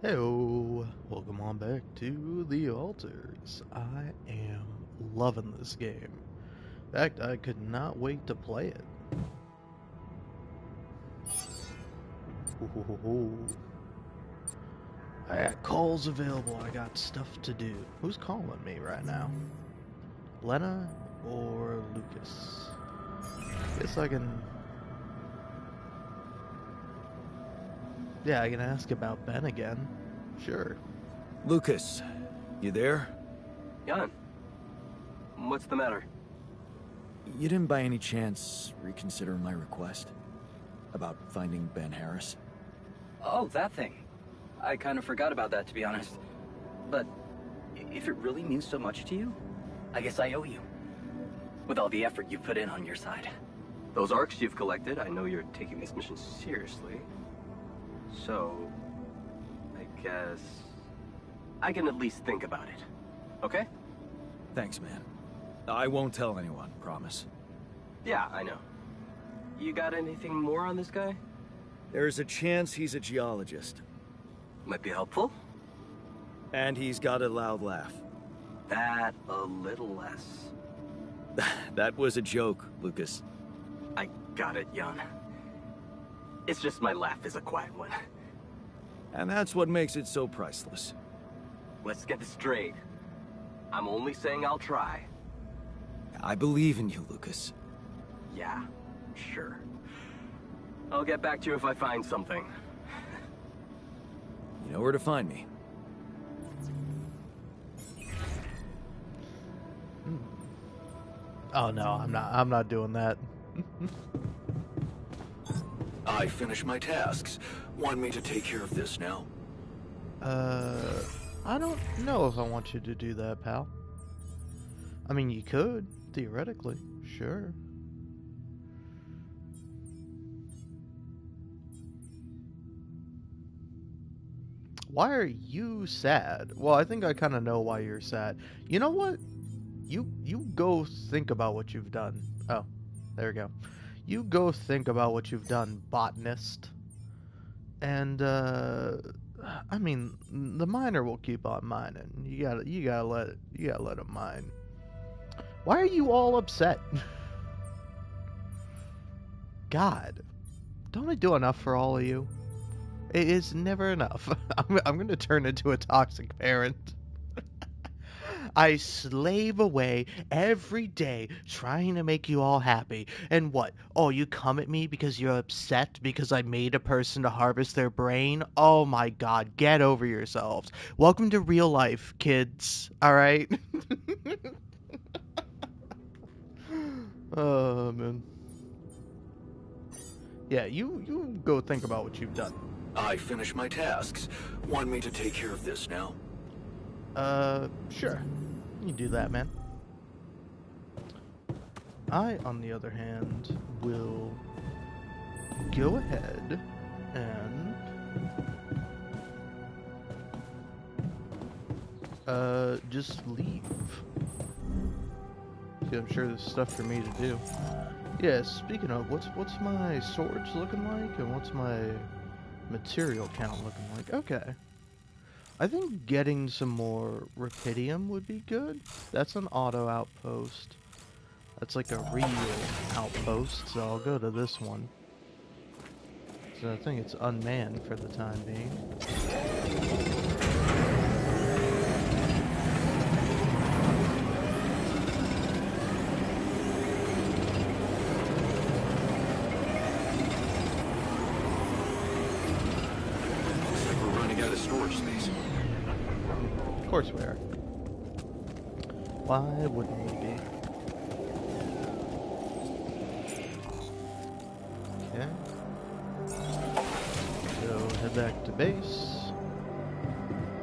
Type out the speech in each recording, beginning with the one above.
Heyo, welcome on back to the altars. I am loving this game. In fact, I could not wait to play it. Ooh. I got calls available. I got stuff to do. Who's calling me right now? Lena or Lucas? Guess I can. Yeah, I can ask about Ben again. Sure. Lucas, you there? Jan, what's the matter? You didn't by any chance reconsider my request? About finding Ben Harris? Oh, that thing. I kind of forgot about that, to be honest. But if it really means so much to you, I guess I owe you. With all the effort you've put in on your side. Those arcs you've collected, I know you're taking this mission seriously. So, I guess I can at least think about it. Okay? Thanks, man. I won't tell anyone, promise. Yeah, I know. You got anything more on this guy? There's a chance he's a geologist. Might be helpful. And he's got a loud laugh. That a little less. That was a joke, Lucas. I got it, Jan. It's just my laugh is a quiet one. And that's what makes it so priceless. Let's get this straight. I'm only saying I'll try. I believe in you, Lucas. Yeah, sure. I'll get back to you if I find something. You know where to find me. Oh no, I'm not doing that. I finished my tasks. Want me to take care of this now? I don't know if I want you to do that, pal. I mean, you could, theoretically, sure. Why are you sad? Well, I think I kind of know why you're sad. You know what? You go think about what you've done. Oh, there we go. You go think about what you've done, botanist. And I mean, the miner will keep on mining. You gotta let him mine. Why are you all upset? God, don't I do enough for all of you? It is never enough. I'm gonna turn into a toxic parent. I slave away every day trying to make you all happy. And what? Oh, you come at me because you're upset because I made a person to harvest their brain? Oh my god, get over yourselves. Welcome to real life, kids. Alright? Oh, man. Yeah, you go think about what you've done. I finished my tasks. Want me to take care of this now? Sure. You do that, man. I, on the other hand, will go ahead and just leave. See, I'm sure there's stuff for me to do. Yeah, speaking of, what's my swords looking like, and what's my material count looking like? Okay. I think getting some more Rapidium would be good. That's an auto outpost. That's like a real outpost, so I'll go to this one. So I think it's unmanned for the time being. Looks like we're running out of storage space. Of course we are. Why wouldn't we be? Okay. So head back to base.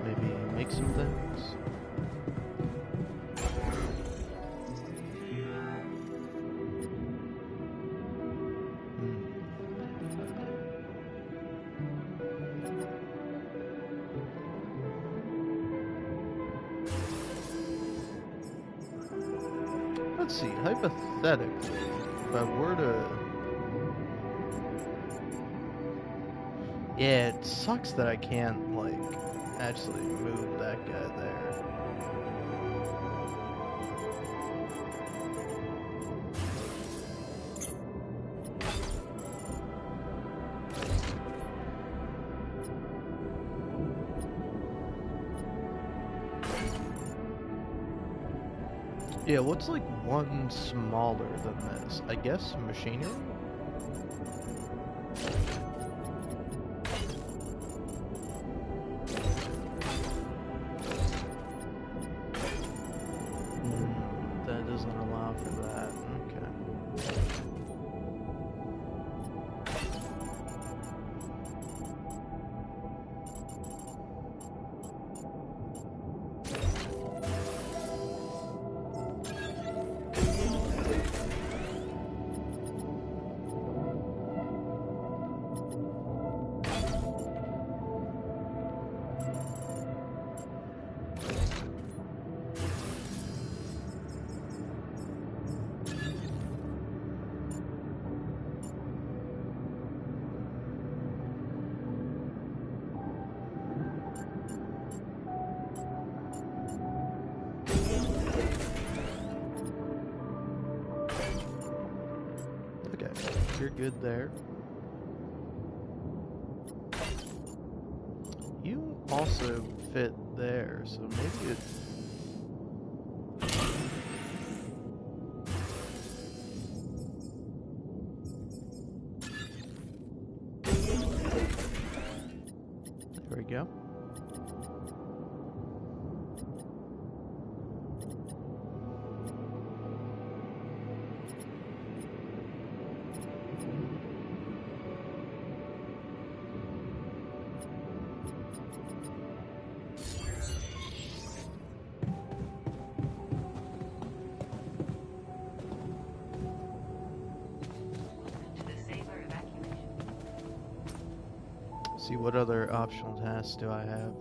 Maybe make some things. Let's see, hypothetically, if I were to... Yeah, it sucks that I can't, like, actually move that guy there. Yeah, what's like one smaller than this? I guess machinery? That doesn't allow for that. Okay. Okay, you're good there. You also fit there, so maybe it... There we go. See, what other optional tasks do I have?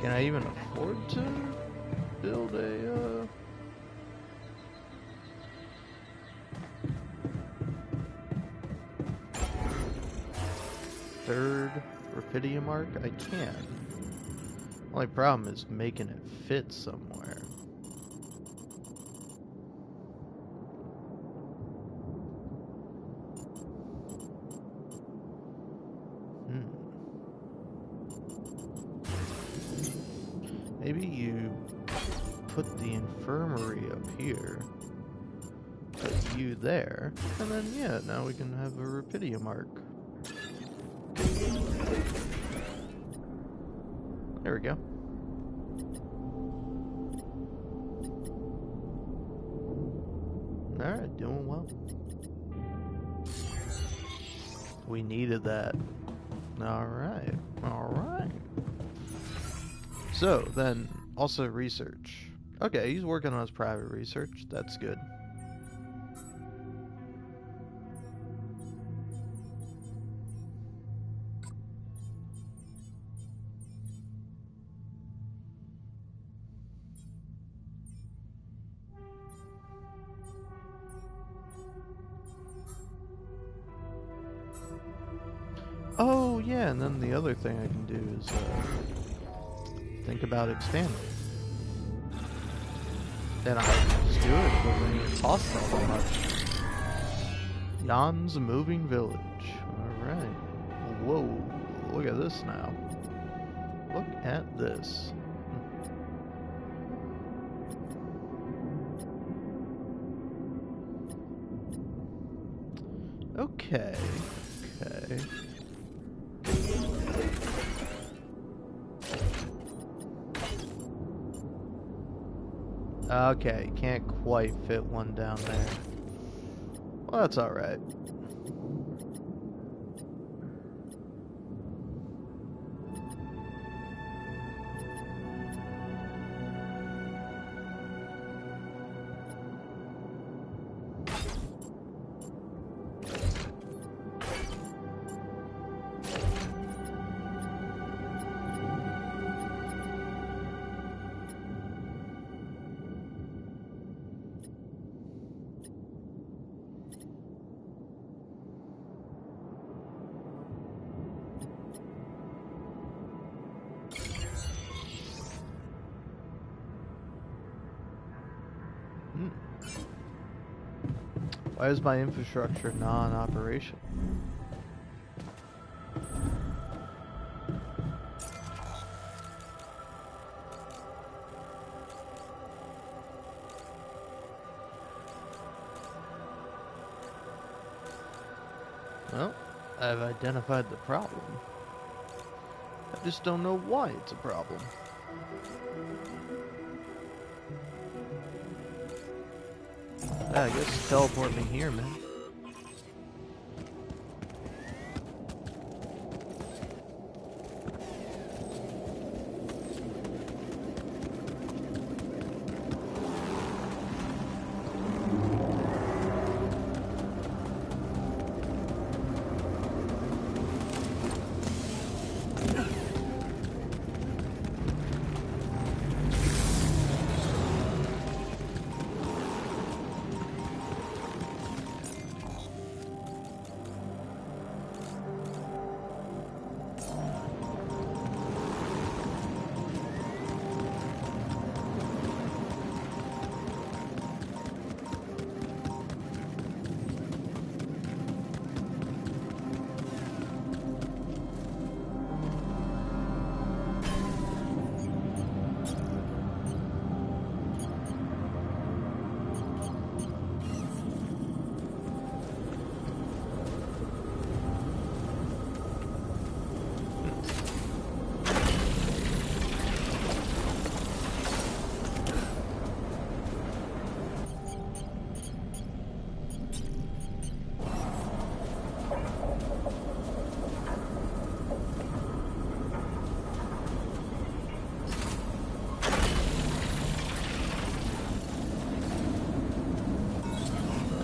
Can I even afford to build a, third Rapidium arc? I can. Only problem is making it fit somewhere. Maybe you put the infirmary up here, put you there, and then yeah, now we can have a Rapidium arc. There we go. Alright, doing well. We needed that. Alright, alright. So, then, also research. Okay, he's working on his private research. That's good. Oh, yeah, and then the other thing I can do is think about expanding. Then I just do it. It doesn't even cost all that much. Jan's Moving Village. Alright. Whoa, look at this now. Look at this. Okay. Okay. Okay, can't quite fit one down there. Well, that's alright. Why is my infrastructure non-operational? Well, I've identified the problem. I just don't know why it's a problem. I guess teleport me here, man.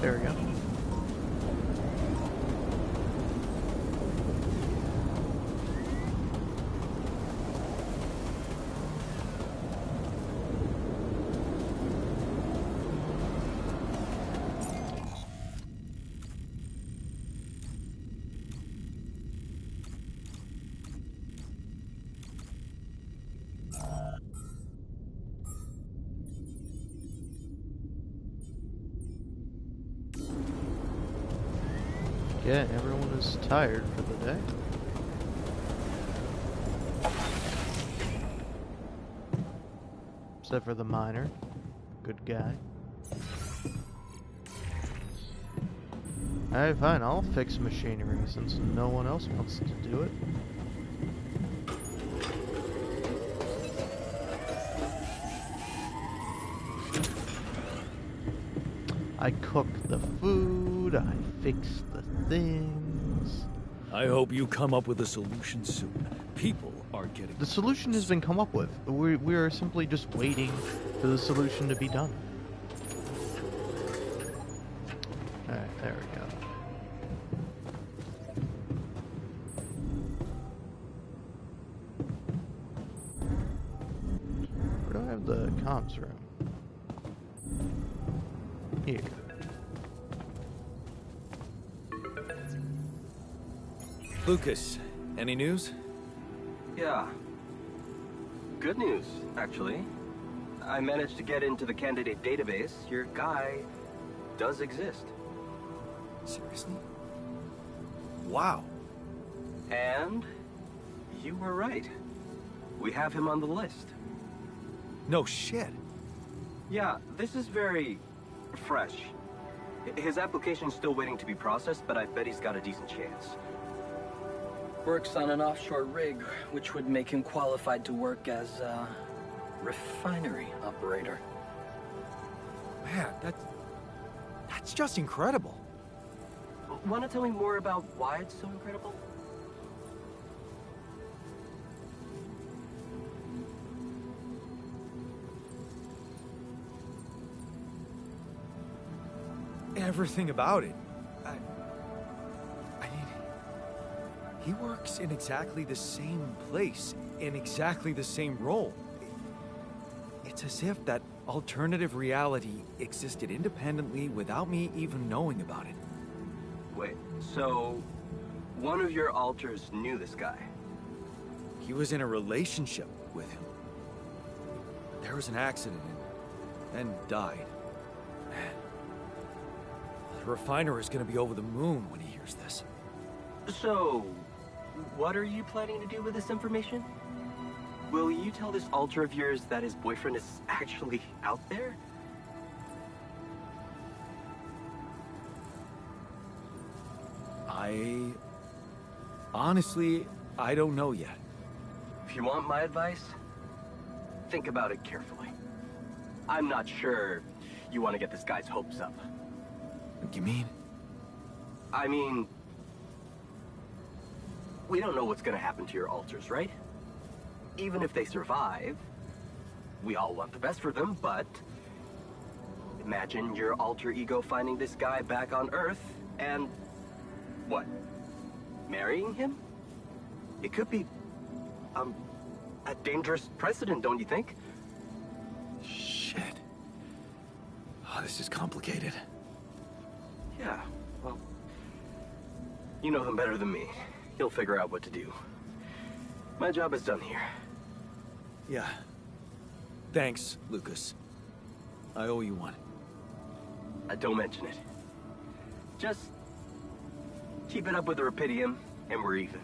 There we go. Yeah, everyone is tired for the day. Except for the miner. Good guy. Alright, fine, I'll fix machinery since no one else wants to do it. I cook the food, I fix the things. I hope you come up with a solution soon. People are getting... The solution has been come up with. We are simply just waiting for the solution to be done. Alright, there we go. Where do I have the comms room? Here. Lucas, any news? Yeah. Good news, actually. I managed to get into the candidate database. Your guy does exist. Seriously? Wow. And you were right. We have him on the list. No shit. Yeah, this is very fresh. His application's still waiting to be processed, but I bet he's got a decent chance. Works on an offshore rig, which would make him qualified to work as a refinery operator. Man, that's just incredible. Want to tell me more about why it's so incredible? Everything about it. I mean, he works in exactly the same place, in exactly the same role. It's as if that alternative reality existed independently without me even knowing about it. Wait, so one of your alters knew this guy? He was in a relationship with him. There was an accident and died. Man. The refiner is gonna be over the moon when he hears this. So, what are you planning to do with this information? Will you tell this alter of yours that his boyfriend is actually out there? Honestly, I don't know yet. If you want my advice, think about it carefully. I'm not sure you want to get this guy's hopes up. What do you mean? I mean, we don't know what's gonna happen to your alters, right? Even if they survive, we all want the best for them, but imagine your alter ego finding this guy back on Earth and what? Marrying him? It could be a dangerous precedent, don't you think? Shit. Oh, this is complicated. Yeah, well, you know him better than me. He'll figure out what to do. My job is done here. Yeah. Thanks, Lucas. I owe you one. Don't mention it. Just keep it up with the Rapidium, and we're even.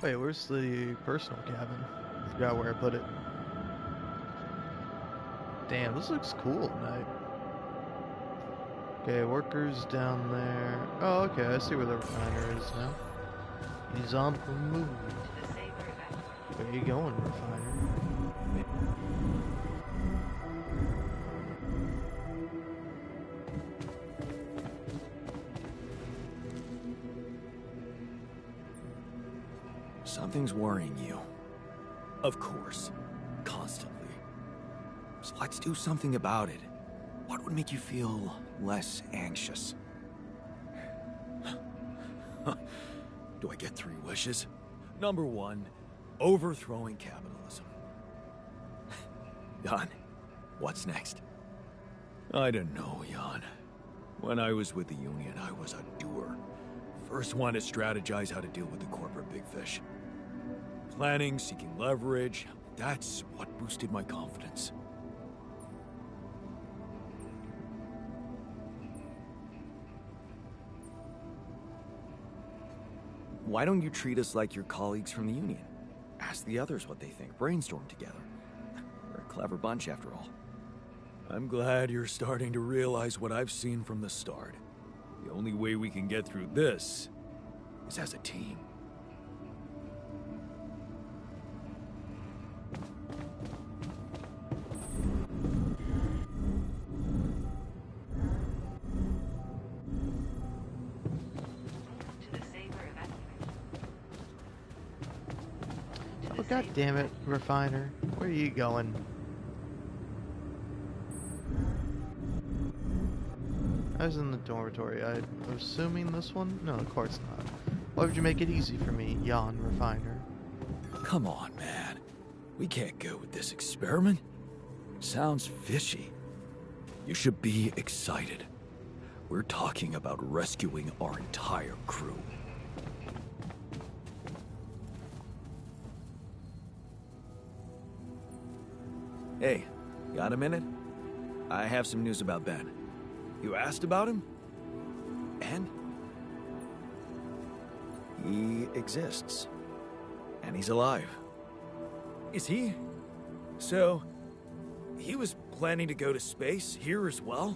Wait, where's the personal cabin? Forgot where I put it. Damn, this looks cool at night. Okay, workers down there. Oh, okay, I see where the refiner is now. He's on the move. Where you going, refiner? Something's worrying you. Of course. Constantly. So let's do something about it. What would make you feel less anxious? Do I get 3 wishes? Number 1, overthrowing capitalism. Jan, what's next? I don't know, Jan. When I was with the Union, I was a doer. First one to strategize how to deal with the corporate big fish. Planning, seeking leverage, that's what boosted my confidence. Why don't you treat us like your colleagues from the Union? Ask the others what they think, brainstorm together. We're a clever bunch, after all. I'm glad you're starting to realize what I've seen from the start. The only way we can get through this is as a team. Oh, god damn it, refiner. Where are you going? I was in the dormitory. I'm assuming this one? No, of course not. Why would you make it easy for me, Jan Refiner? Come on, man. We can't go with this experiment. Sounds fishy. You should be excited. We're talking about rescuing our entire crew. Hey, got a minute? I have some news about Ben. You asked about him? And? He exists. And he's alive. Is he? So, he was planning to go to space here as well?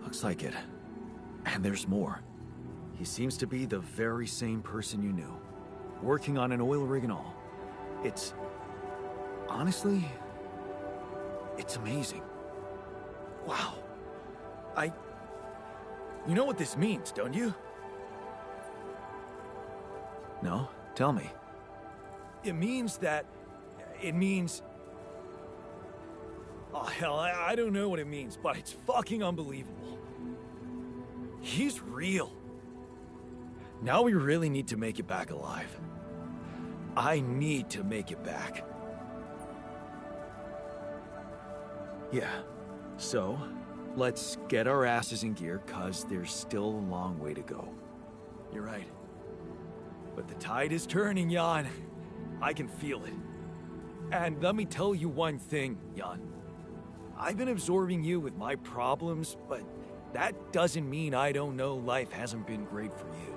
Looks like it. And there's more. He seems to be the very same person you knew. Working on an oil rig and all. It's... honestly... it's amazing. Wow. You know what this means, don't you? No? Tell me. It means... oh, hell, I don't know what it means, but it's fucking unbelievable. He's real. Now we really need to make it back alive. I need to make it back. Yeah. So, let's get our asses in gear, cause there's still a long way to go. You're right. But the tide is turning, Jan. I can feel it. And let me tell you one thing, Jan. I've been absorbing you with my problems, but that doesn't mean I don't know life hasn't been great for you.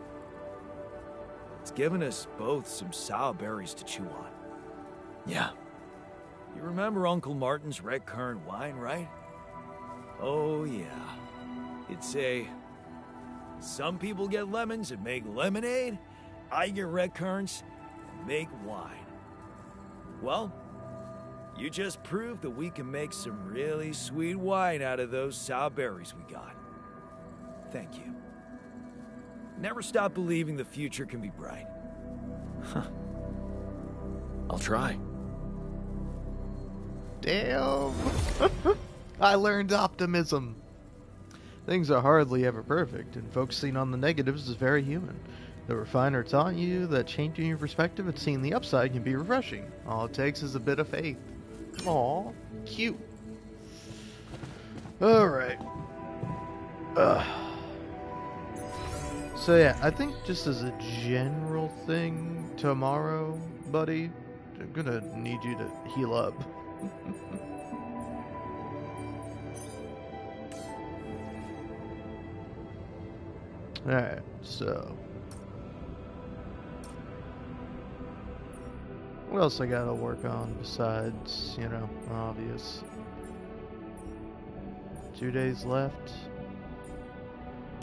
It's given us both some sour berries to chew on. Yeah. You remember Uncle Martin's red currant wine, right? Oh, yeah. It'd say, some people get lemons and make lemonade. I get red currants and make wine. Well, you just proved that we can make some really sweet wine out of those sour berries we got. Thank you. Never stop believing the future can be bright. Huh. I'll try. Damn! I learned optimism. Things are hardly ever perfect, and focusing on the negatives is very human. The refiner taught you that changing your perspective and seeing the upside can be refreshing. All it takes is a bit of faith. Aw, cute. Alright. So yeah, I think just as a general thing, tomorrow, buddy, I'm gonna need you to heal up. Alright, so what else I gotta work on besides, you know, obvious? 2 days left.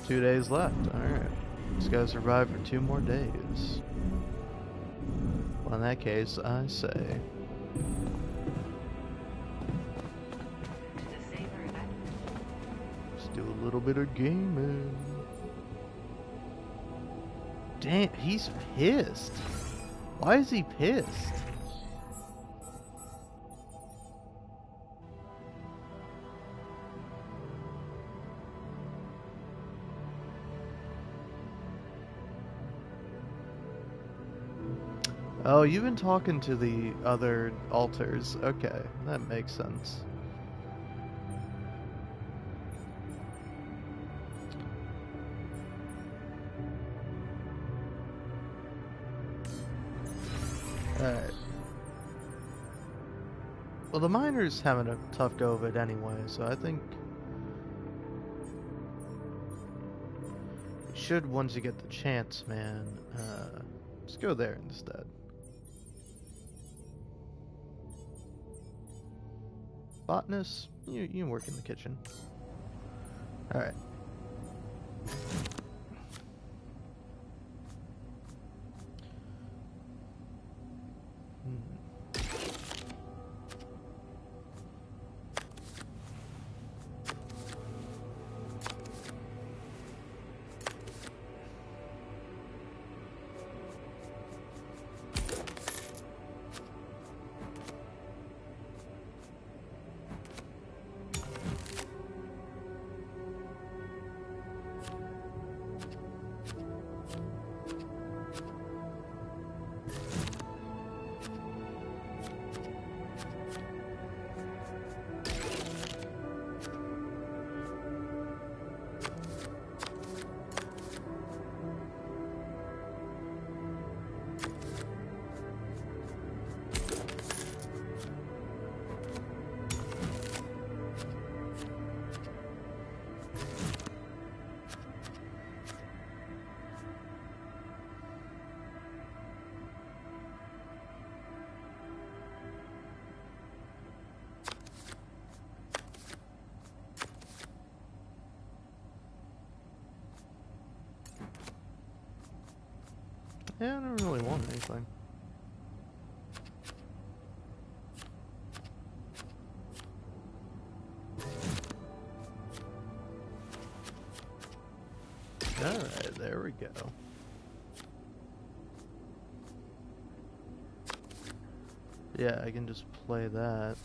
2 days left, alright. Just gotta survive for 2 more days. Well, in that case, I say... let's do a little bit of gaming. Damn, he's pissed. Why is he pissed? Oh, you've been talking to the other altars. Okay, that makes sense. Alright. Well, the miner's having a tough go of it anyway, so I think... you should, once you get the chance, man, just go there instead. Botanist, you can work in the kitchen. Alright. Yeah, I don't really want anything. Alright, there we go. Yeah, I can just play that.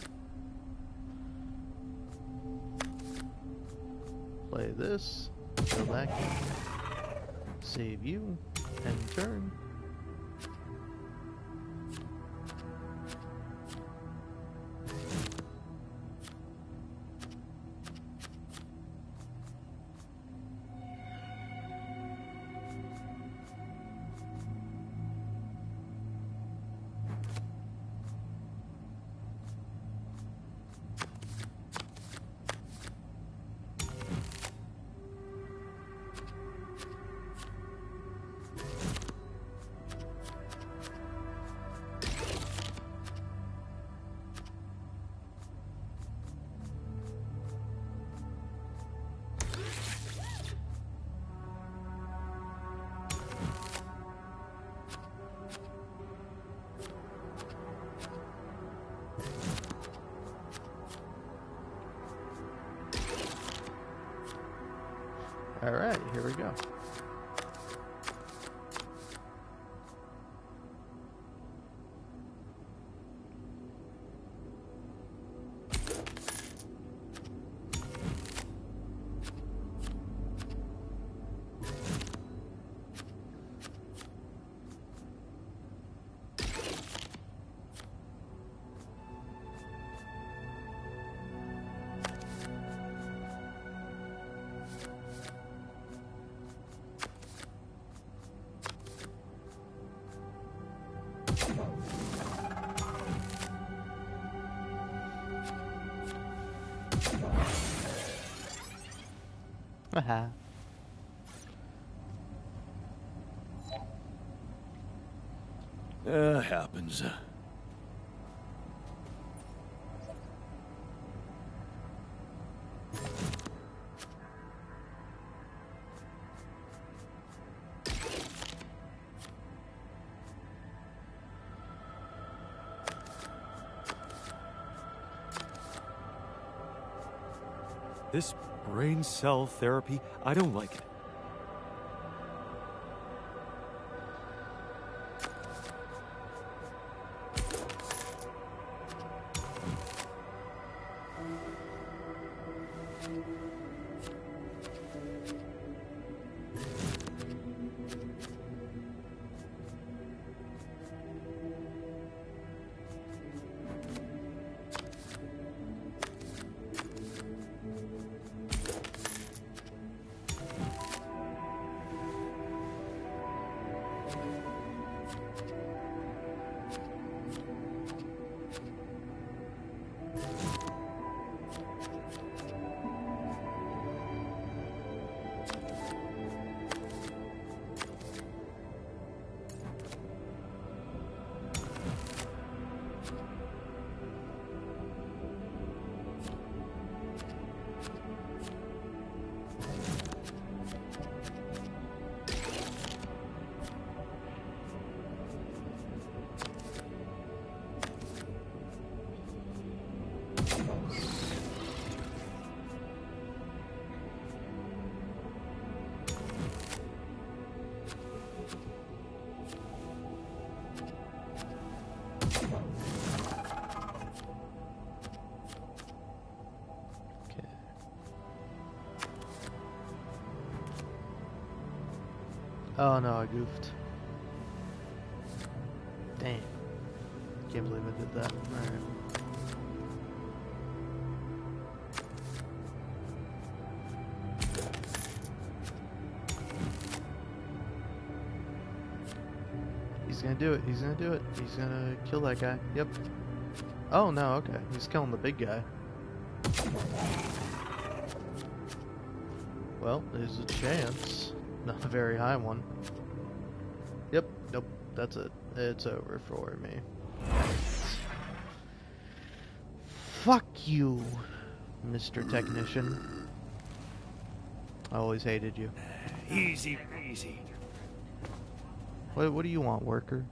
Play this. Go back. Save you. End turn. Alright, here we go. Haha. Happens. This brain cell therapy, I don't like it. Oh no, I goofed. Damn. Can't believe I did that. Alright. He's gonna do it. He's gonna do it. He's gonna kill that guy. Yep. Oh no, okay. He's killing the big guy. Well, there's a chance. Not a very high one. Yep, nope, that's it. It's over for me. Fuck you, Mr. Technician. I always hated you. Easy, easy. What do you want, worker?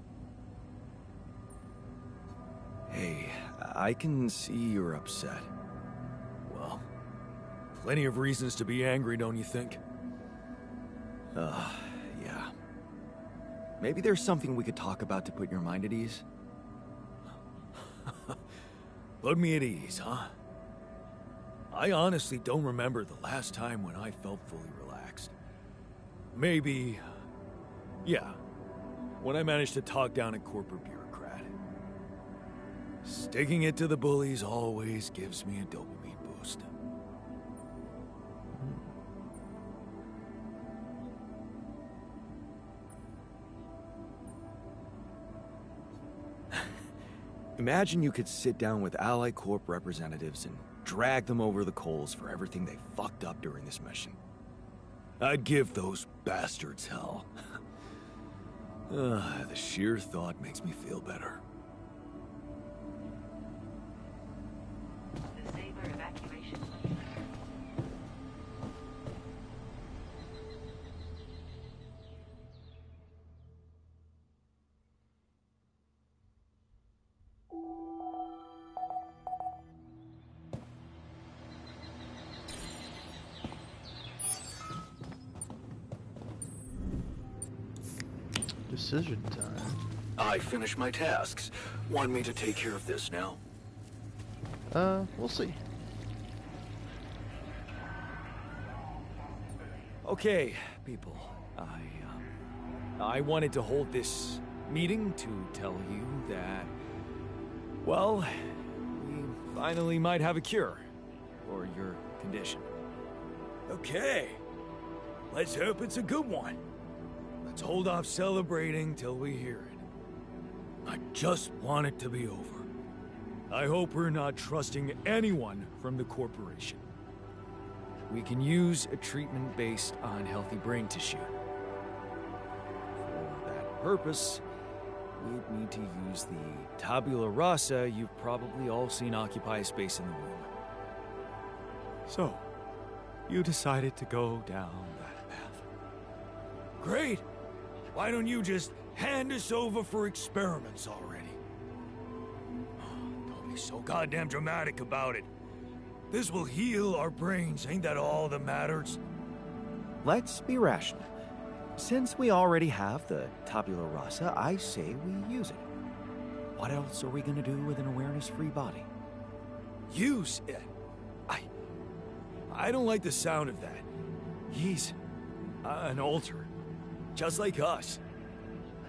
Hey, I can see you're upset. Well, plenty of reasons to be angry, don't you think? Yeah. Maybe there's something we could talk about to put your mind at ease? Put me at ease, huh? I honestly don't remember the last time when I felt fully relaxed. Maybe... yeah. When I managed to talk down a corporate bureaucrat. Sticking it to the bullies always gives me a dopamine boost. Imagine you could sit down with Ally Corp representatives and drag them over the coals for everything they fucked up during this mission. I'd give those bastards hell. The sheer thought makes me feel better. The Saber evacuation. Decision time. I finished my tasks. Want me to take care of this now? We'll see. Okay, people. I wanted to hold this meeting to tell you that, well, we finally might have a cure for your condition. Okay. Let's hope it's a good one. Let's hold off celebrating till we hear it. I just want it to be over. I hope we're not trusting anyone from the corporation. We can use a treatment based on healthy brain tissue. For that purpose, we'd need to use the tabula rasa you've probably all seen occupy a space in the womb. So, you decided to go down that path. Great! Why don't you just hand us over for experiments already? Don't be so goddamn dramatic about it. This will heal our brains, ain't that all that matters? Let's be rational. Since we already have the tabula rasa, I say we use it. What else are we gonna do with an awareness-free body? Use it? I don't like the sound of that. He's an alter, just like us.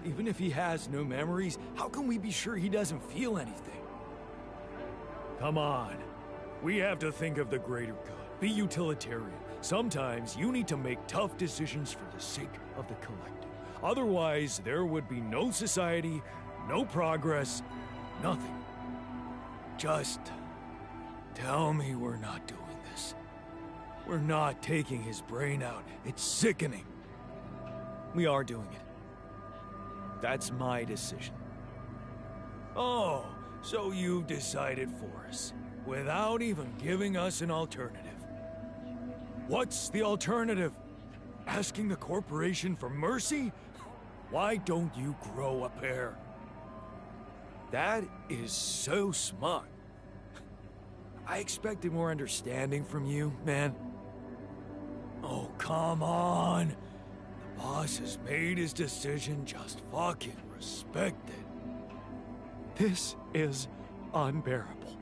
Even if he has no memories, how can we be sure he doesn't feel anything? Come on. We have to think of the greater good. Be utilitarian. Sometimes you need to make tough decisions for the sake of the collective. Otherwise, there would be no society, no progress, nothing. Just tell me we're not doing this. We're not taking his brain out. It's sickening. We are doing it. That's my decision. Oh, so you've decided for us, without even giving us an alternative. What's the alternative? Asking the corporation for mercy? Why don't you grow a pair? That is so smart. I expected more understanding from you, man. Oh, come on. The boss has made his decision. Just fucking respect it. This is unbearable.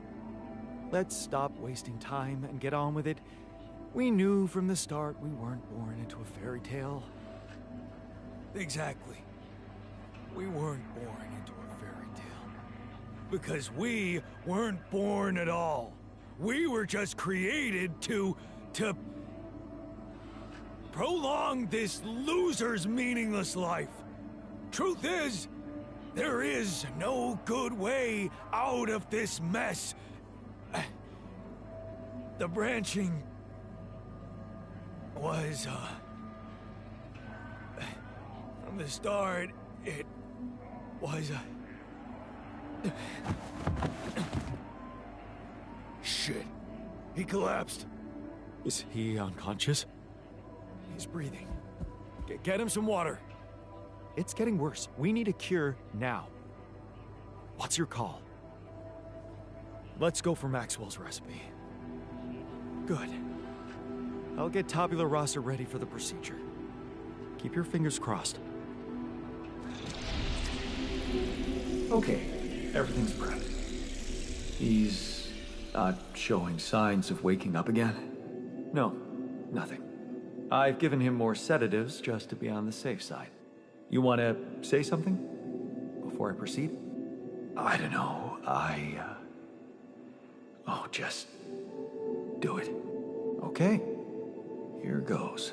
Let's stop wasting time and get on with it. We knew from the start we weren't born into a fairy tale. Exactly. We weren't born into a fairy tale. Because we weren't born at all. We were just created to prolong this loser's meaningless life. Truth is, there is no good way out of this mess. The branching was, from the start, it was, Shit. He collapsed. Is he unconscious? He's breathing. Get him some water. It's getting worse. We need a cure now. What's your call? Let's go for Maxwell's recipe. Good. I'll get tabula rasa ready for the procedure. Keep your fingers crossed. Okay, everything's prepped. He's not showing signs of waking up again? No, nothing. I've given him more sedatives just to be on the safe side. You want to say something before I proceed? I don't know. Oh, just do it. Okay. Here goes.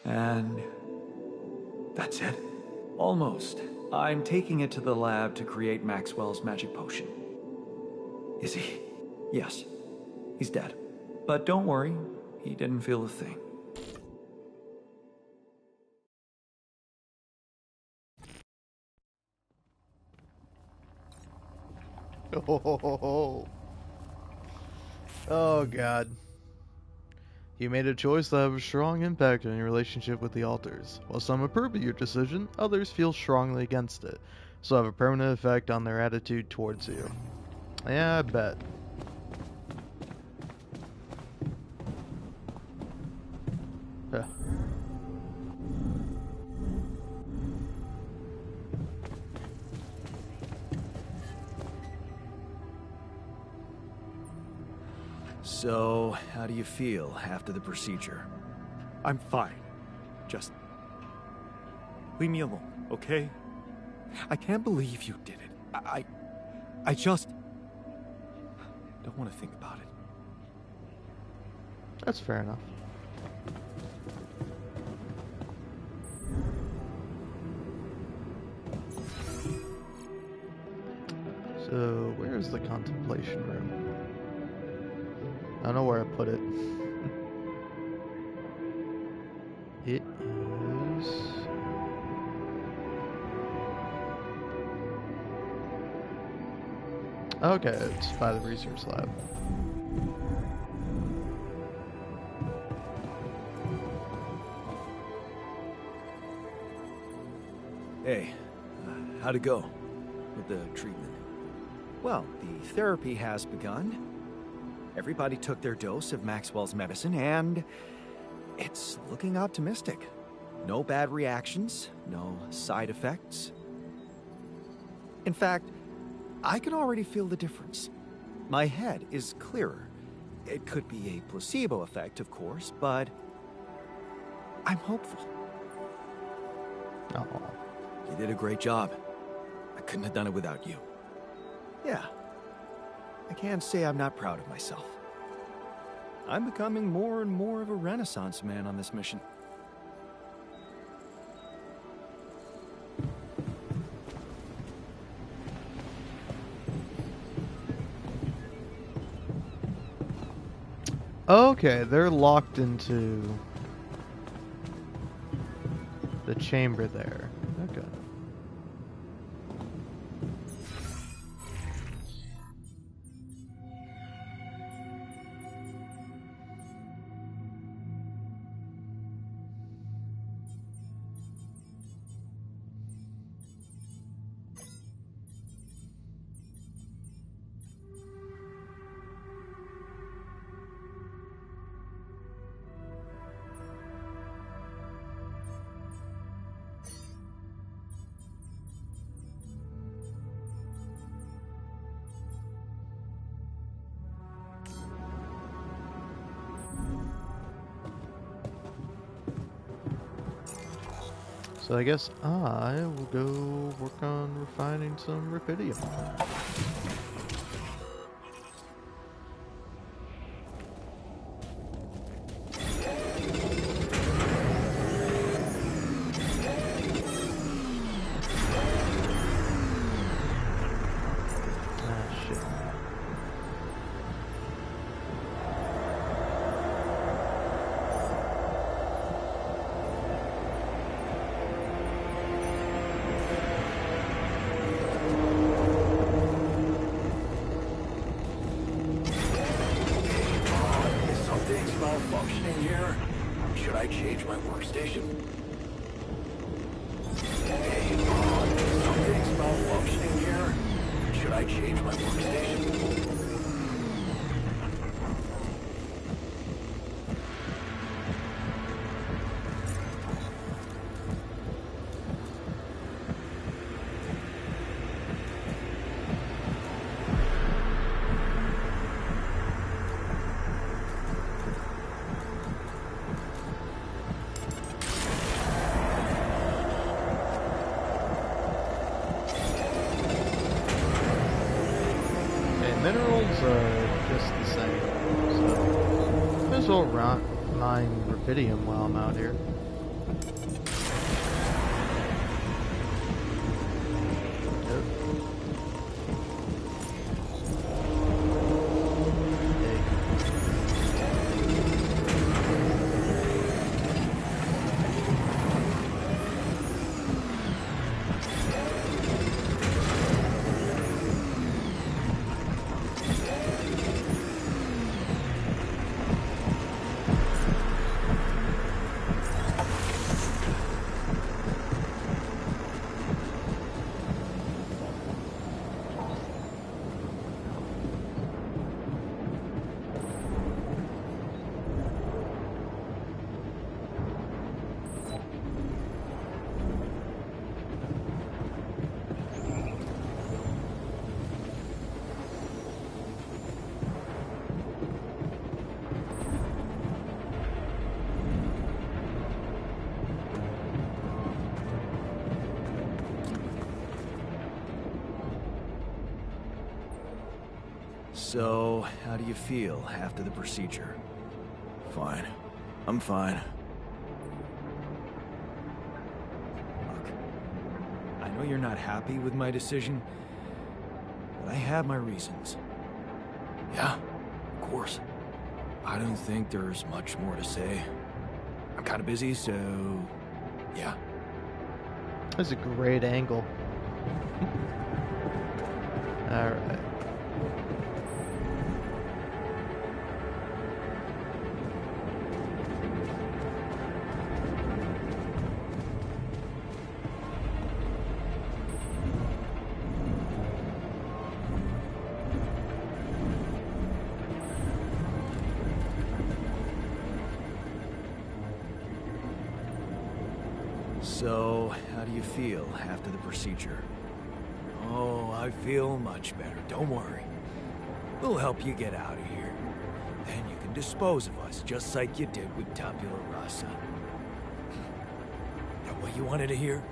And That's it? almost. I'm taking it to the lab to create Maxwell's magic potion. Is he? Yes, he's dead. But don't worry, he didn't feel a thing. Oh, oh God. You made a choice that have a strong impact on your relationship with the alters. While some approve of your decision, others feel strongly against it, so have a permanent effect on their attitude towards you. Yeah, I bet. Huh. So, how do you feel after the procedure? I'm fine. Just leave me alone, okay? I can't believe you did it. I just don't want to think about it. That's fair enough. So, where's the contemplation room? I don't know where I put it. It is... Okay, it's by the research lab. Hey, how'd it go with the treatment? Well, the therapy has begun. Everybody took their dose of Maxwell's medicine, and it's looking optimistic. No bad reactions, no side effects. In fact, I can already feel the difference. My head is clearer. It could be a placebo effect, of course, but I'm hopeful. Oh, You did a great job. I couldn't have done it without you. Yeah. I can't say I'm not proud of myself. I'm becoming more and more of a Renaissance man on this mission. okay, they're locked into the chamber there. Okay. So I guess I will go work on refining some rubidium. Ah, shit. Something's malfunctioning here. Should I change my workstation? Hey, something's malfunctioning here. Should I change my workstation? Minerals are just the same, so might as well mine rubidium while I'm out here. So, how do you feel after the procedure? Fine. I'm fine. Look, I know you're not happy with my decision, but I have my reasons. Yeah, of course. I don't think there's much more to say. I'm kind of busy, so yeah. That's a great angle. Alright. So, how do you feel after the procedure? Oh, I feel much better. Don't worry. We'll help you get out of here. Then you can dispose of us, just like you did with Tabula Rasa. That what you wanted to hear?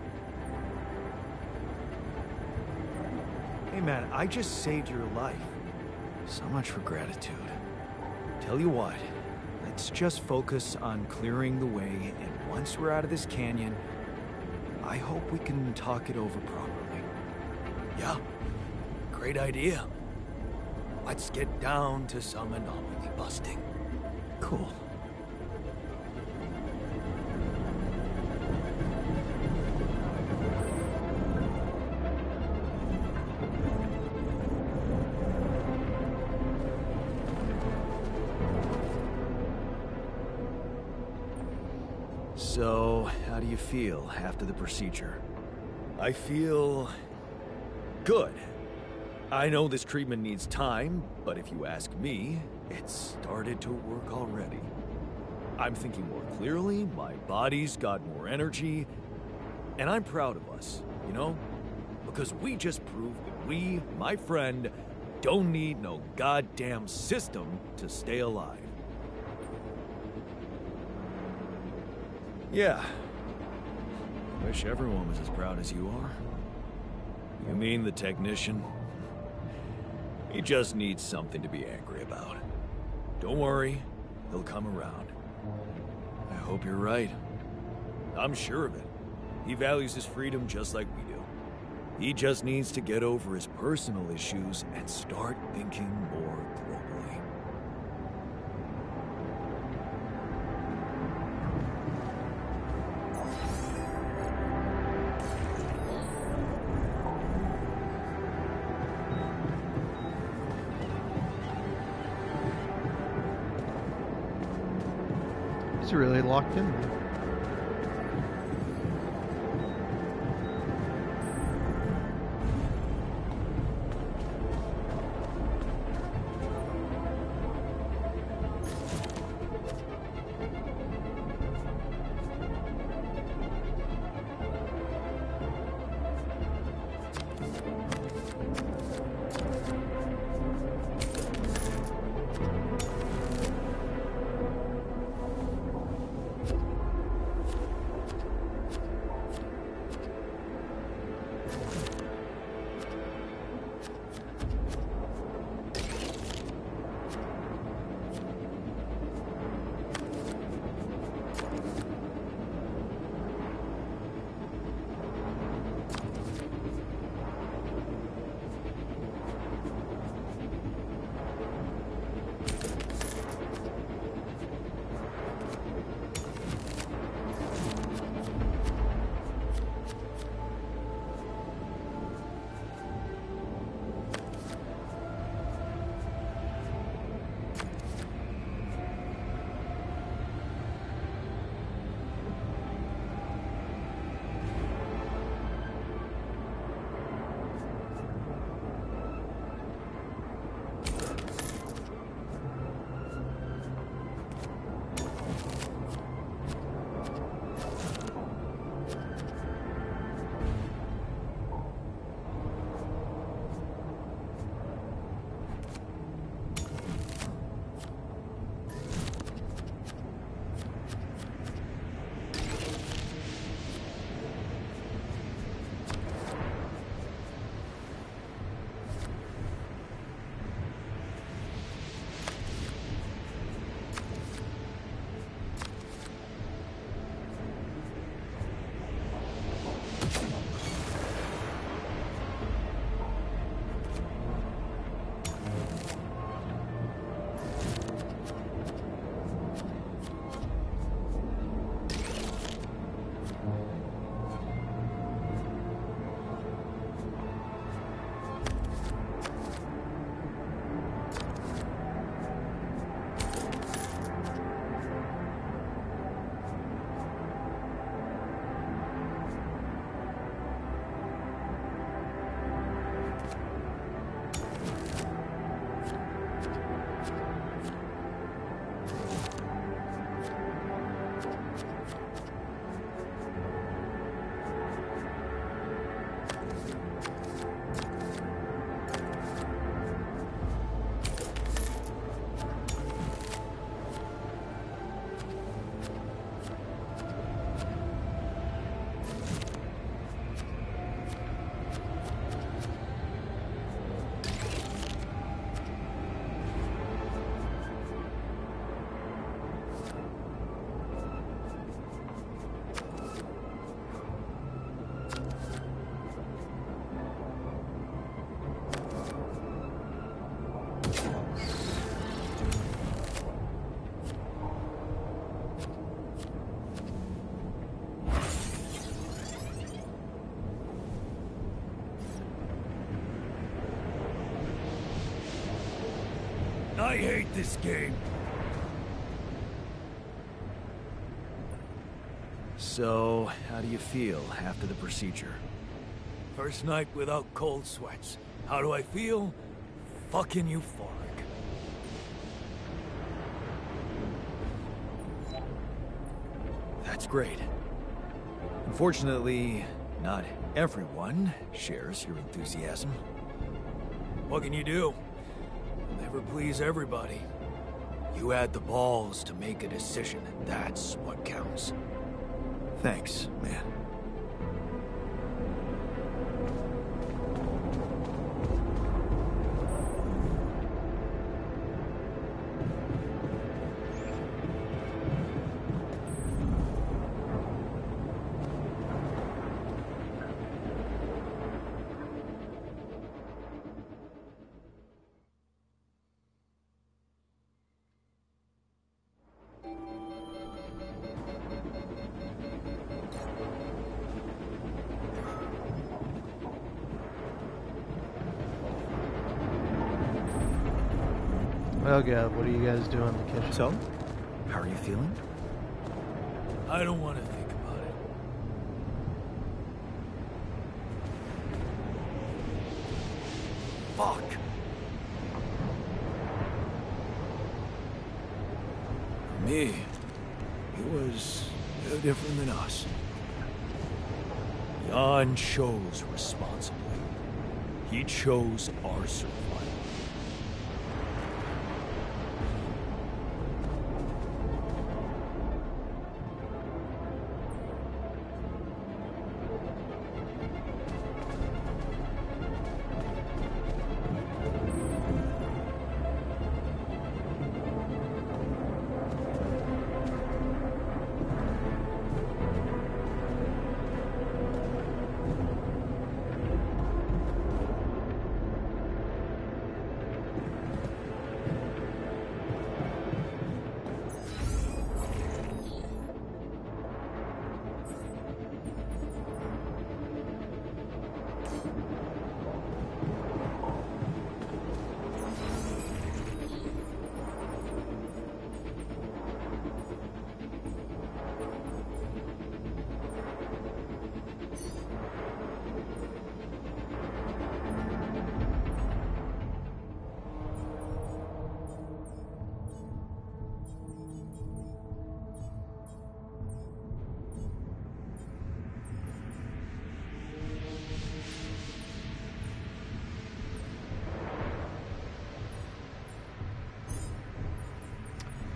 Hey man, I just saved your life. So much for gratitude. Tell you what, let's just focus on clearing the way, and once we're out of this canyon, I hope we can talk it over properly. Yeah, great idea. Let's get down to some anomaly busting. Cool. So, how do you feel after the procedure? I feel good. I know this treatment needs time, but if you ask me, it's started to work already. I'm thinking more clearly, my body's got more energy, and I'm proud of us, you know? Because we just proved that we, my friend, don't need no goddamn system to stay alive. Yeah. Wish everyone was as proud as you are. You mean the technician? He just needs something to be angry about. Don't worry, he'll come around. I hope you're right. I'm sure of it. He values his freedom just like we do. He just needs to get over his personal issues and start thinking more globally. He's really locked in there. I hate this game. So, how do you feel after the procedure? First night without cold sweats. How do I feel? Fucking euphoric. That's great. Unfortunately, not everyone shares your enthusiasm. What can you do? You'll never please everybody. You had the balls to make a decision. That's what counts. Thanks, man. Oh god, what are you guys doing in the kitchen? So, how are you feeling? I don't want to think about it. Fuck! For me, he was no different than us. Jan chose responsibly. He chose our survival.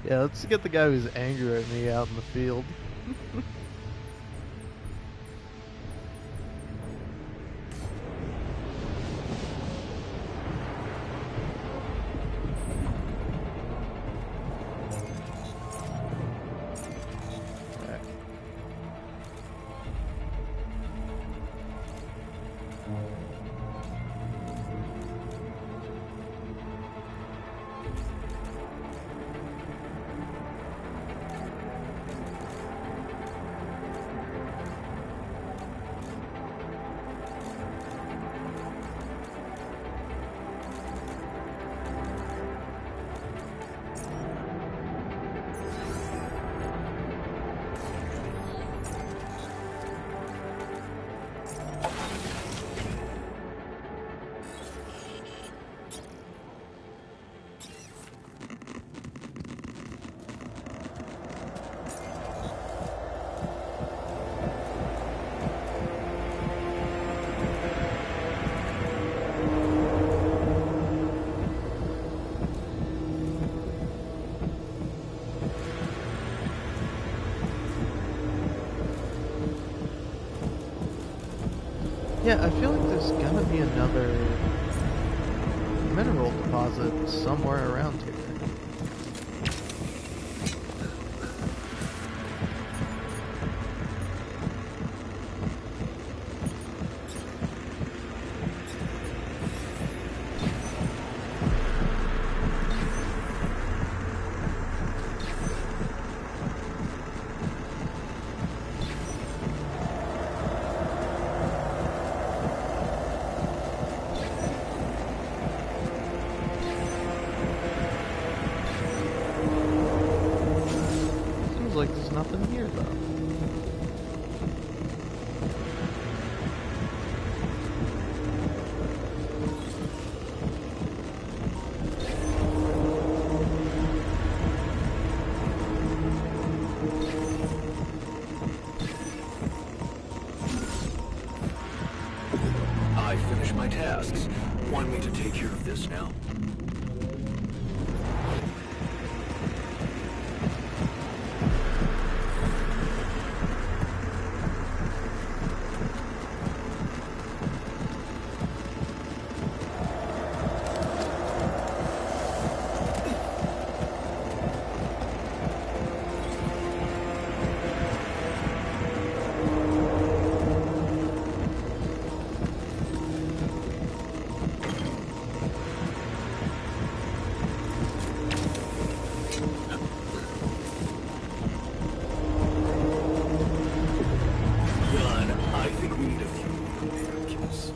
Yeah, let's get the guy who's angry at me out in the field. Yeah, I feel like there's gotta be another mineral deposit somewhere around here. Seems like there's nothing here, though. I finished my tasks. Want me to take care of this now? Done. I think we need a few more napkins.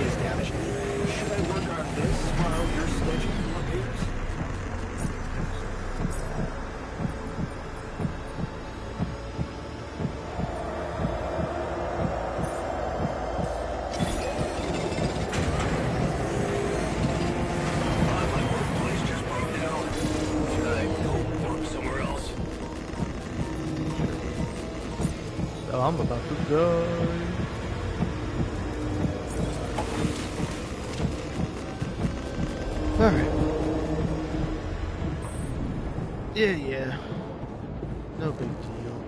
Is damaged. Should I work on this while you're sketching repairs? My workplace just broke down. Should I go work somewhere else? So I'm about to die. Alright. Yeah. No big deal.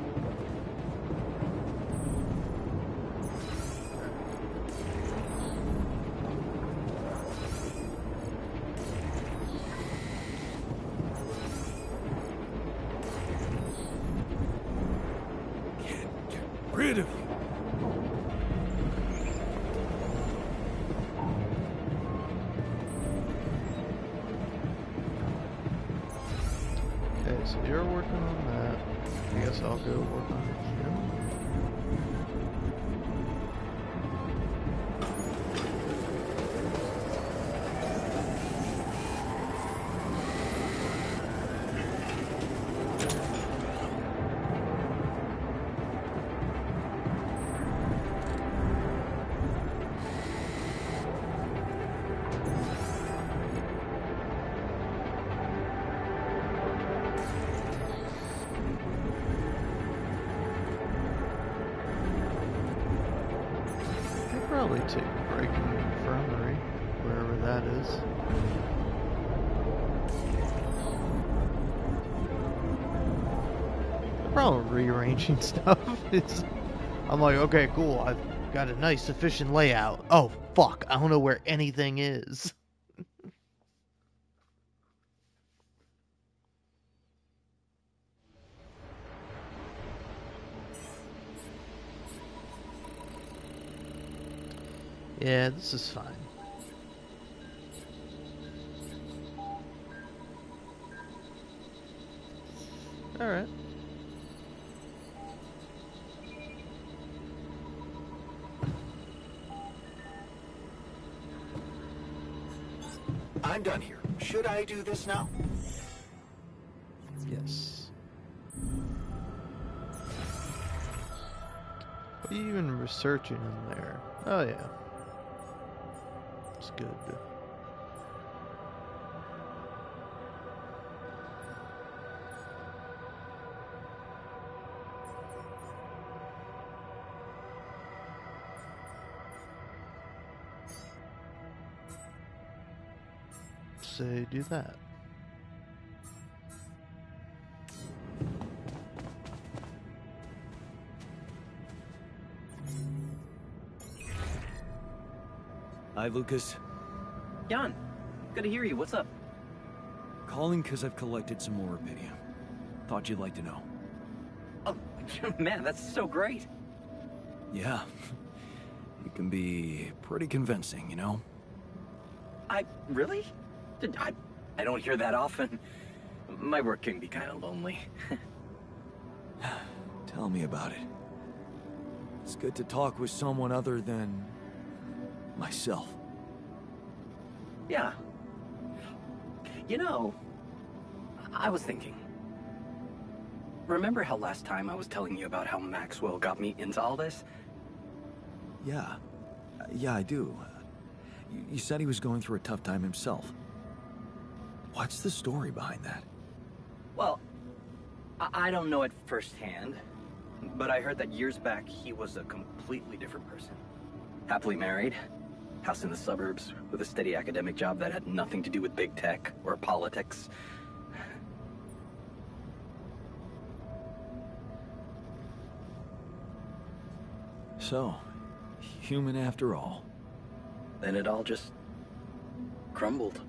Can't get rid of you. Okay, so you're working on that. I guess I'll go work on the gym. I'll probably take a break in the infirmary, wherever that is. The problem with rearranging stuff is I'm like, okay, cool, I've got a nice, efficient layout. Oh, fuck, I don't know where anything is. Yeah, this is fine. Alright. I'm done here. Should I do this now? Yes. What are you even researching in there? Oh yeah. It's good. Say do that. Hi, Lucas. Jan, good to hear you. What's up? Calling because I've collected some more Rubidium. Thought you'd like to know. Oh, man, that's so great. Yeah. It can be pretty convincing, you know? Really? I don't hear that often. My work can be kind of lonely. Tell me about it. It's good to talk with someone other than myself. Yeah. You know, I was thinking. Remember how last time I was telling you about how Maxwell got me into all this? Yeah. Yeah, I do. You said he was going through a tough time himself. What's the story behind that? Well, I don't know it firsthand, but I heard that years back he was a completely different person. Happily married, house in the suburbs, with a steady academic job that had nothing to do with big tech or politics. So, human after all. Then it all just crumbled.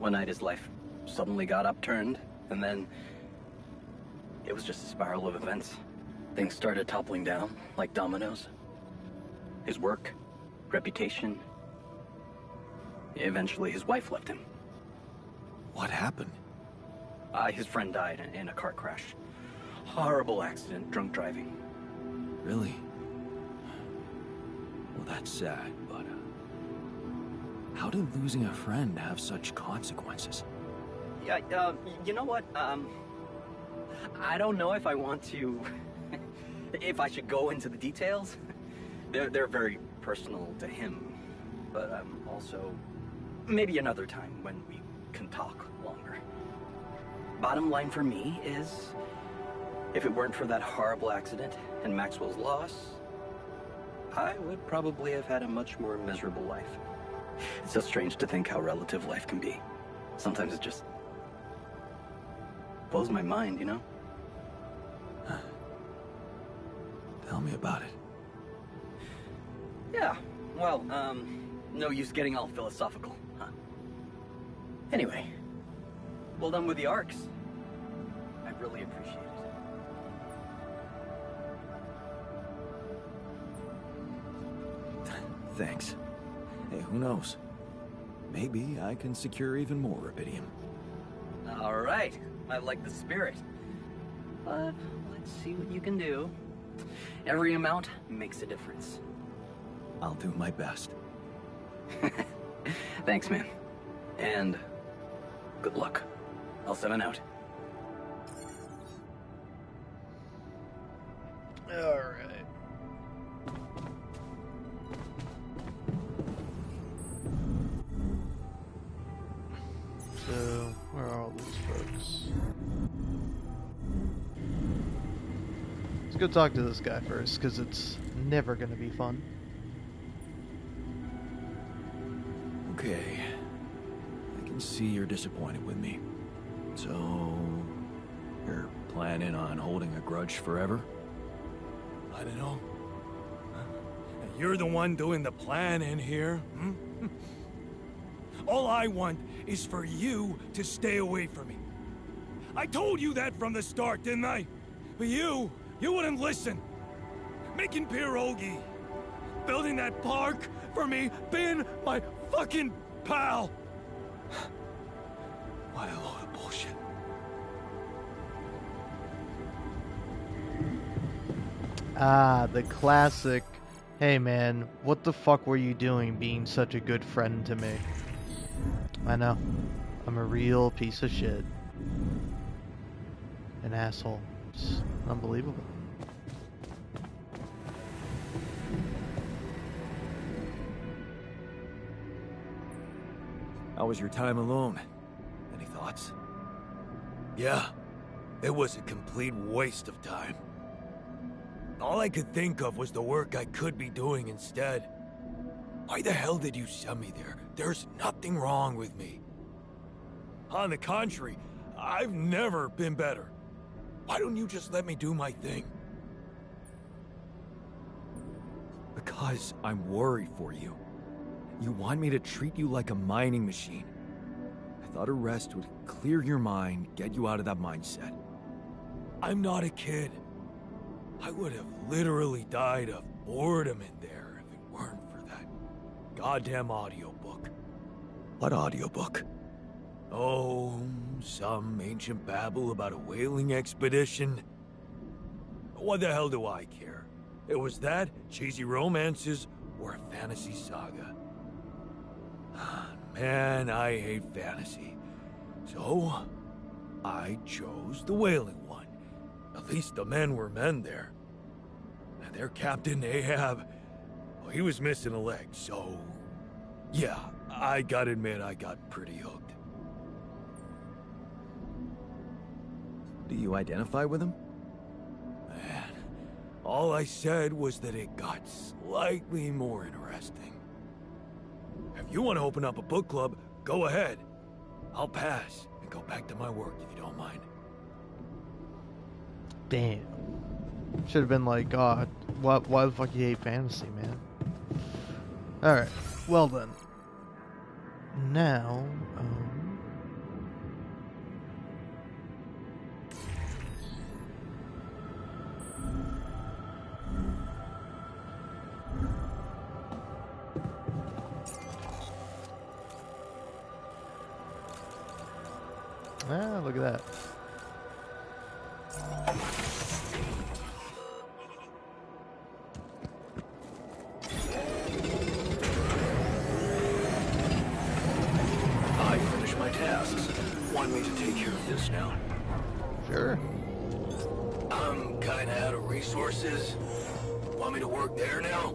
One night his life suddenly got upturned, and then it was just a spiral of events. Things started toppling down like dominoes. His work, reputation. Eventually his wife left him. What happened? His friend died in a car crash. Horrible accident, drunk driving. Really? Well, that's sad, but how did losing a friend have such consequences? Yeah, you know what? I don't know if I want to... if I should go into the details. They're very personal to him. But also... maybe another time when we can talk longer. Bottom line for me is... if it weren't for that horrible accident and Maxwell's loss... I would probably have had a much more miserable life. It's so strange to think how relative life can be. Sometimes it just blows my mind, you know? Tell me about it. Yeah, well, no use getting all philosophical, huh? Anyway, well done with the arcs. I really appreciate it. Thanks. Hey, who knows? Maybe I can secure even more Rubidium. All right, I like the spirit. But let's see what you can do. Every amount makes a difference. I'll do my best. Thanks, man. And good luck. I'll 7 out. Alright. So, where are all these folks? Let's go talk to this guy first, because it's never going to be fun. Okay. I can see you're disappointed with me. So, you're planning on holding a grudge forever? I don't know. You're the one doing the planning here, hmm? All I want is for you to stay away from me. I told you that from the start, didn't I? But you wouldn't listen. Making pierogi, building that park, for me being my fucking pal. What a load of bullshit. Ah, the classic, hey man, what the fuck were you doing being such a good friend to me? I know, I'm a real piece of shit. An asshole. Just unbelievable. How was your time alone? Any thoughts? Yeah, it was a complete waste of time. All I could think of was the work I could be doing instead. Why the hell did you send me there? There's nothing wrong with me. On the contrary, I've never been better. Why don't you just let me do my thing? Because I'm worried for you. You want me to treat you like a mining machine. I thought a rest would clear your mind, get you out of that mindset. I'm not a kid. I would have literally died of boredom in there if it weren't for that goddamn audiobook. What audiobook? Oh, some ancient babble about a whaling expedition. What the hell do I care? It was that, cheesy romances, or a fantasy saga. Man, I hate fantasy. So, I chose the whaling one. At least the men were men there. And their captain, Ahab, well, he was missing a leg, so... yeah, I gotta admit I got pretty hooked. Do you identify with him? Man, all I said was that it got slightly more interesting. If you want to open up a book club, go ahead. I'll pass and go back to my work if you don't mind. Damn. Should have been like, God, why the fuck you hate fantasy, man? Alright, well then. Now, look at that. I finished my tasks. Want me to take care of this now? Sure. I'm kinda out of resources. Want me to work there now?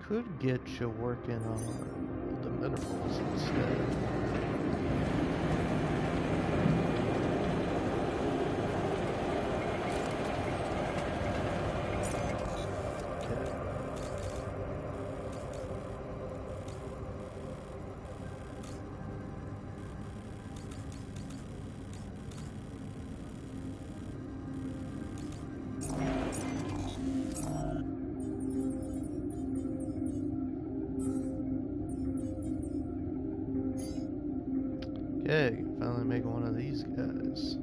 Could get you working on the minerals instead. Okay, finally make one of these guys.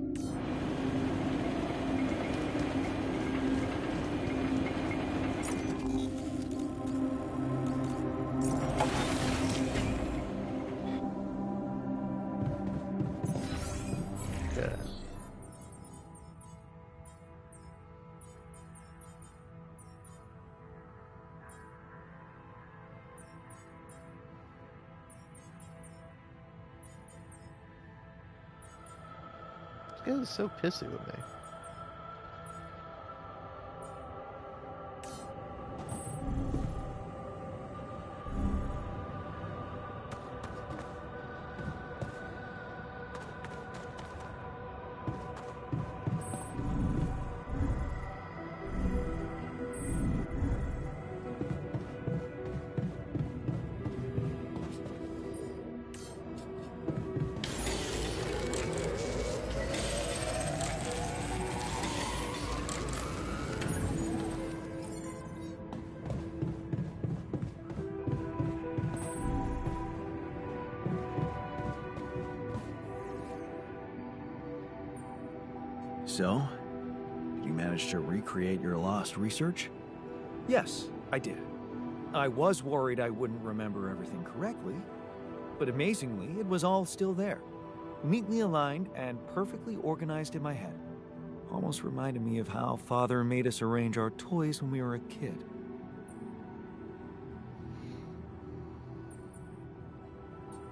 Okay. This guy is so pissy with me. So, did you manage to recreate your lost research? Yes, I did. I was worried I wouldn't remember everything correctly, but amazingly, it was all still there. Neatly aligned and perfectly organized in my head. Almost reminded me of how Father made us arrange our toys when we were a kid.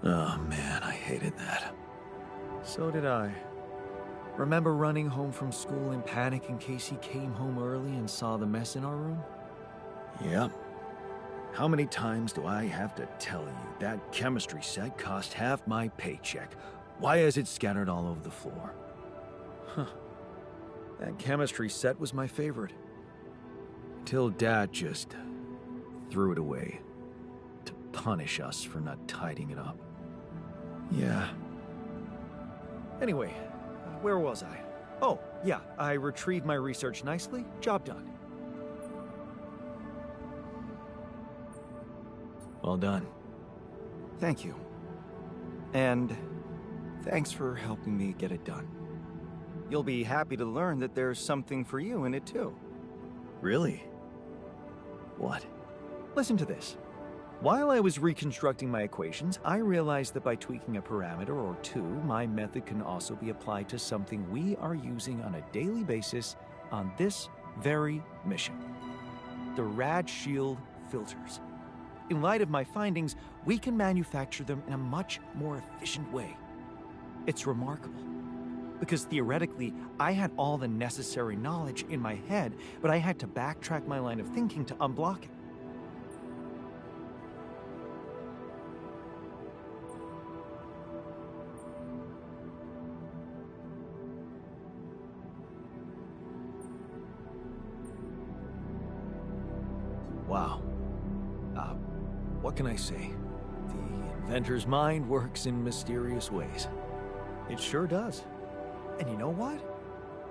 Oh man, I hated that. So did I. Remember running home from school in panic in case he came home early and saw the mess in our room? Yep. How many times do I have to tell you that chemistry set cost half my paycheck? Why is it scattered all over the floor? Huh. That chemistry set was my favorite. Until Dad just threw it away to punish us for not tidying it up. Yeah. Anyway, where was I? Oh, yeah, I retrieved my research nicely. Job done. Well done. Thank you. And thanks for helping me get it done. You'll be happy to learn that there's something for you in it too. Really? What? Listen to this. While I was reconstructing my equations, I realized that by tweaking a parameter or two, my method can also be applied to something we are using on a daily basis on this very mission. The Rad Shield filters. In light of my findings, we can manufacture them in a much more efficient way. It's remarkable, because theoretically, I had all the necessary knowledge in my head, but I had to backtrack my line of thinking to unblock it. Wow. What can I say? The inventor's mind works in mysterious ways. It sure does. And you know what?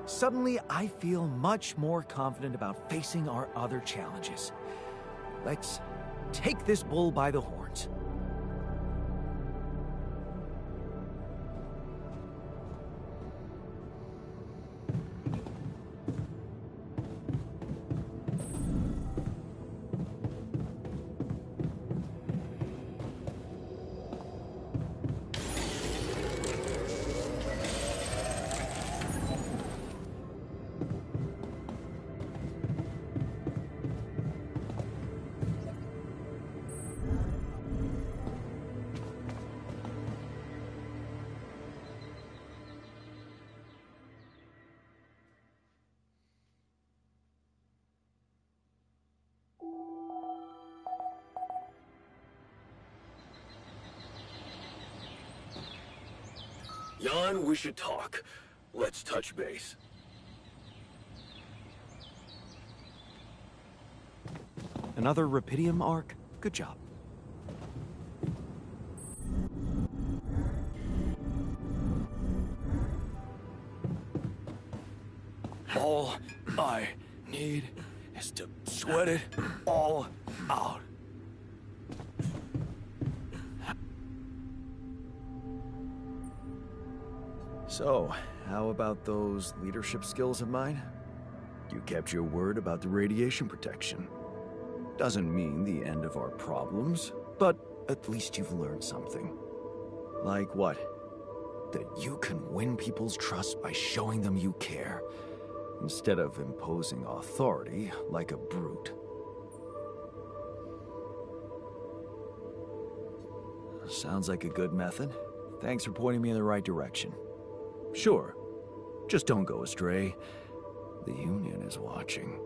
Suddenly, I feel much more confident about facing our other challenges. Let's take this bull by the horns. Jan, we should talk. Let's touch base. Another Rapidium arc? Good job. All I need is to sweat it all out. So, how about those leadership skills of mine? You kept your word about the radiation protection. Doesn't mean the end of our problems, but at least you've learned something. Like what? That you can win people's trust by showing them you care, instead of imposing authority like a brute. Sounds like a good method. Thanks for pointing me in the right direction. Sure, just don't go astray. The Union is watching.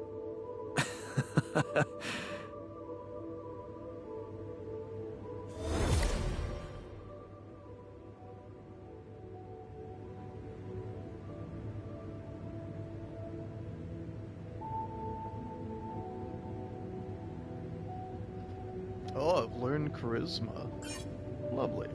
Oh, I've learned charisma. Lovely.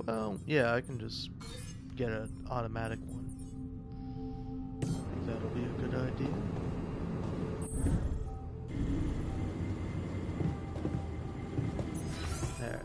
Well, yeah, I can just get an automatic one. I think that'll be a good idea. There.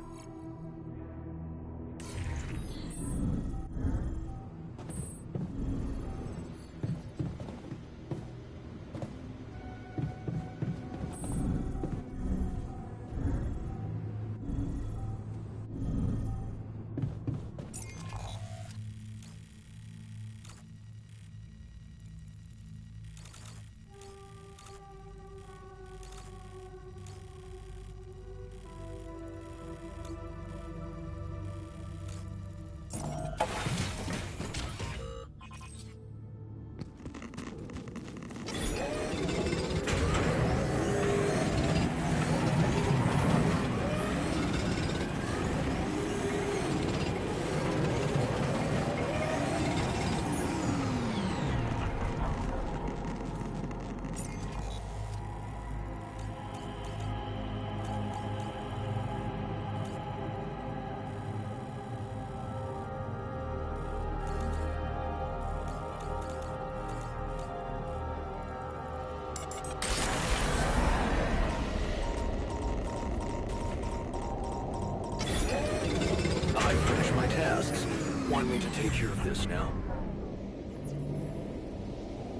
Want me to take care of this now?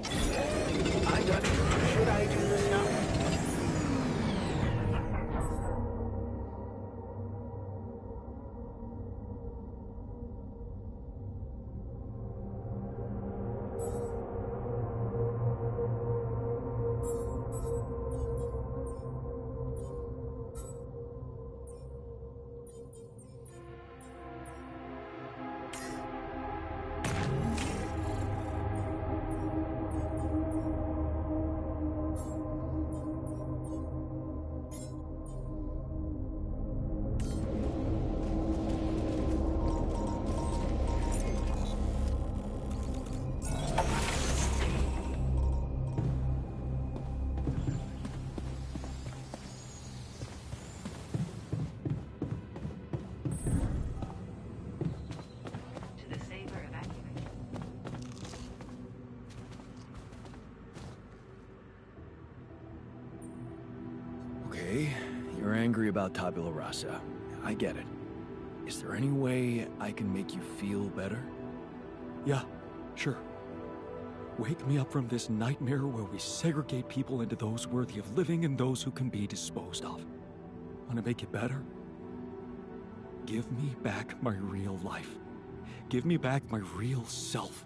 I got it. Should I do this now? Okay, you're angry about Tabula Rasa. I get it. Is there any way I can make you feel better? Yeah, sure. Wake me up from this nightmare where we segregate people into those worthy of living and those who can be disposed of. Want to make it better? Give me back my real life. Give me back my real self.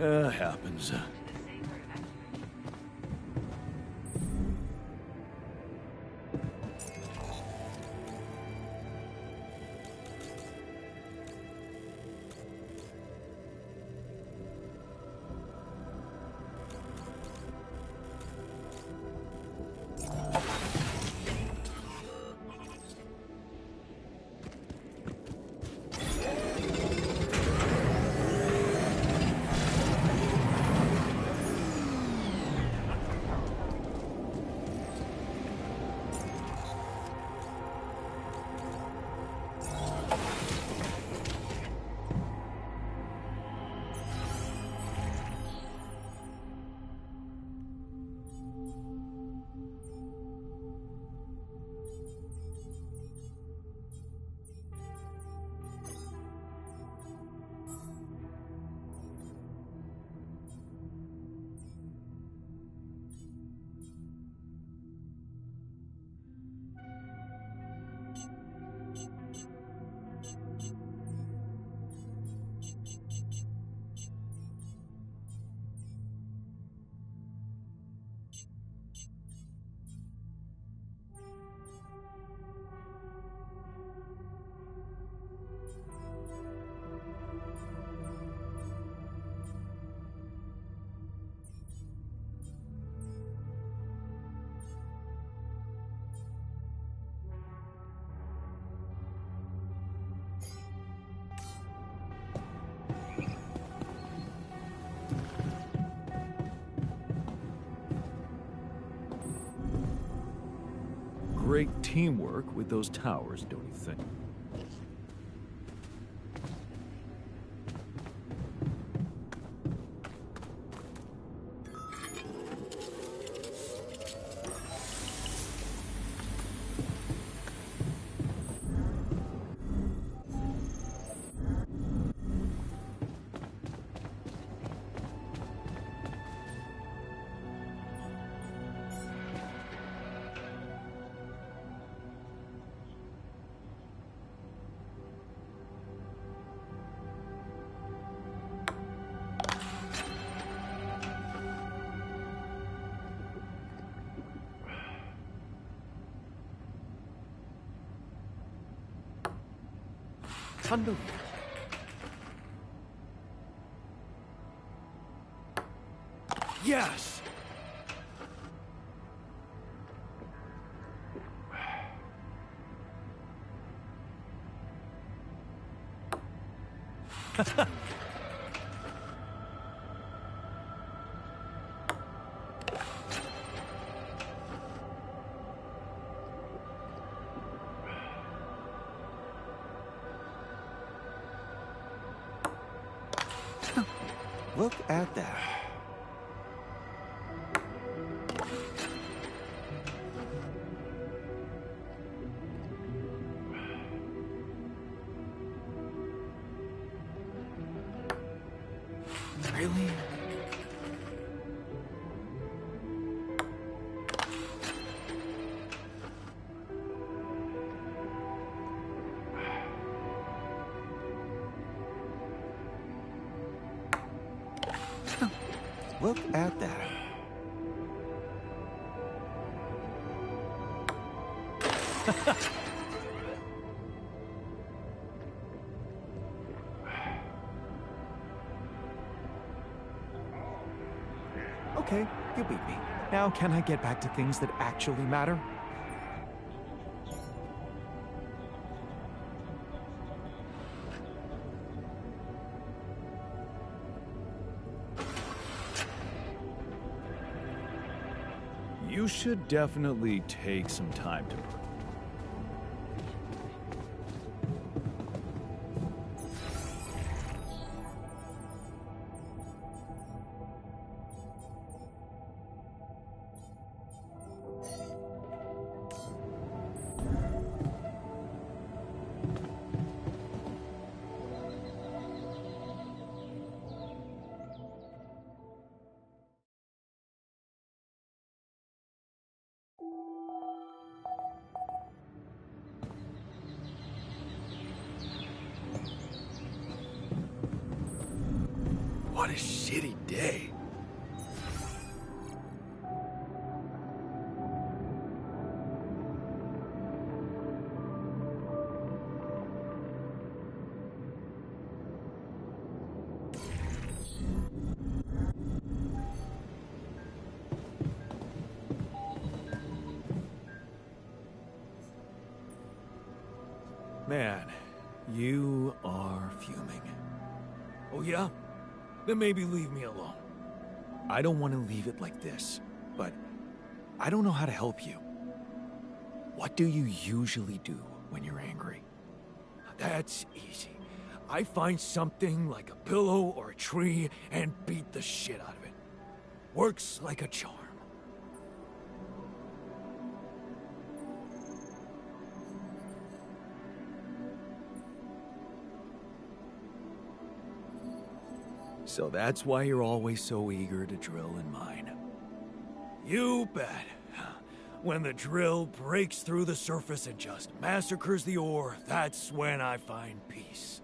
Happens. Great teamwork with those towers, don't you think? Thunder. Yes! Look at that. Really? Look at that. Okay, you beat me. Now can I get back to things that actually matter? You should definitely take some time to... What a shitty day. Man, you are fuming. Oh yeah? Then maybe leave me alone. I don't want to leave it like this, but I don't know how to help you. What do you usually do when you're angry? That's easy. I find something like a pillow or a tree and beat the shit out of it. Works like a charm. So that's why you're always so eager to drill in mine. You bet. When the drill breaks through the surface and just massacres the ore, that's when I find peace.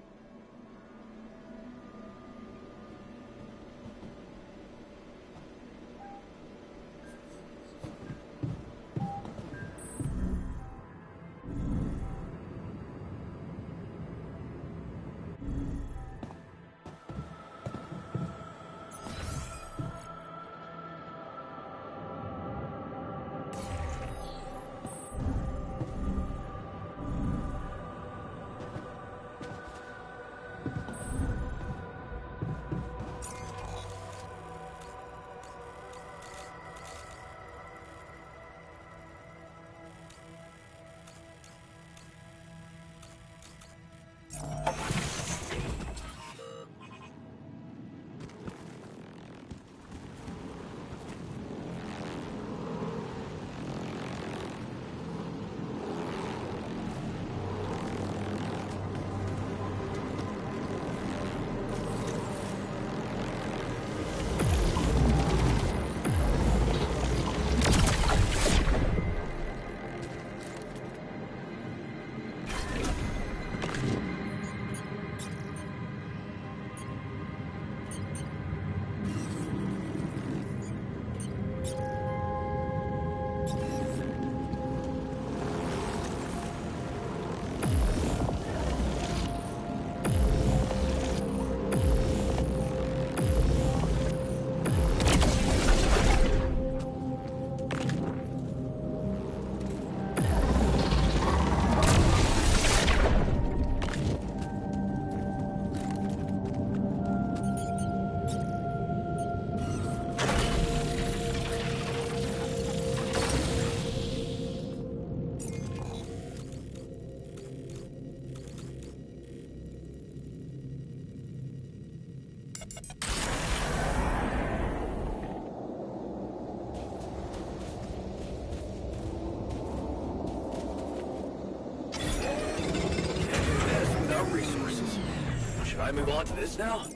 Resources. Should I move on to this now?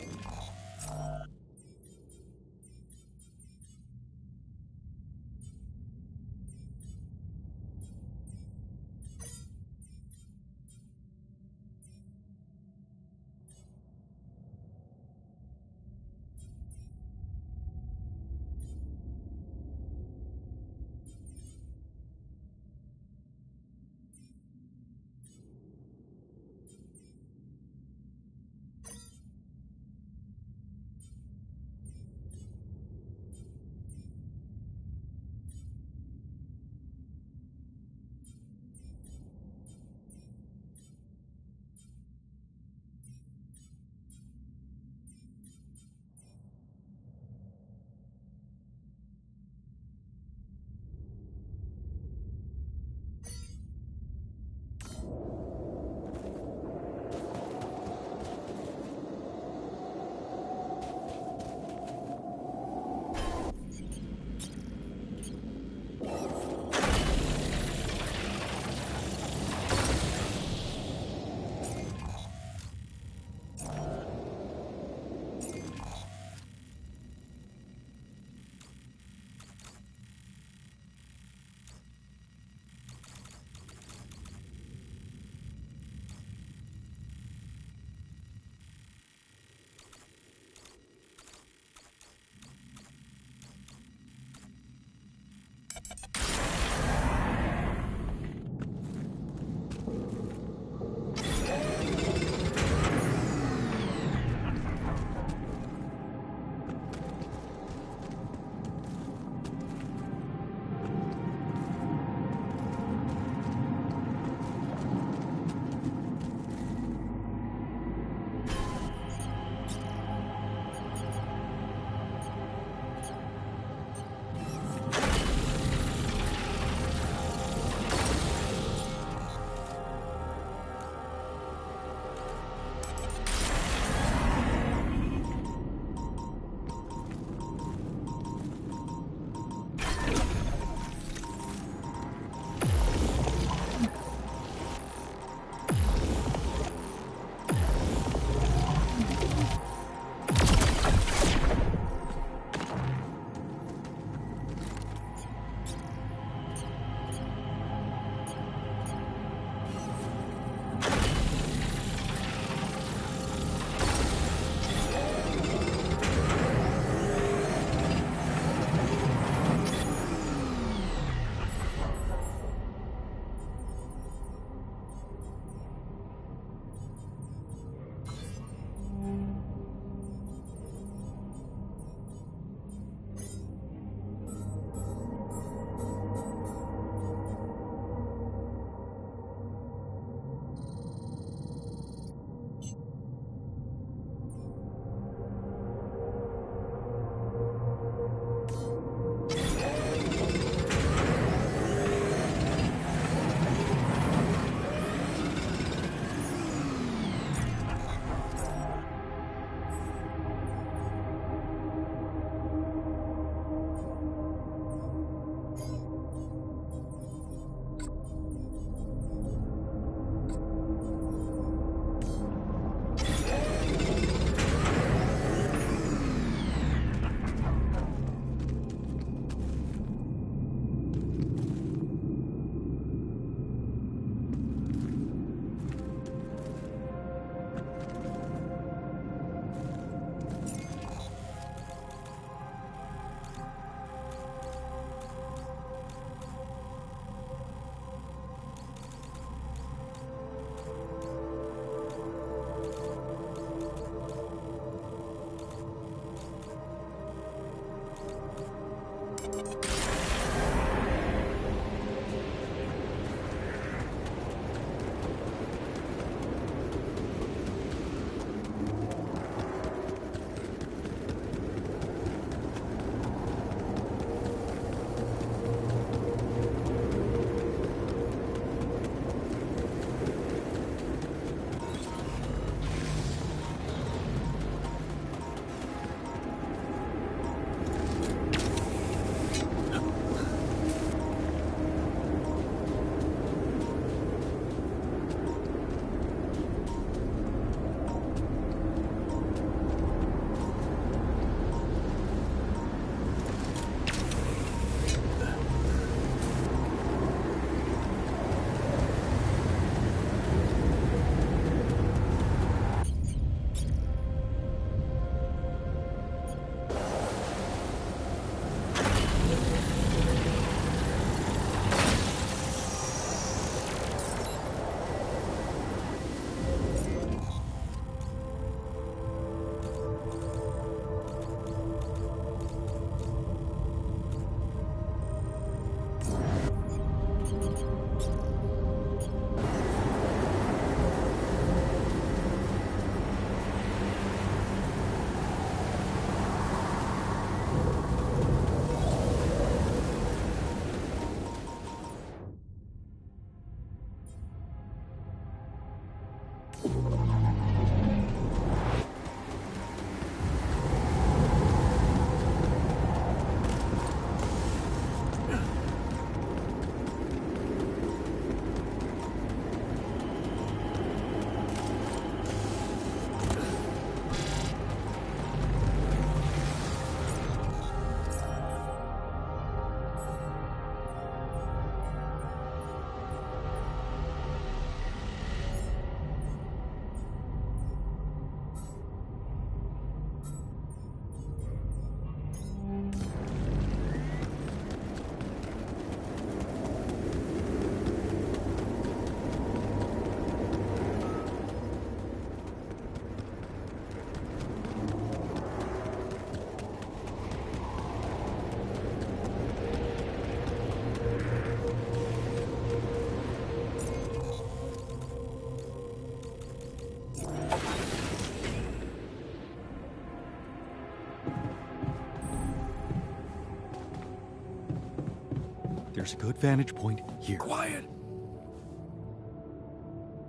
There's a good vantage point here. Quiet!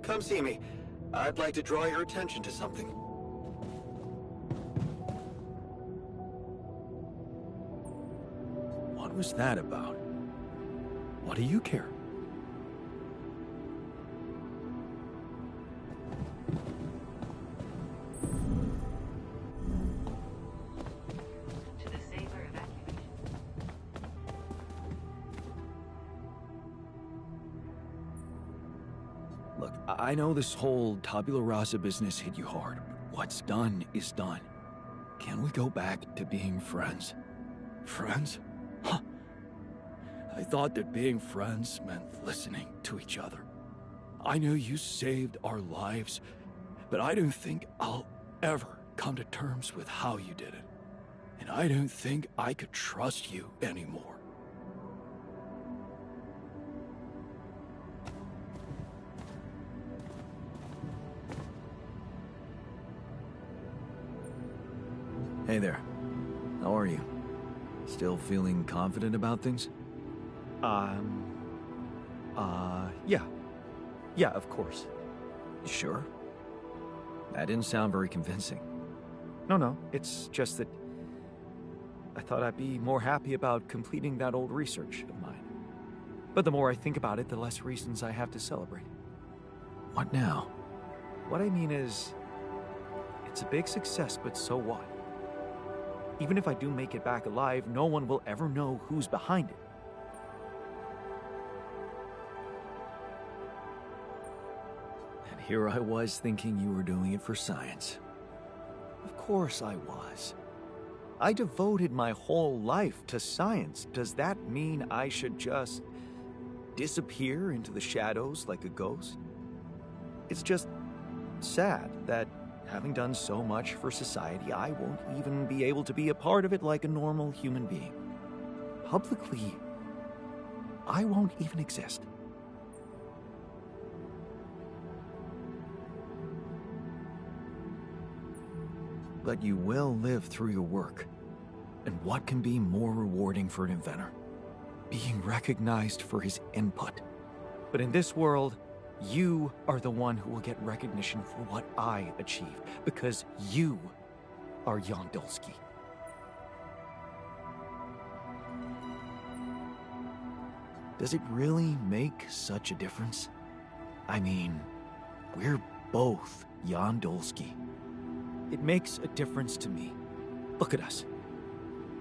Come see me. I'd like to draw your attention to something. What was that about? What do you care? Look, I know this whole tabula rasa business hit you hard, but what's done is done. Can we go back to being friends? Friends? Huh. I thought that being friends meant listening to each other. I know you saved our lives, but I don't think I'll ever come to terms with how you did it. And I don't think I could trust you anymore. Hey there. How are you? Still feeling confident about things? Yeah. Yeah, of course. You sure? That didn't sound very convincing. No, it's just that I thought I'd be more happy about completing that old research of mine. But the more I think about it, the less reasons I have to celebrate. What now? What I mean is, it's a big success, but so what? Even if I do make it back alive, no one will ever know who's behind it. And here I was thinking you were doing it for science. Of course I was. I devoted my whole life to science. Does that mean I should just disappear into the shadows like a ghost? It's just sad that having done so much for society, I won't even be able to be a part of it like a normal human being. Publicly, I won't even exist. But you will live through your work. And what can be more rewarding for an inventor? Being recognized for his input. But in this world, you are the one who will get recognition for what I achieve, because you are Jan Dolsky. Does it really make such a difference? I mean, we're both Jan Dolsky. It makes a difference to me. Look at us.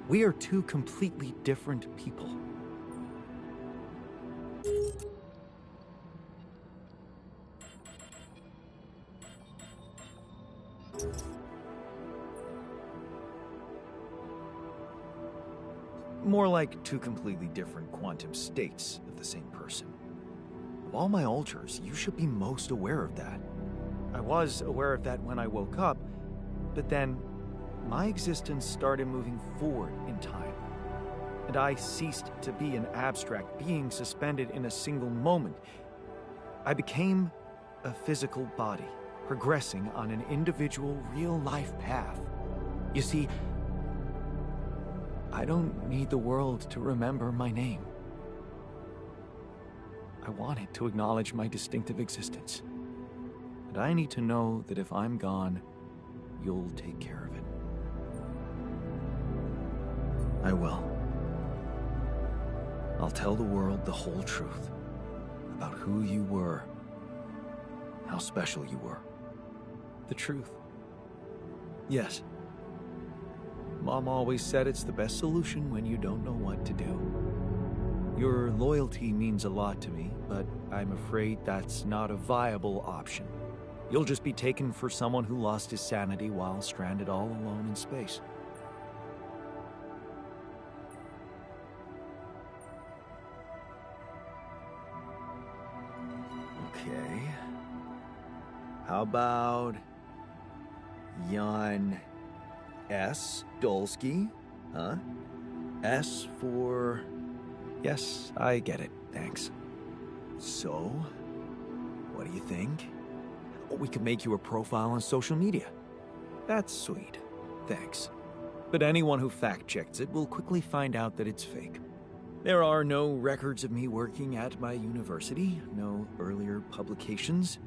We are two completely different people. More like two completely different quantum states of the same person. Of all my alters, you should be most aware of that. I was aware of that when I woke up, but then my existence started moving forward in time, and I ceased to be an abstract being suspended in a single moment. I became a physical body, progressing on an individual real-life path. You see, I don't need the world to remember my name. I want it to acknowledge my distinctive existence. but I need to know that if I'm gone, you'll take care of it. I will. I'll tell the world the whole truth about who you were, how special you were. The truth. Yes. Mom always said it's the best solution when you don't know what to do. Your loyalty means a lot to me, but I'm afraid that's not a viable option. You'll just be taken for someone who lost his sanity while stranded all alone in space. Okay. How about Jan S. Dolsky? Huh? S for... Yes, I get it. Thanks. So, what do you think? We could make you a profile on social media. That's sweet. Thanks. But anyone who fact-checks it will quickly find out that it's fake. There are no records of me working at my university, no earlier publications.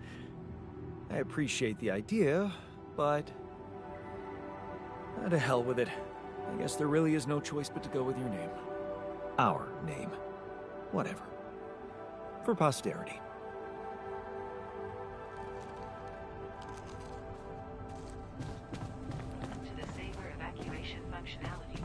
I appreciate the idea, but... to hell with it. I guess there really is no choice but to go with your name. Our name. Whatever. For posterity. To the safer evacuation functionality.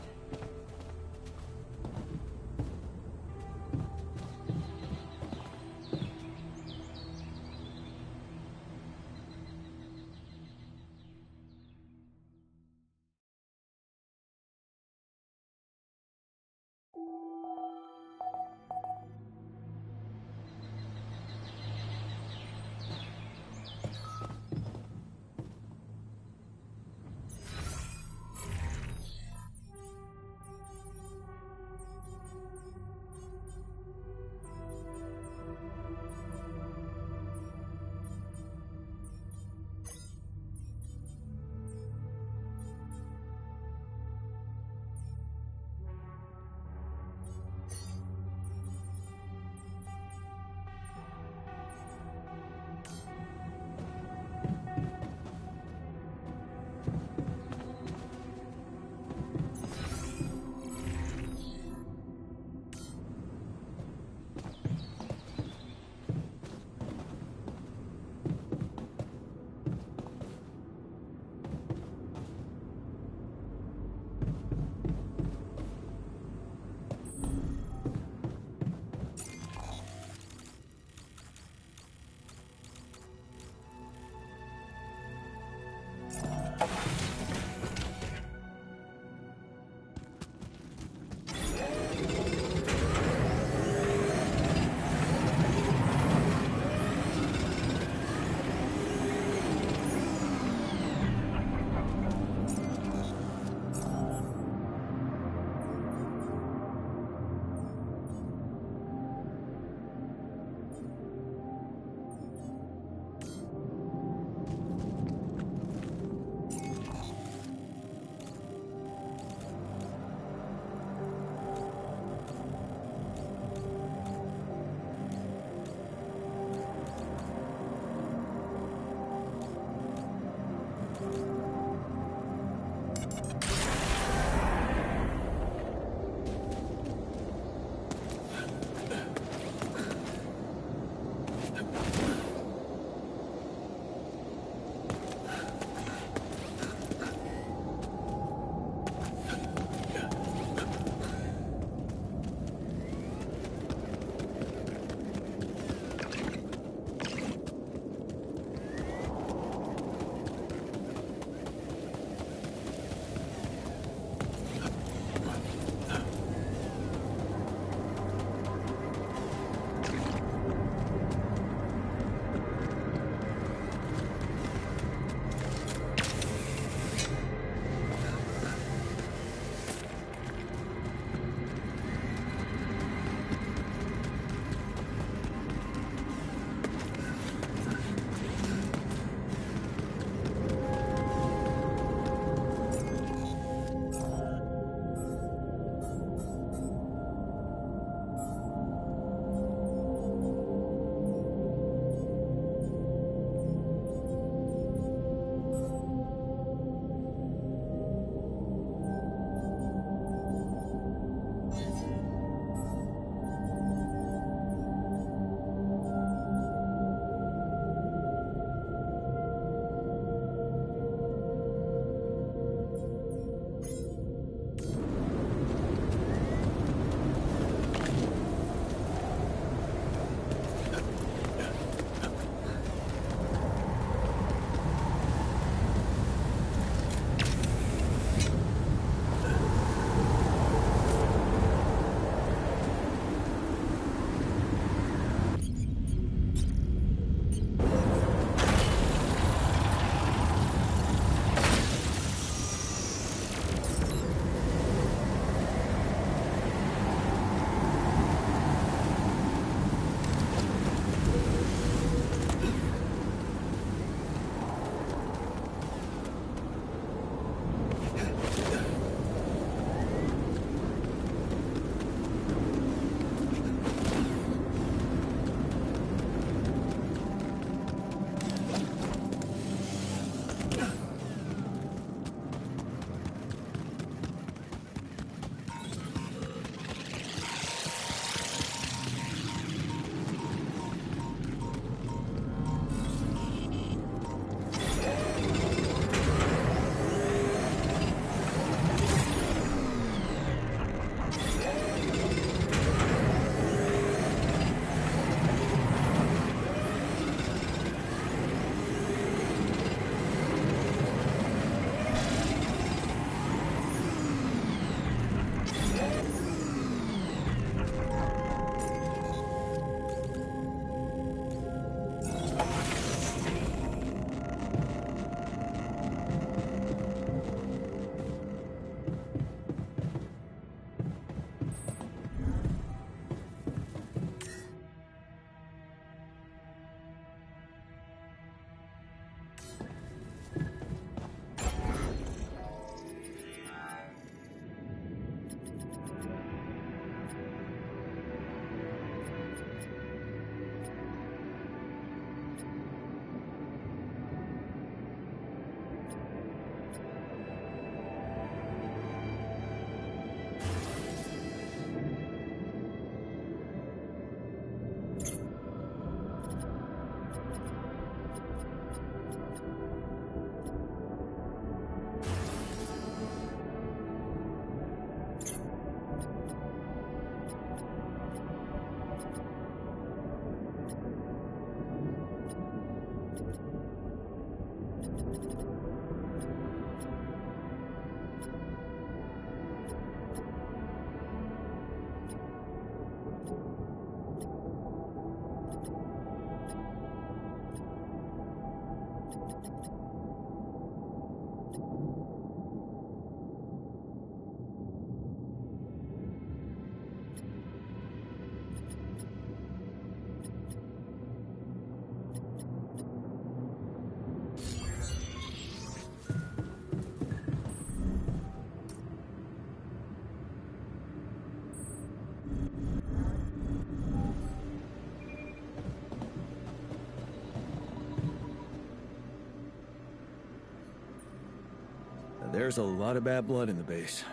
There's a lot of bad blood in the base.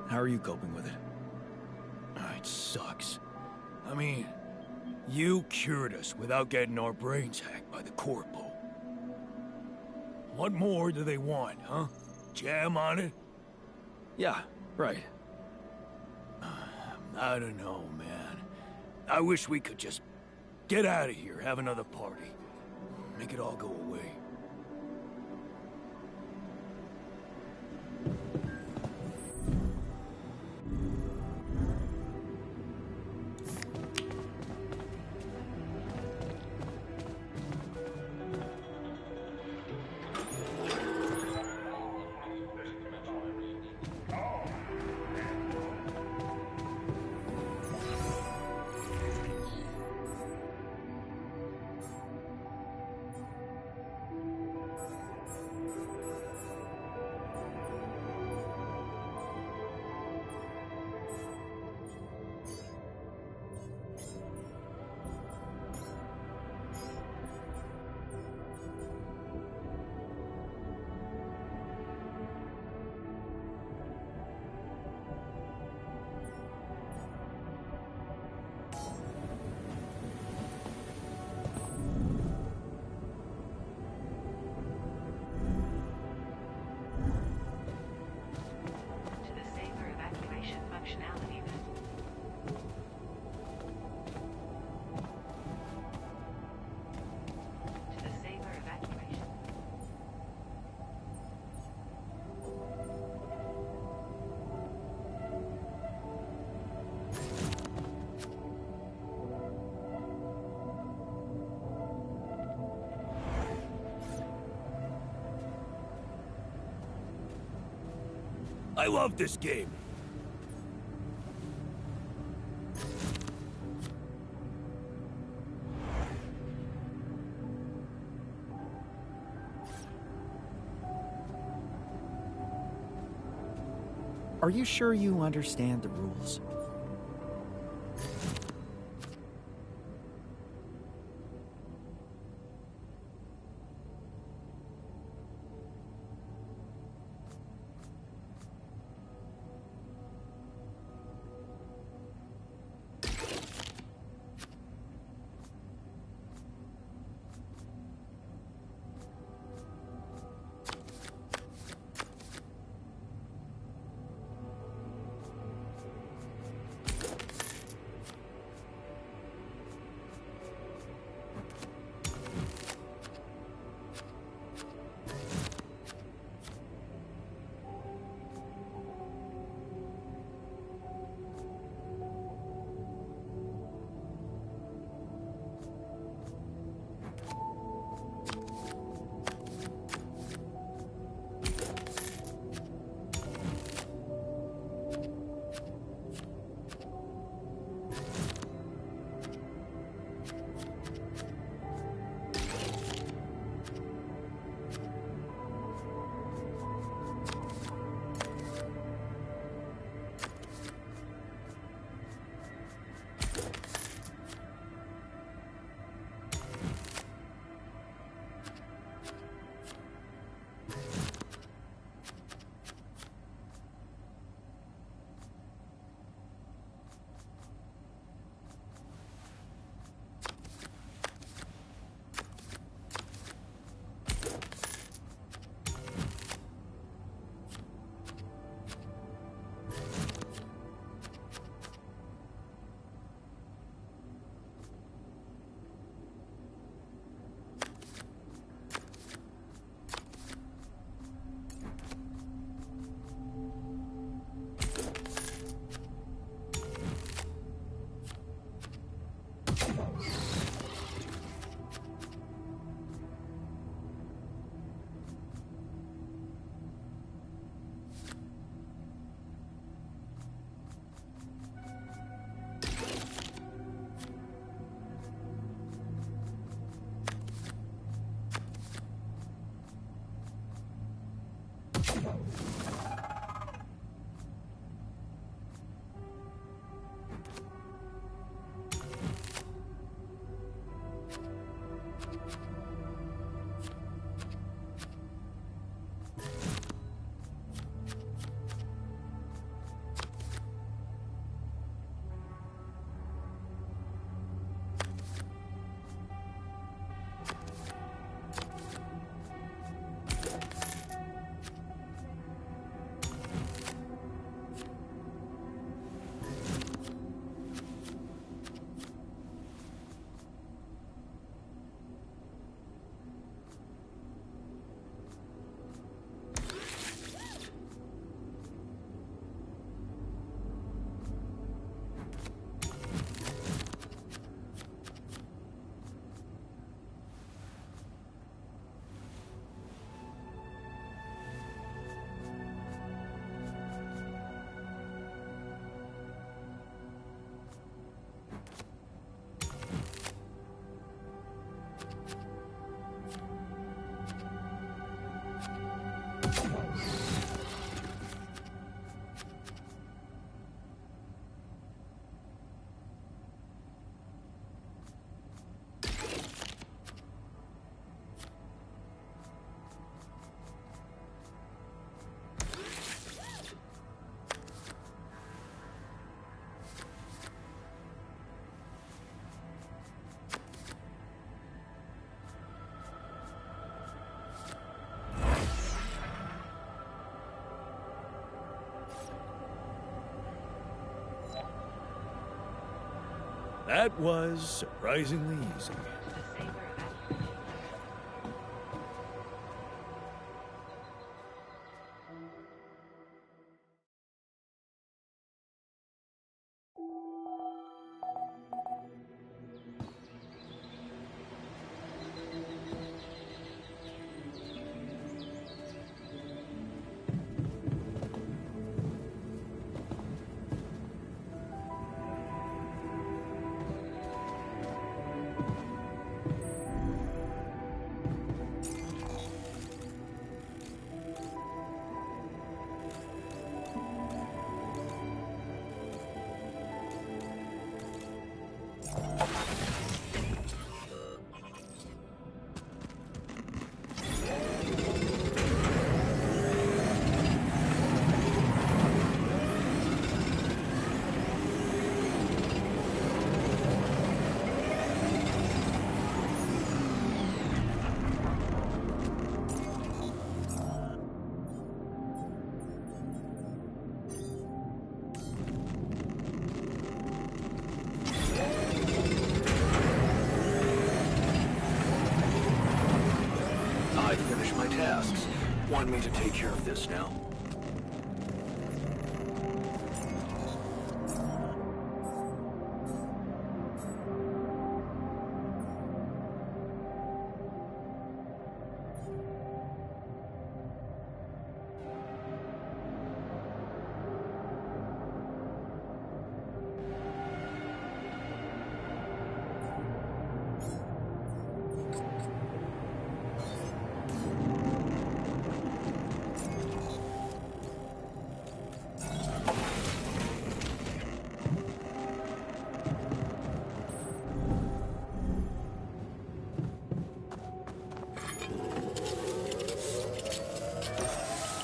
How are you coping with it? It sucks. I mean, you cured us without getting our brains hacked by the corpo. What more do they want, huh? Jam on it? Yeah, right. I don't know, man. I wish we could just get out of here, have another party. Make it all go away. To the safer evacuation functionality then. To the safer evacuation. I love this game. Are you sure you understand the rules? That was surprisingly easy. The saber evacuation. I finished my tasks. Want me to take care of this now?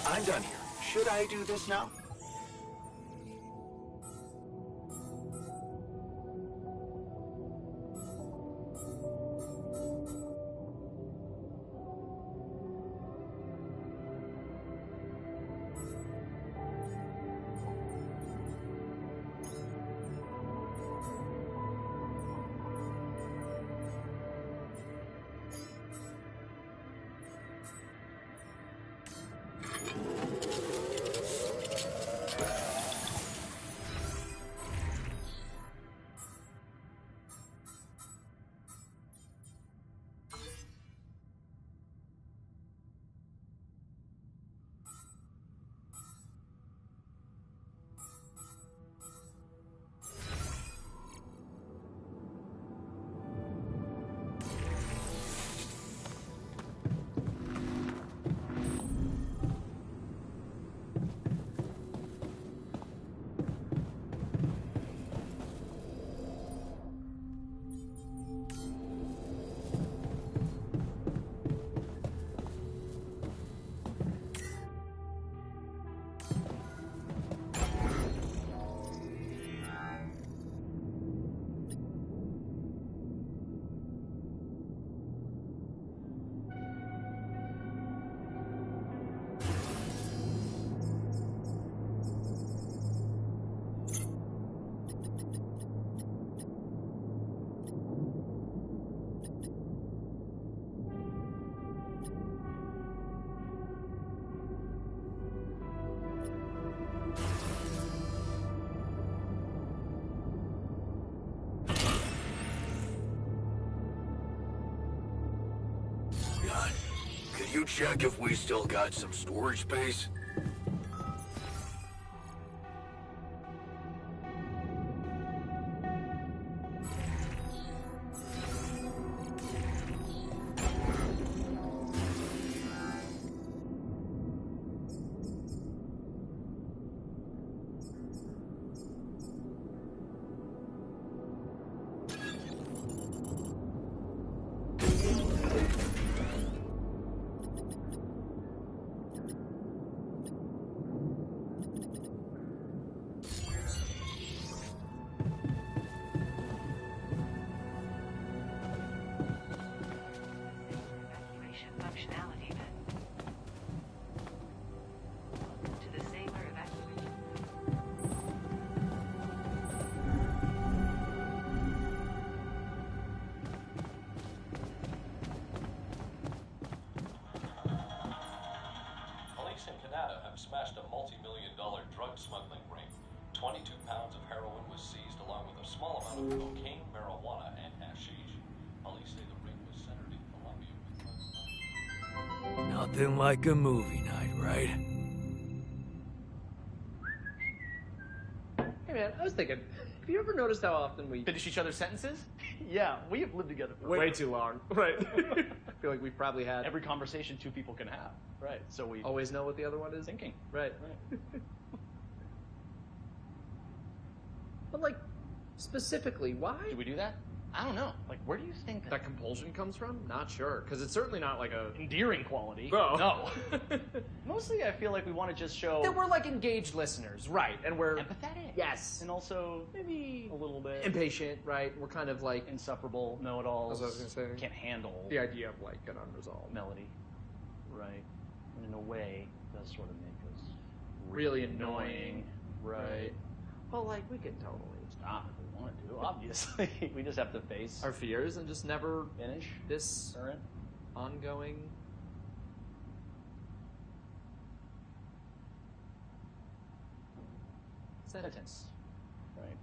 I'm done here. Should I do this now? you check if we still got some storage space? Evacuation functionality then. To the sailor evacuation. Police in Canada have smashed a multi-million-dollar drug smuggling ring. 22 pounds of heroin was seized along with a small amount of cocaine, marijuana, and hashish. Police say the ring was centered in Colombia with drugs. Nothing like a movie night, right? Hey man, I was thinking, have you ever noticed how often we finish each other's sentences? Yeah, we have lived together for Way too long. Right. I feel like we've probably had every conversation two people can have. Right. So we always know what the other one is thinking. Right. But like, specifically, why? Do we do that? I don't know. Like, where do you think that compulsion comes from? Not sure, because it's certainly not like a endearing quality. No. No. Mostly, I feel like we want to just show that we're like engaged listeners, right? And we're empathetic. Yes. And also maybe a little bit impatient, right? We're kind of like insufferable know-it-alls. As I was gonna say, can't handle the idea of like an unresolved melody. Right. And in a way, it does sort of make us really annoying. Right. Well, like we can totally stop if we want to. Obviously, we just have to face our fears and just never finish this current ongoing. Sentence. Right.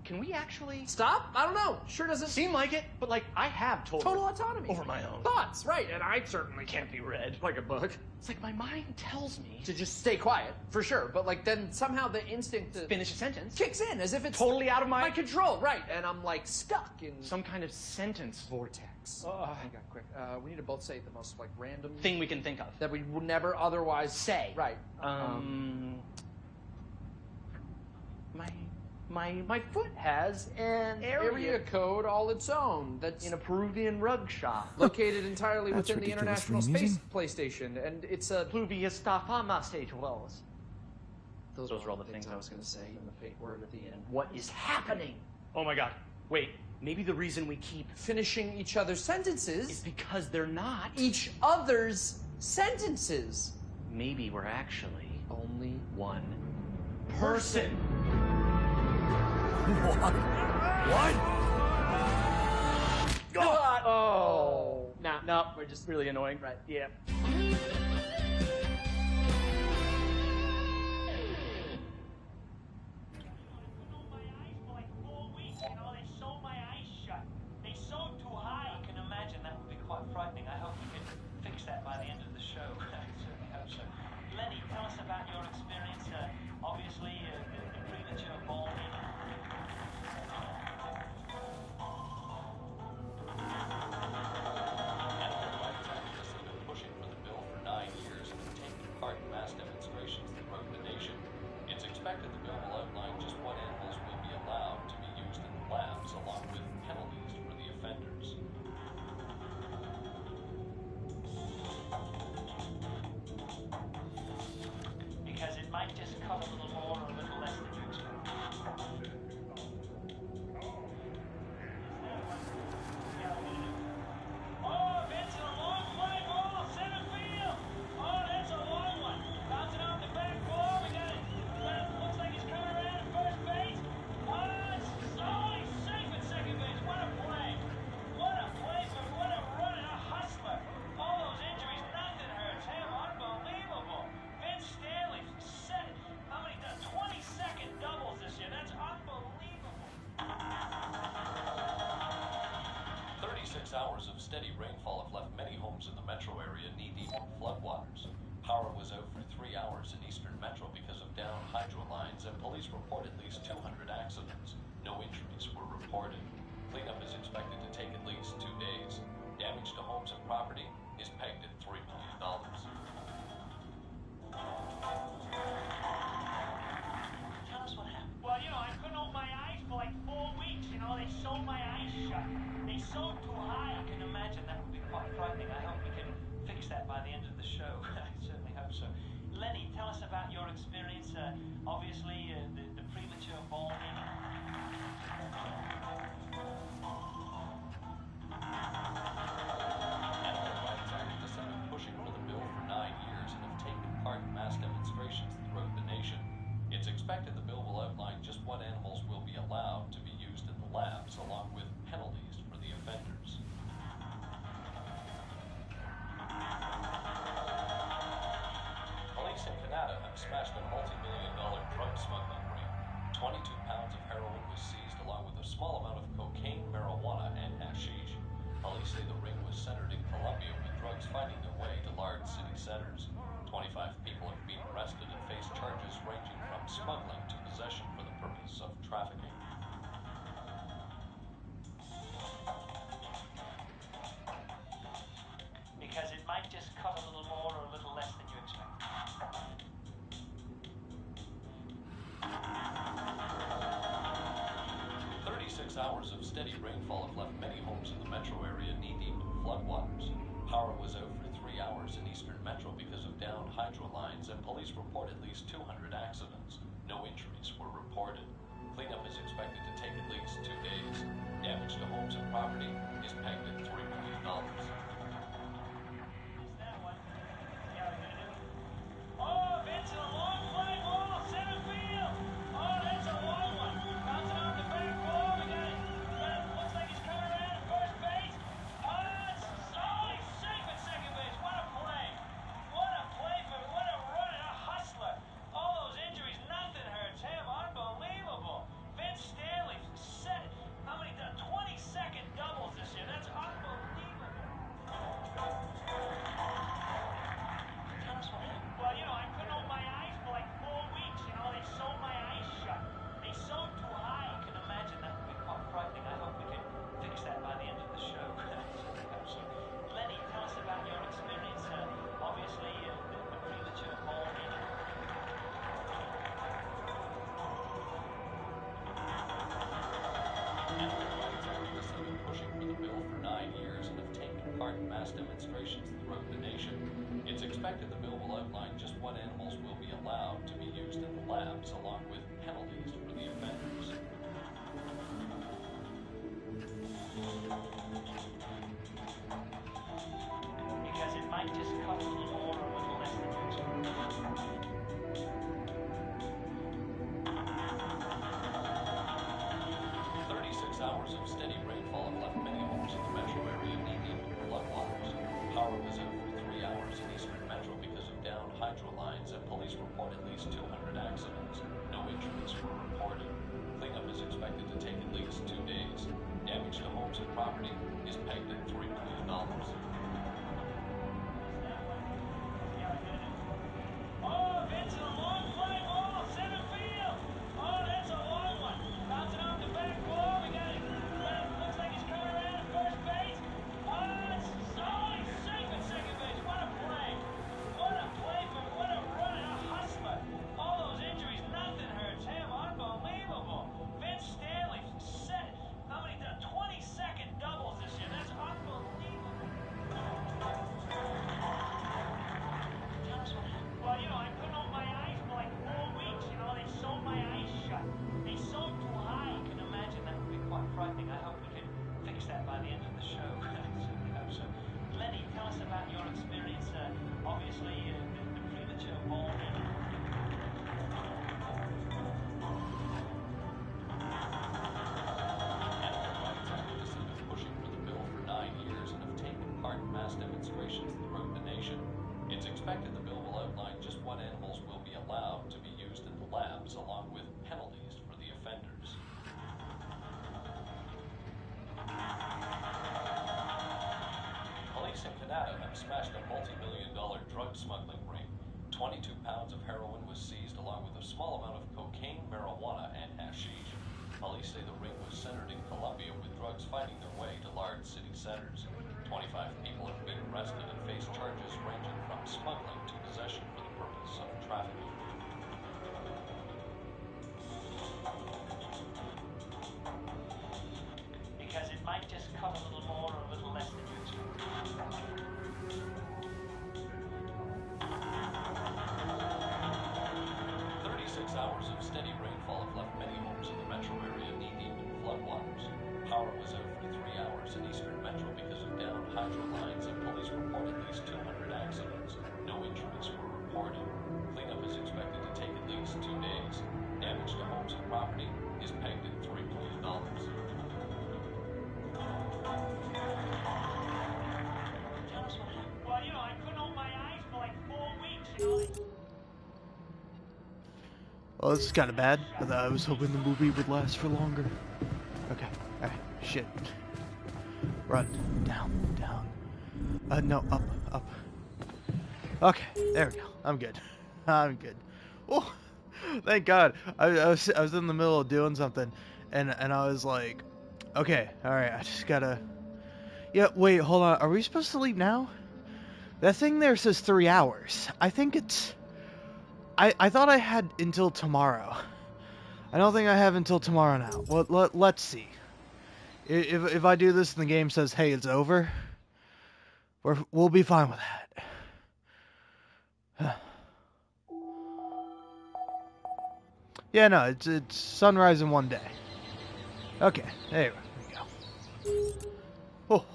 Can we actually stop? I don't know. Sure doesn't seem like it, but like I have total autonomy over my own thoughts, right? And I certainly can't be read like a book. It's like my mind tells me to just stay quiet, for sure. But like then somehow the instinct to finish a sentence kicks in as if it's totally out of my control, right? And I'm like stuck in some kind of sentence vortex. Hang on, quick. We need to both say the most like random thing we can think of that we would never otherwise say. Right. My foot has an area code all its own. That's in a Peruvian rug shop located entirely That's within the ridiculous for International me, Space Missy. PlayStation, and it's a Pluvia Stafama stage wells. Those are all the things I was going to say. And the fate word at the end. What is happening? Oh my god. Wait. Maybe the reason we keep finishing each other's sentences is because they're not each other's sentences. Maybe we're actually only one person. What? What? Oh. No, we're just really annoying. Right. Yeah. Frightening. I hope we can fix that by the end of the show. I certainly hope so. Lenny, tell us about your experience. Obviously, a premature balding. Pushing for the bill for 9 36 hours of steady rainfall have left many homes in the metro area knee-deep in floodwaters. Power was out for 3 hours in eastern metro because of downed hydro lines, and police report at least 200 accidents. No injuries were reported. Cleanup is expected to take at least 2 days. Damage to homes and property is pegged at $3 million. Tell us what happened. Well, I couldn't open my eyes for like 4 weeks. They sewed my eyes shut. They sewed too high. I can imagine that would be quite frightening. I hope we can fix that by the end of the show. I certainly hope so. Lenny, tell us about your experience. Obviously, the premature balding. Animal rights activists have been pushing for the bill for 9 years and have taken part in mass demonstrations throughout the nation. It's expected the bill will outline just what animals will be allowed to be used in the labs, along with penalties for the offenders. Police in Canada have smashed a multi-million-dollar drug smuggling ring. 22 pounds of heroin was seized, along with a small amount of cocaine, marijuana, and hashish. Police say the ring was centered in Colombia, with drugs finding their way to large city centers. 25 people have been arrested and face charges ranging from smuggling to possession for the purpose of trafficking. Because it might just cut a little more or a little less than you expect. 36 hours of steady rainfall have left many homes in the metro area knee-deep in floodwaters. Power was out for 3 hours in eastern metro because of downed hydro lines, and police report at least 200 accidents. No injuries were reported. Cleanup is expected to take at least 2 days. Damage to homes and property is pegged at $3 million. Oh, Vince, a long fly ball, center field. Oh, that's a long one. Bouncing off the back wall. We got it. Looks like he's coming around at first base. He's safe at second base. What a play. What a play what a run and a hustler. All those injuries, nothing hurts him. Unbelievable. Vince Stanley set, how many, 20-second doubles this year. That's unbelievable. Tell us what happened. Well, I couldn't open my eyes for like 4 weeks. They sewed my eyes shut. They sewed too high. I can imagine that would be quite frightening. I hope we can fix that by the end of the show. I certainly hope so. Lenny, tell us about your experience. Obviously, the premature balding. Animal rights activists have been pushing for the bill for 9 years and have taken part in mass demonstrations throughout the nation. It's expected the bill will outline just what animals will be allowed to be used in the labs, along with penalties for the offenders. Because it might just cut a little more or a little less than you expect. 36 hours of steady rainfall have left many homes in the metro area knee-deep in floodwaters. Power was out for 3 hours in eastern metro because of downed hydro lines, and police report at least 200 accidents. No injuries were reported. Cleanup is expected to take at least 2 days. Damage to homes and property is pegged at $3 million. Oh, Vince, a long fly ball, center field. Oh, that's a long one. Bouncing off the back wall. We got it. Looks like he's coming around at first base. He's safe at second base. What a play. What a play what a run and a hustler. All those injuries, nothing hurts him. Unbelievable. Vince Stanley set, how many, 20-second doubles this year. That's unbelievable. Tell us what happened. Well, I couldn't open my eyes for like 4 weeks. They sewed my eyes shut. They sewed too high. I can imagine that would be quite frightening. I hope we can fix that by the end of the show. I certainly hope so. Lenny, tell us about your experience. Obviously, the premature balding. Animal rights activists have been pushing for the bill for 9 years and have taken part in mass demonstrations throughout the nation. It's expected the bill will outline just what animals will be allowed to be used in the labs, along with penalties for the offenders. Canada have smashed a multi-million-dollar drug smuggling ring. 22 pounds of heroin was seized along with a small amount of cocaine, marijuana, and hashish. Police say the ring was centered in Colombia, with drugs finding their way to large city centers. 25 people have been arrested and face charges ranging from smuggling to possession for the purpose of trafficking. Because it might just cut a little more or a little less than you expect. 36 hours of steady rainfall have left many homes in the metro area knee-deep in floodwaters. Power was out for 3 hours in eastern metro because of downed hydro lines, and police report at least 200 accidents. No injuries were reported. Cleanup is expected to take at least 2 days. Damage to homes and property is pegged at $3 million. Tell us what happened. Well, I couldn't open my eyes for like 4 weeks, Well, this is kind of bad, but I was hoping the movie would last for longer. Okay, alright, shit. Run, down. No, up. Okay, there we go. I'm good. Oh, thank God. I was in the middle of doing something, and I was like, okay, alright, I just gotta... Yeah, wait, hold on. Are we supposed to leave now? That thing there says 3 hours. I think it's... I thought I had until tomorrow. I don't think I have until tomorrow now. Well, let's see. If I do this and the game says, hey, it's over, we'll be fine with that. Yeah, no, it's sunrise in 1 day. Okay, there we go. Oh.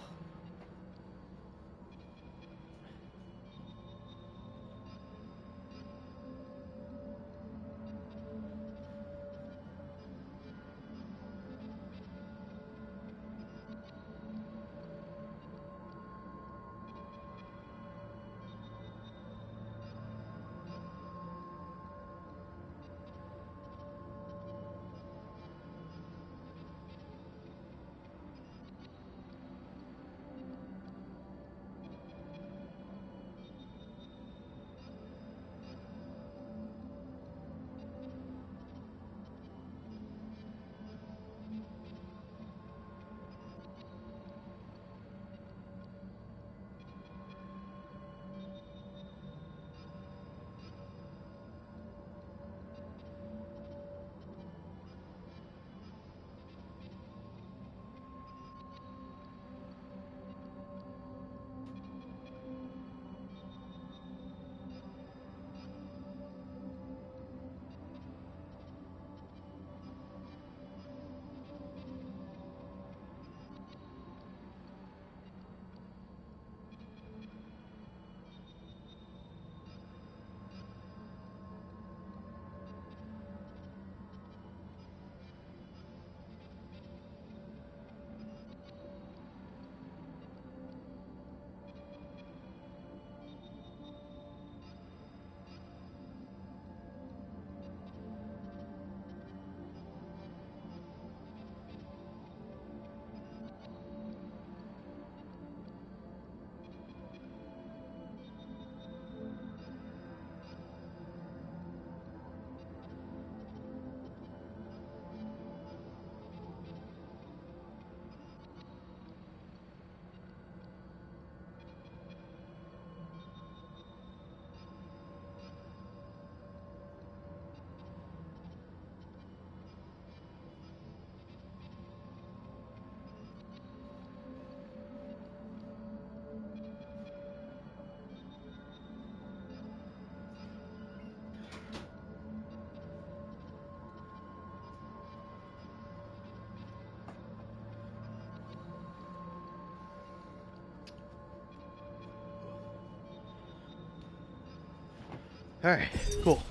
Alright, cool.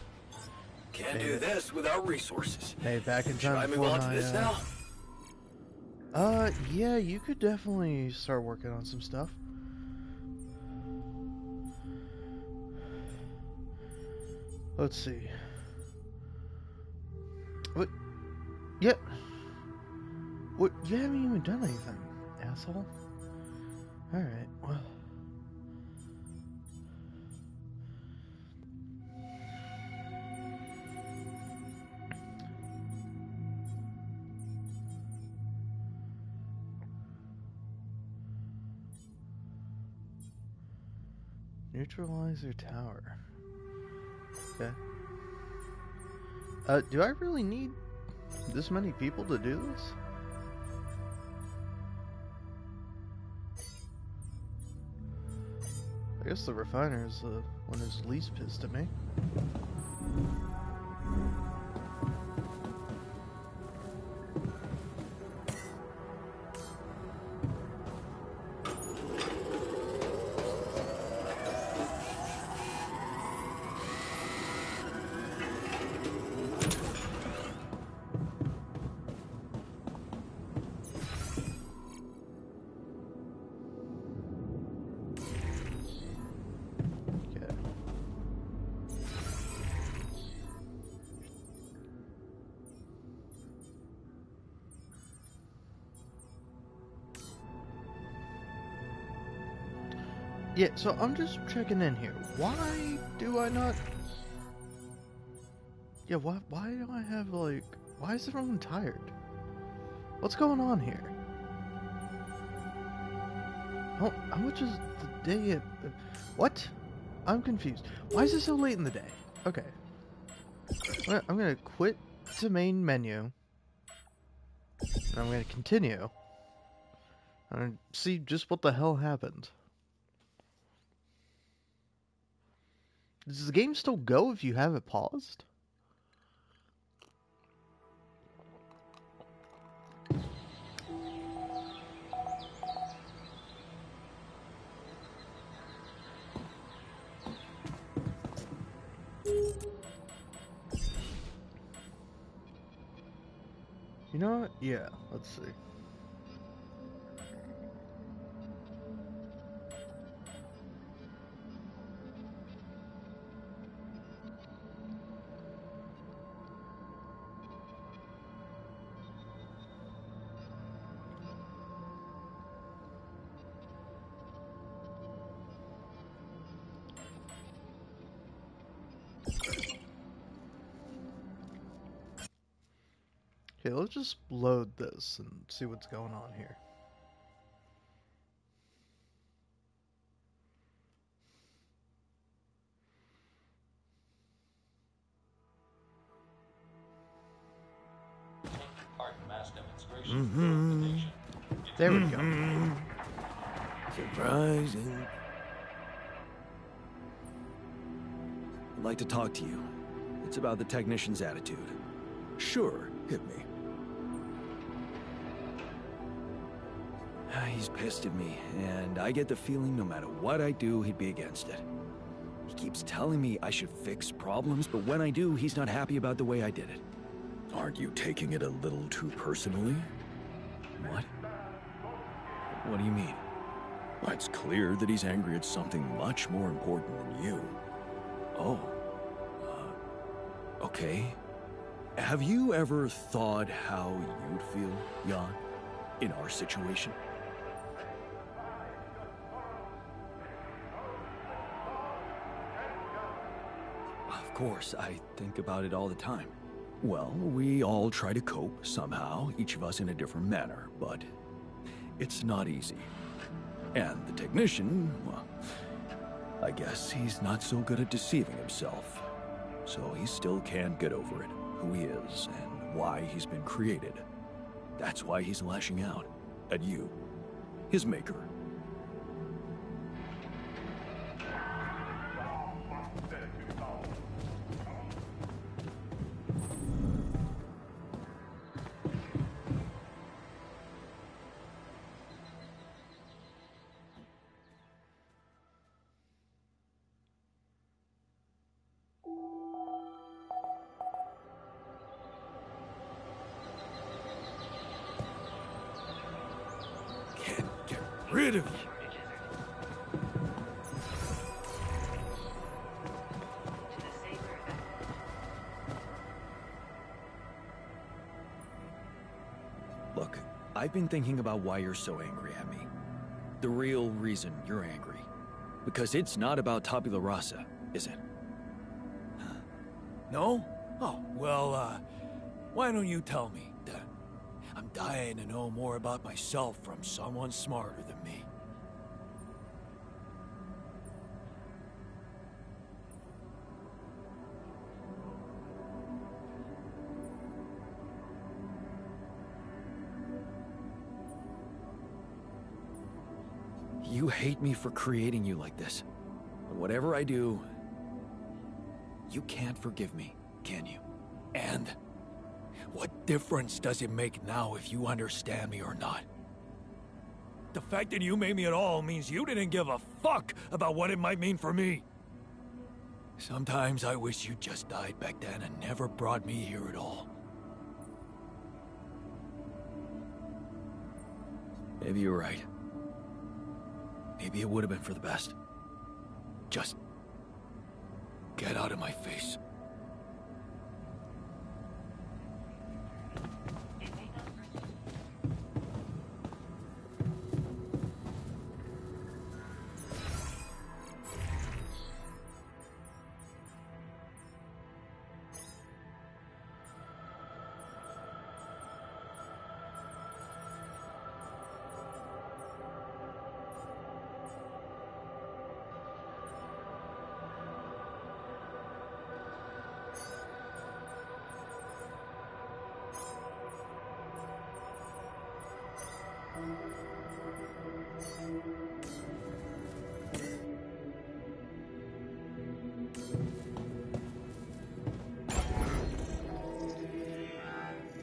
Can't do this without resources. Hey, back in Should I time move before on to my, this now? Yeah, you could definitely start working on some stuff. Let's see. What? Yep. What? You haven't even done anything, asshole. Alright, well. Neutralize their tower. Okay. Do I really need this many people to do this? I guess the refiner is the one who's least pissed at me. Yeah, so I'm just checking in here. Why do I not... Yeah, why do I have, like... Why is everyone tired? What's going on here? How much is the day... What? I'm confused. Why is it so late in the day? Okay. I'm gonna quit the main menu. And I'm gonna continue. And see just what the hell happened. Does the game still go if you have it paused? You know what? Yeah, let's see. Okay, let's just load this and see what's going on here. There we go. Surprising. I'd like to talk to you. It's about the technician's attitude. Sure, hit me. He's pissed at me, and I get the feeling no matter what I do, he'd be against it. He keeps telling me I should fix problems, but when I do, he's not happy about the way I did it. Aren't you taking it a little too personally? What? What do you mean? Well, it's clear that he's angry at something much more important than you. Oh. Okay. Have you ever thought how you'd feel, Jan, in our situation? Of course, I think about it all the time. Well, we all try to cope somehow, each of us in a different manner, but it's not easy. And the technician, well, I guess he's not so good at deceiving himself. So he still can't get over it, who he is and why he's been created. That's why he's lashing out at you, his maker. Rid of you. Look, I've been thinking about why you're so angry at me. The real reason you're angry. Because it's not about tabula rasa, is it? No? Oh, well, why don't you tell me then? I'm dying to know more about myself from someone smarter than me. You hate me for creating you like this. But whatever I do, you can't forgive me, can you? And what difference does it make now if you understand me or not? The fact that you made me at all means you didn't give a fuck about what it might mean for me. Sometimes I wish you just died back then and never brought me here at all. Maybe you're right. Maybe it would have been for the best. Just get out of my face.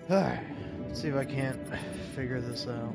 Alright, let's see if I can't figure this out.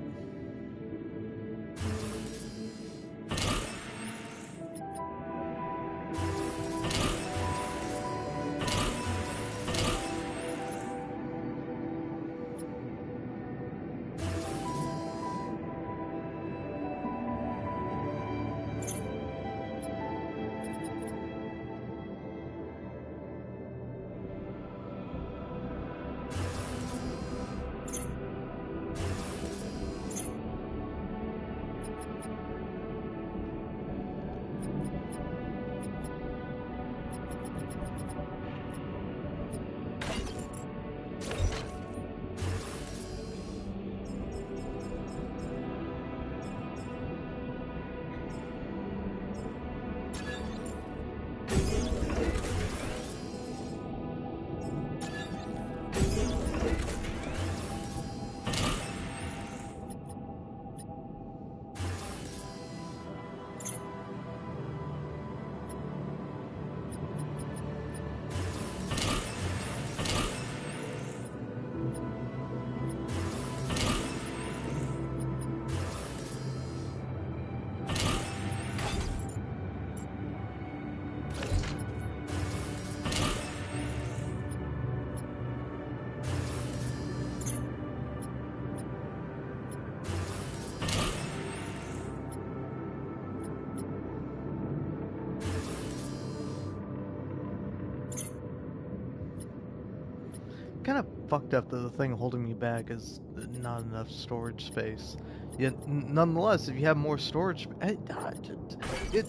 Kind of fucked up that the thing holding me back is not enough storage space. Yet, nonetheless, if you have more storage,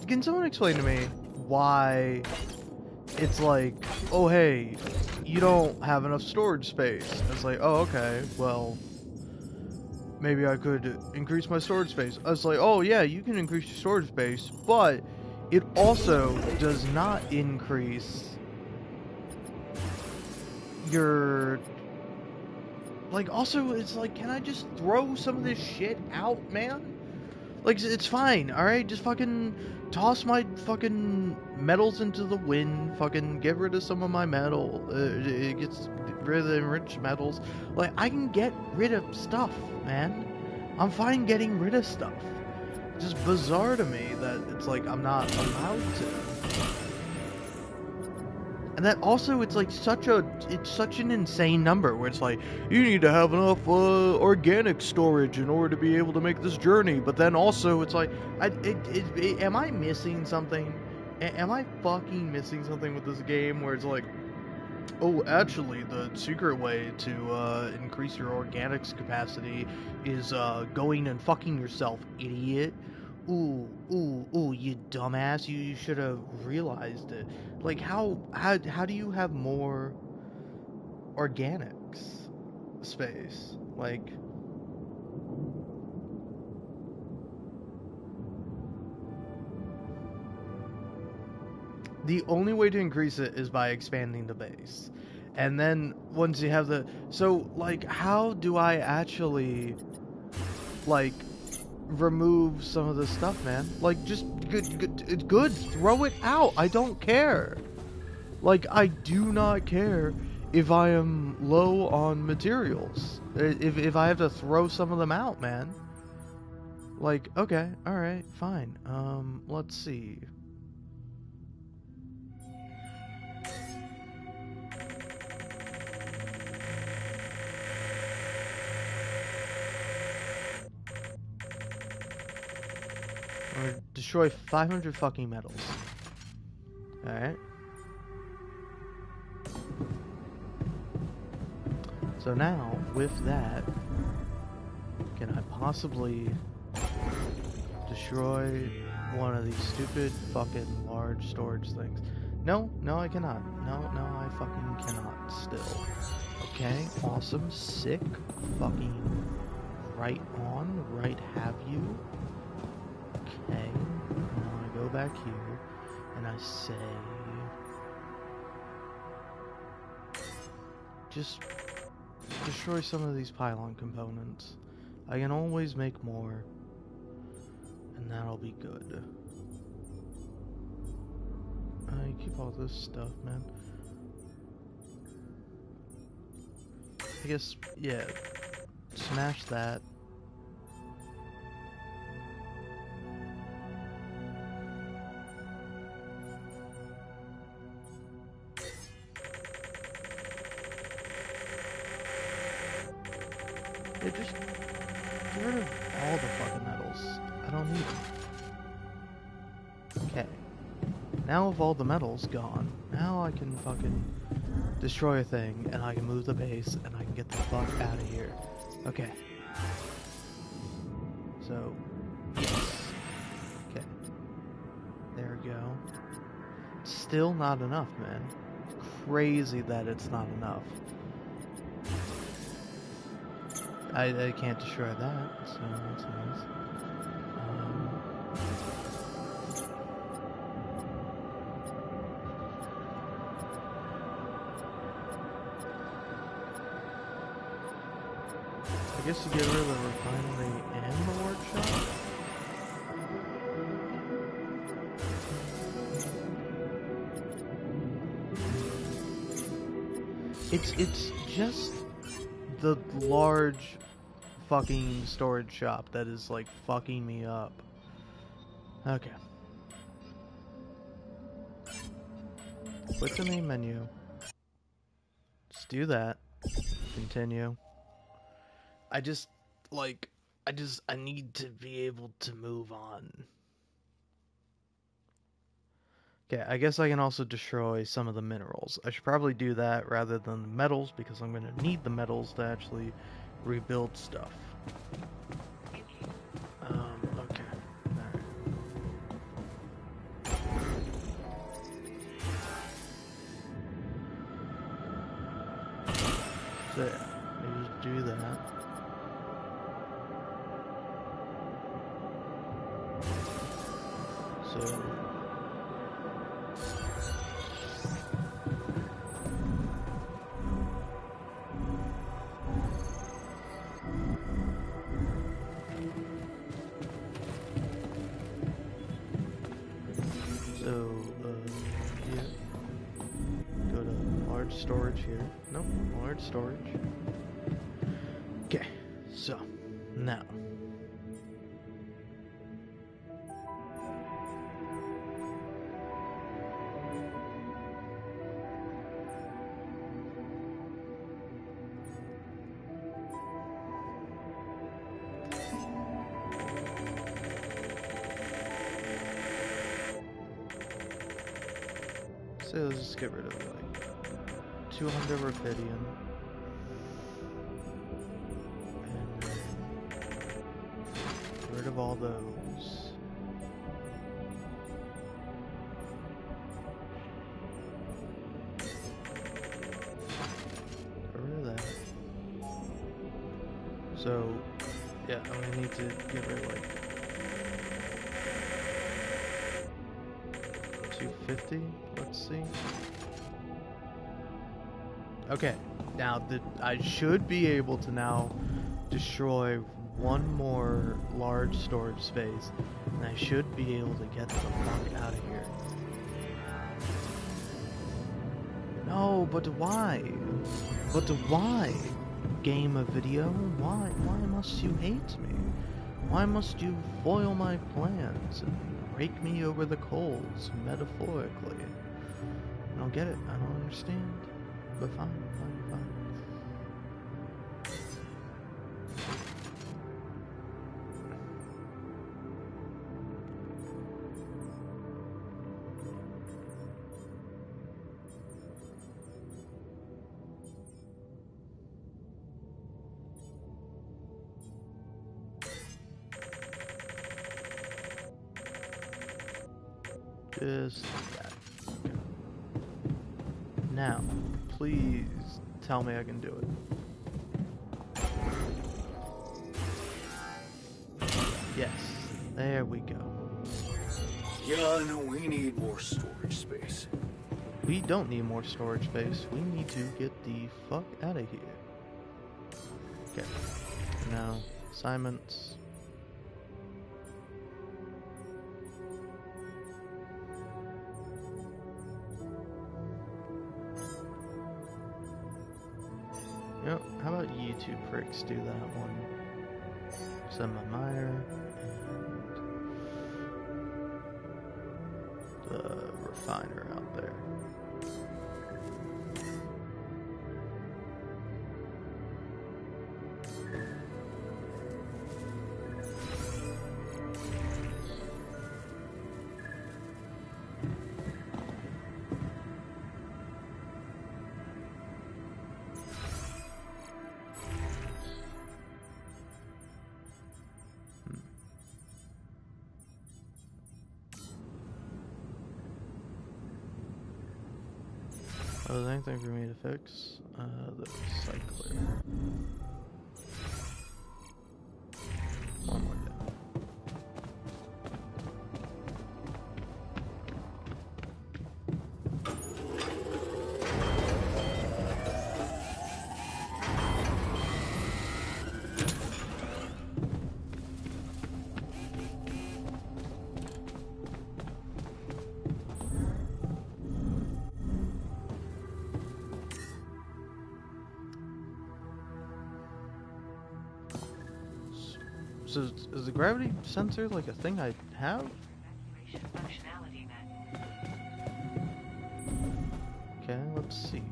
can someone explain to me why it's like, oh hey, you don't have enough storage space? It's like, oh okay, well, maybe I could increase my storage space. I was like, oh yeah, you can increase your storage space, but it also does not increase your, like, also it's like, can I just throw some of this shit out, man? Like, it's fine, alright? Just fucking toss my fucking metals into the wind, fucking get rid of some of my metal, it gets rid of the enriched metals. Like, I can get rid of stuff, man. I'm fine getting rid of stuff. It's just bizarre to me that it's like I'm not allowed to. And that also, it's like such an insane number where it's like, you need to have enough organic storage in order to be able to make this journey. But then also, it's like, am I missing something? Am I fucking missing something with this game where it's like, oh, actually, the secret way to increase your organics capacity is going and fucking yourself, idiot. Ooh, you dumbass, you should have realized it. Like, how do you have more organics space? Like, the only way to increase it is by expanding the base. And then once you have the, so like, how do I actually, like, remove some of this stuff, man. Like, just good. Throw it out. I don't care. Like, I do not care if I am low on materials. If I have to throw some of them out, man. Like, okay, alright, fine. Let's see. I'm gonna destroy 500 fucking metals. Alright. So now, with that, can I possibly destroy one of these stupid fucking large storage things? No, no I cannot. No, I fucking cannot still. Okay, awesome, sick, fucking right on, right have you. Okay, now I go back here, and I say... just destroy some of these pylon components. I can always make more, and that'll be good. I keep all this stuff, man. I guess, yeah, smash that. Yeah, just get rid of all the fucking metals. I don't need them. Okay. Now with all the metals gone, now I can fucking destroy a thing, and I can move the base, and I can get the fuck out of here. Okay. So, yes. Okay. There we go. Still not enough, man. Crazy that it's not enough. I can't destroy that, so that's nice. I guess you get rid of the refinery and the workshop? It's just the large fucking storage shop that is like fucking me up. Okay. Click the main menu. Just do that. Continue. I need to be able to move on. Okay, I guess I can also destroy some of the minerals. I should probably do that rather than the metals, because I'm going to need the metals to actually rebuild stuff. Okay. Alright. So yeah, maybe just do that. So... yeah. Go to large storage here. Nope, large storage. Okay, so, now. So let's just get rid of like 200 rubidium. And then get rid of all those. Get rid of that. So, yeah, I'm gonna need to get rid of like 250. Let's see. Okay, now I should be able to now destroy one more large storage space, and I should be able to get the fuck out of here. No, but why? But why? Game of video, why? Why must you hate me? Why must you foil my plans and rake me over the coals, metaphorically? I don't get it. I don't understand. But fine, fine, fine. Just like that. Okay. Now, please tell me I can do it. Yes, there we go. Yeah, no, we need more storage space. We don't need more storage space. We need to get the fuck out of here. Okay. Now, assignments. You know, how about you two pricks do that one? Send my miner. And the refiner out there. Oh, is there anything for me to fix? The recycler. One more down. So, is the gravity sensor like a thing I have? Okay, let's see.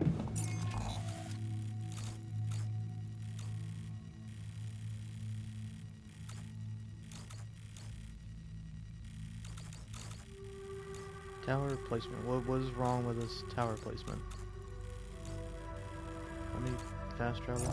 Tower placement. What is wrong with this tower placement? Let me fast travel.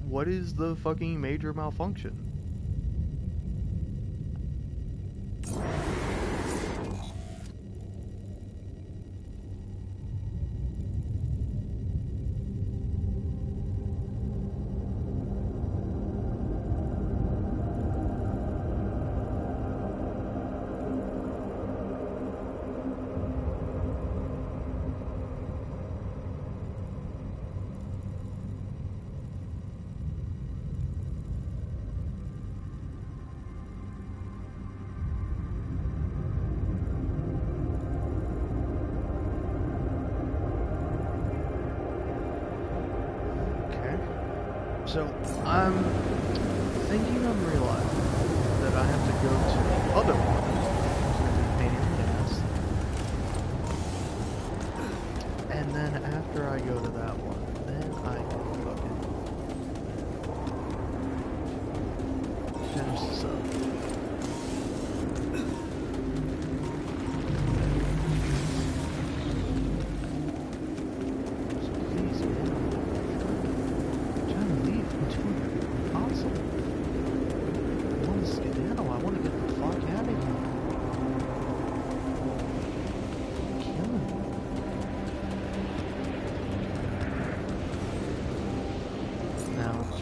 What is the fucking major malfunction? So, I'm thinking I'm realizing that I have to go to the other one. Pain in the ass. And then after I go to that one, then I can fucking finish this up.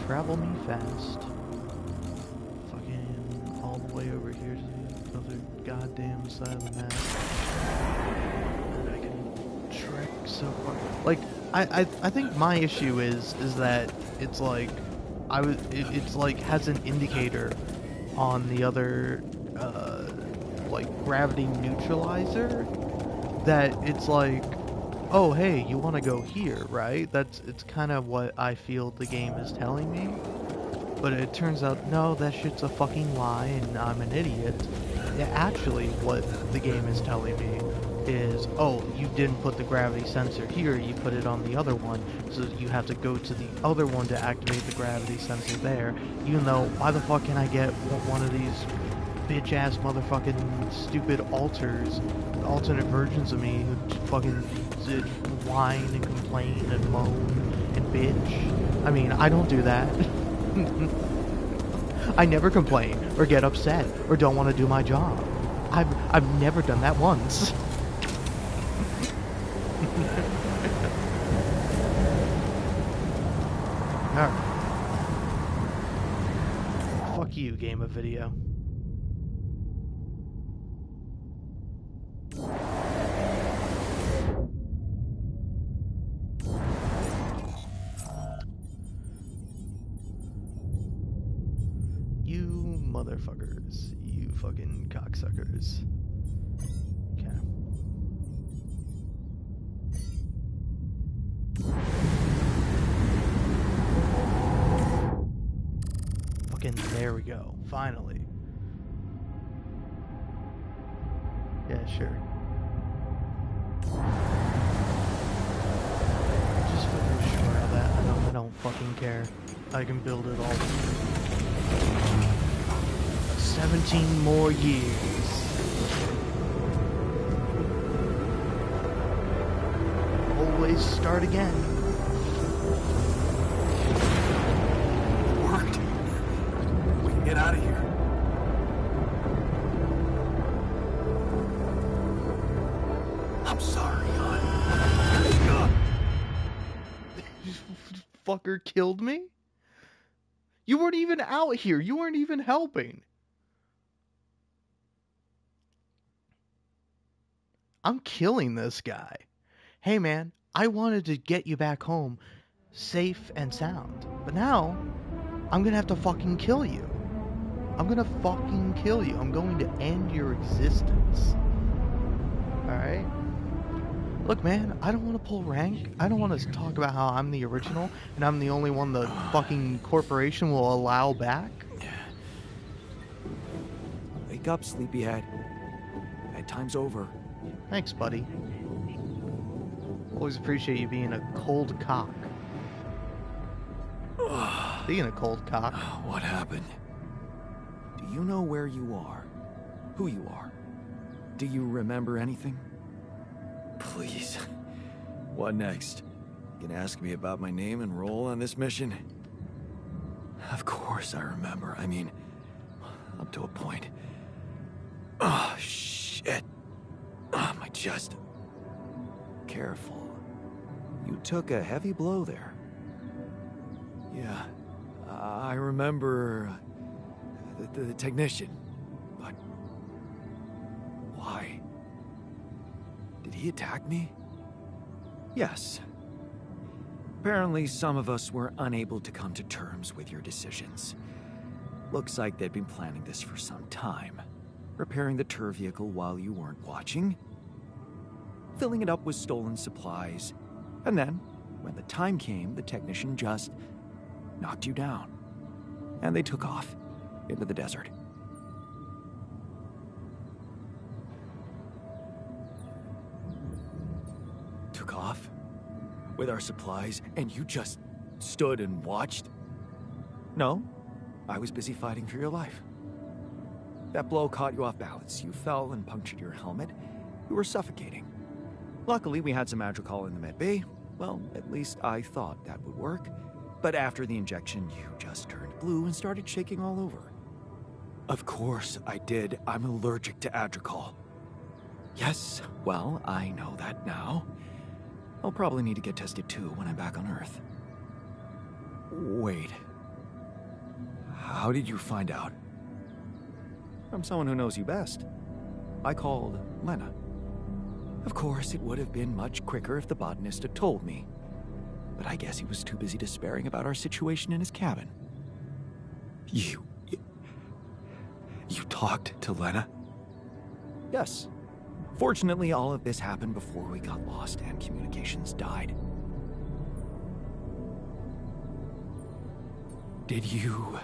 Travel me fast. Fucking all the way over here to the other goddamn side of the map. And I can trek so far. Like, I think my issue is that it's like it's like has an indicator on the other like gravity neutralizer that it's like, oh hey, you want to go here, right? It's kind of what I feel the game is telling me. But it turns out, no, that shit's a fucking lie and I'm an idiot. Yeah, actually, what the game is telling me is, oh, you didn't put the gravity sensor here, you put it on the other one, so you have to go to the other one to activate the gravity sensor there. Even though, why the fuck can I get one of these bitch-ass motherfucking stupid alternate versions of me who fucking whine and complain and moan and bitch? I mean, I don't do that. I never complain or get upset or don't want to do my job. I've never done that once. Alright. Fuck you, game of video. You motherfuckers. You fucking cocksuckers. Okay. Fucking there we go. Finally. Yeah, sure. Just fucking short of that. I don't fucking care. I can build it all. 17 more years. Always start again. It worked. We can get out of here. I'm sorry, hon. Fucker killed me? You weren't even out here. You weren't even helping. I'm killing this guy. Hey man, I wanted to get you back home safe and sound. But now, I'm gonna have to fucking kill you. I'm gonna fucking kill you. I'm going to end your existence. Alright? Look man, I don't want to pull rank. I don't want to talk about how I'm the original and I'm the only one the fucking corporation will allow back. Wake up, sleepyhead. Bedtime's over. Thanks, buddy. Always appreciate you being a cold cock. Being a cold cock. What happened? Do you know where you are? Who you are? Do you remember anything? Please. What next? You can ask me about my name and role on this mission? Of course I remember. I mean, up to a point. Oh, shit. Oh, my chest. Careful. You took a heavy blow there. Yeah, I remember the technician. But why? Did he attack me? Yes. Apparently, some of us were unable to come to terms with your decisions. Looks like they'd been planning this for some time. Repairing the tour vehicle while you weren't watching. Filling it up with stolen supplies. And then, when the time came, the technician just knocked you down, and they took off into the desert. Took off with our supplies, and you just stood and watched? No, I was busy fighting for your life. That blow caught you off balance. You fell and punctured your helmet. You were suffocating. Luckily, we had some Madrigal in the med bay. Well, at least I thought that would work. But after the injection, you just turned blue and started shaking all over. Of course I did. I'm allergic to Adrical. Yes, well, I know that now. I'll probably need to get tested too when I'm back on Earth. Wait. How did you find out? From someone who knows you best. I called Lena. Of course, it would have been much quicker if the botanist had told me. But I guess he was too busy despairing about our situation in his cabin. You talked to Lena? Yes. Fortunately, all of this happened before we got lost and communications died. Did you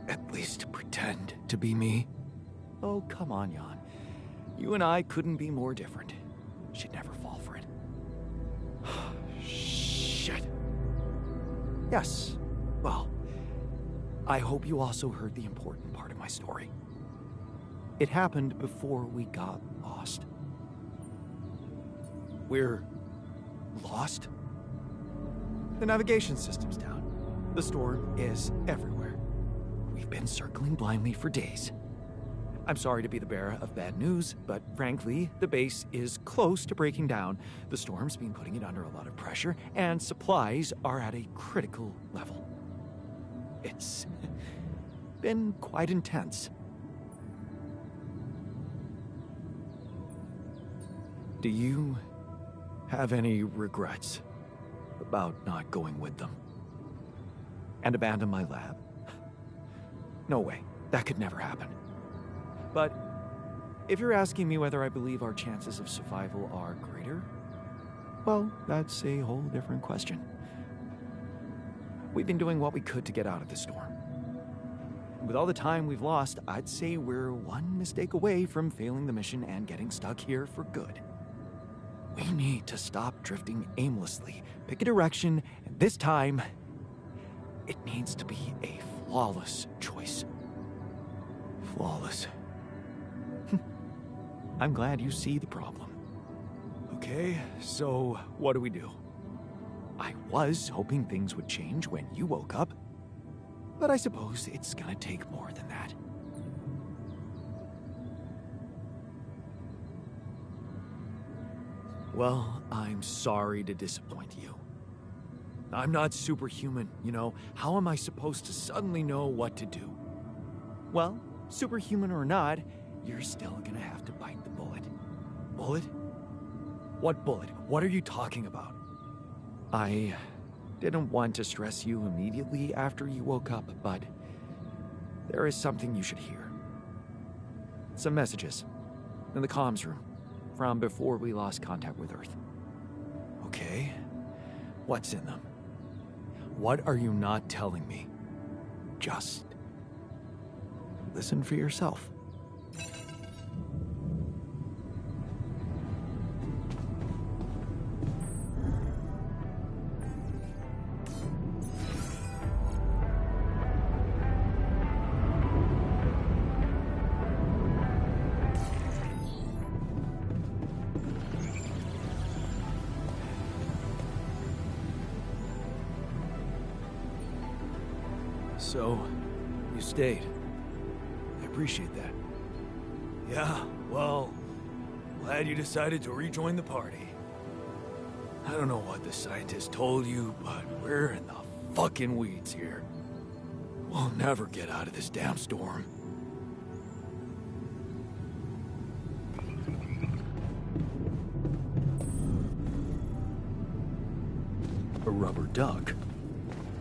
at least pretend to be me? Oh, come on, Jan. You and I couldn't be more different. She'd never fall for it. Shit. Yes. Well, I hope you also heard the important part of my story. It happened before we got lost. We're lost? The navigation system's down. The storm is everywhere. We've been circling blindly for days. I'm sorry to be the bearer of bad news, but frankly, the base is close to breaking down. The storm's been putting it under a lot of pressure, and supplies are at a critical level. It's been quite intense. Do you have any regrets about not going with them? And abandon my lab? No way. That could never happen. But if you're asking me whether I believe our chances of survival are greater, well, that's a whole different question. We've been doing what we could to get out of the storm. With all the time we've lost, I'd say we're one mistake away from failing the mission and getting stuck here for good. We need to stop drifting aimlessly, pick a direction, and this time, it needs to be a flawless choice. Flawless. I'm glad you see the problem. Okay, so what do we do? I was hoping things would change when you woke up, but I suppose it's gonna take more than that. Well, I'm sorry to disappoint you. I'm not superhuman, you know. How am I supposed to suddenly know what to do? Well, superhuman or not, you're still gonna have to bite the bullet. Bullet? What bullet? What are you talking about? I didn't want to stress you immediately after you woke up, but there is something you should hear. Some messages in the comms room from before we lost contact with Earth. Okay, what's in them? What are you not telling me? Just listen for yourself. So, you stayed. I appreciate that. Yeah, well, glad you decided to rejoin the party. I don't know what the scientists told you, but we're in the fucking weeds here. We'll never get out of this damn storm. A rubber duck?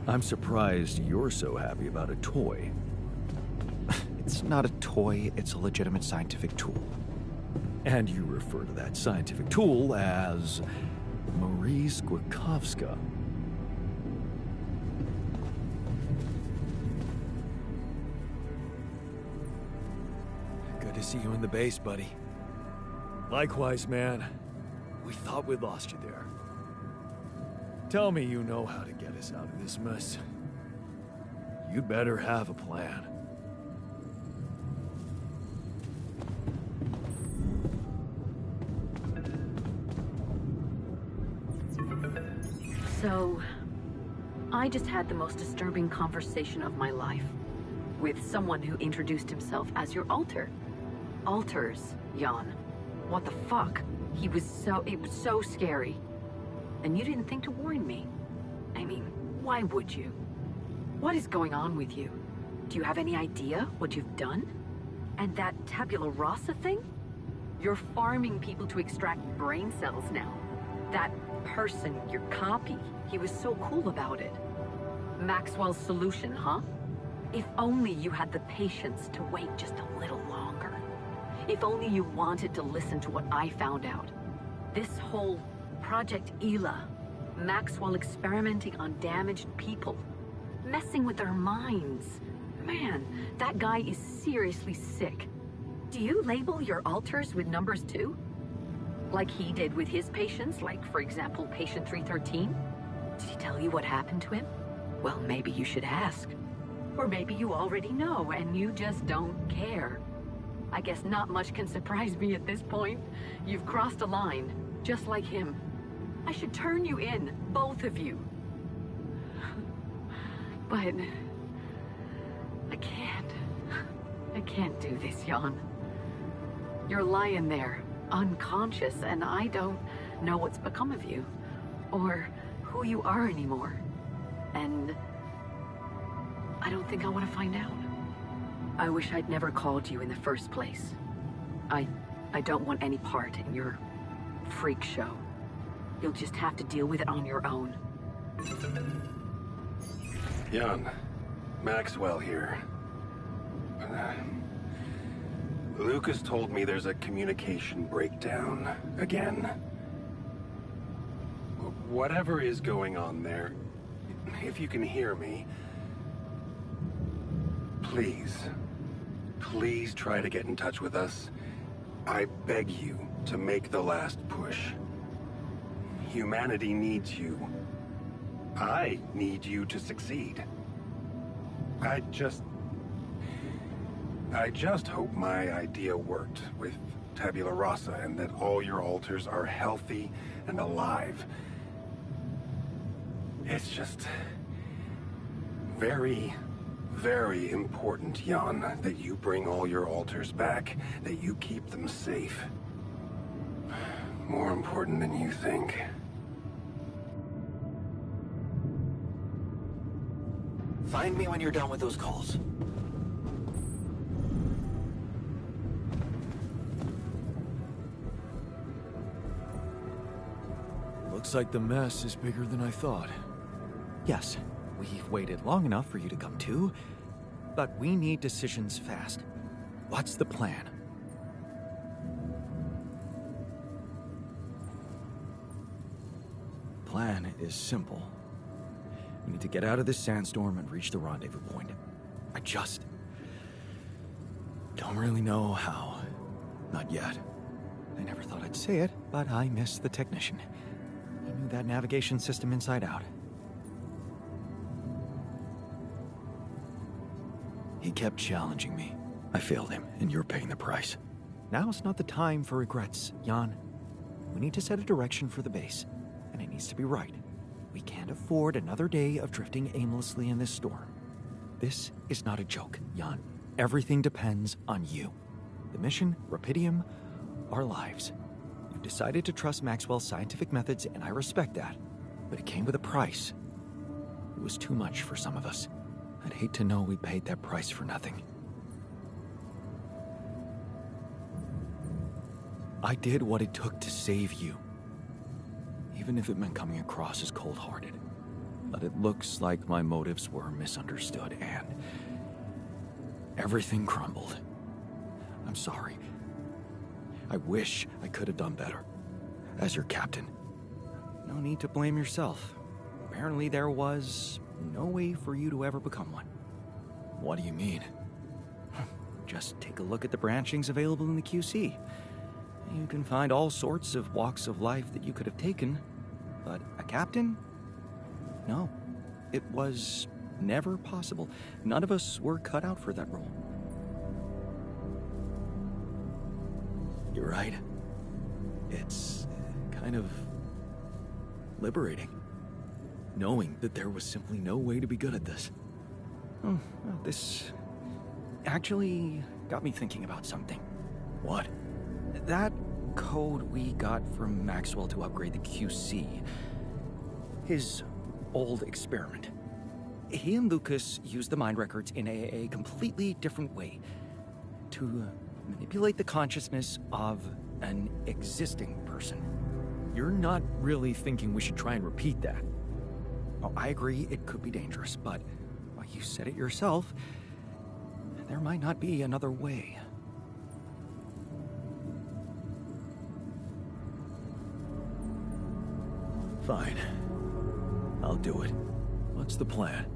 I'm surprised you're so happy about a toy. It's not a toy, it's a legitimate scientific tool. And you refer to that scientific tool as Marie Skłodowska. see you in the base, buddy. Likewise, man. We thought we'd lost you there. Tell me you know how to get us out of this mess. You'd better have a plan. So, I just had the most disturbing conversation of my life with someone who introduced himself as your alter. Alters, Jan. What the fuck? It was so scary. And you didn't think to warn me. I mean, why would you? What is going on with you? Do you have any idea what you've done? And that tabula rasa thing? You're farming people to extract brain cells now. That person, your copy, he was so cool about it. Maxwell's solution, huh? If only you had the patience to wait just a little longer. If only you wanted to listen to what I found out. This whole Project Ela, Maxwell experimenting on damaged people, messing with their minds. Man, that guy is seriously sick. Do you label your alters with numbers too? Like he did with his patients, like, for example, patient 313? Did he tell you what happened to him? Well, maybe you should ask. Or maybe you already know and you just don't care. I guess not much can surprise me at this point. You've crossed a line, just like him. I should turn you in, both of you. But I can't. I can't do this, Jan. You're lying there, unconscious, and I don't know what's become of you, or who you are anymore. And I don't think I want to find out. I wish I'd never called you in the first place. I don't want any part in your freak show. You'll just have to deal with it on your own. Jan, Maxwell here. Lucas told me there's a communication breakdown again. Whatever is going on there, if you can hear me, please try to get in touch with us. I beg you to make the last push. Humanity needs you. I need you to succeed. I just hope my idea worked with tabula rasa and that all your alters are healthy and alive. It's just very, very important, Jan, that you bring all your alters back, that you keep them safe. More important than you think. Find me when you're done with those calls. Looks like the mess is bigger than I thought. Yes, we've waited long enough for you to come to, but we need decisions fast. What's the plan? Plan is simple. We need to get out of this sandstorm and reach the rendezvous point. I just don't really know how. Not yet. I never thought I'd say it, but I miss the technician. He knew that navigation system inside out. He kept challenging me. I failed him, and you're paying the price. Now's not the time for regrets, Jan. We need to set a direction for the base, and it needs to be right. We can't afford another day of drifting aimlessly in this storm. This is not a joke, Jan. Everything depends on you. The mission, Rapidium, our lives. You've decided to trust Maxwell's scientific methods, and I respect that. But it came with a price. It was too much for some of us. I'd hate to know we paid that price for nothing. I did what it took to save you. Even if it meant coming across as cold-hearted. But it looks like my motives were misunderstood, and everything crumbled. I'm sorry. I wish I could have done better. As your captain. No need to blame yourself. Apparently there was no way for you to ever become one. What do you mean? Just take a look at the branchings available in the QC. You can find all sorts of walks of life that you could have taken, but a captain? No. It was never possible. None of us were cut out for that role. You're right. It's kind of liberating, knowing that there was simply no way to be good at this. Oh, well, this actually got me thinking about something. What? That code we got from Maxwell to upgrade the QC. His old experiment. He and Lucas used the mind records in a completely different way to manipulate the consciousness of an existing person. You're not really thinking we should try and repeat that? Oh, I agree it could be dangerous, but well, you said it yourself. There might not be another way. Fine. I'll do it. What's the plan?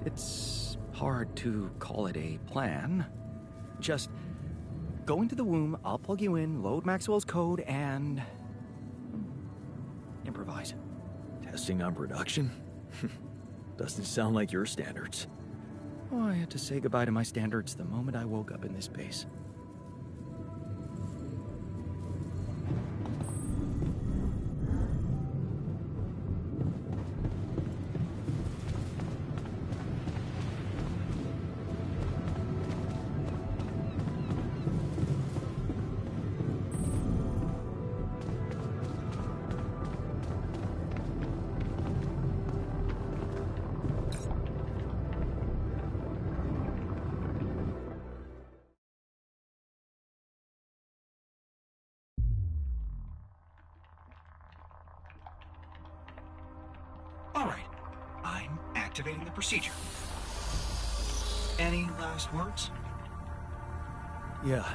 It's hard to call it a plan. Just go into the womb, I'll plug you in, load Maxwell's code, and improvise. Testing on production? Doesn't sound like your standards. Oh, I had to say goodbye to my standards the moment I woke up in this base. All right, I'm activating the procedure. Any last words? Yeah,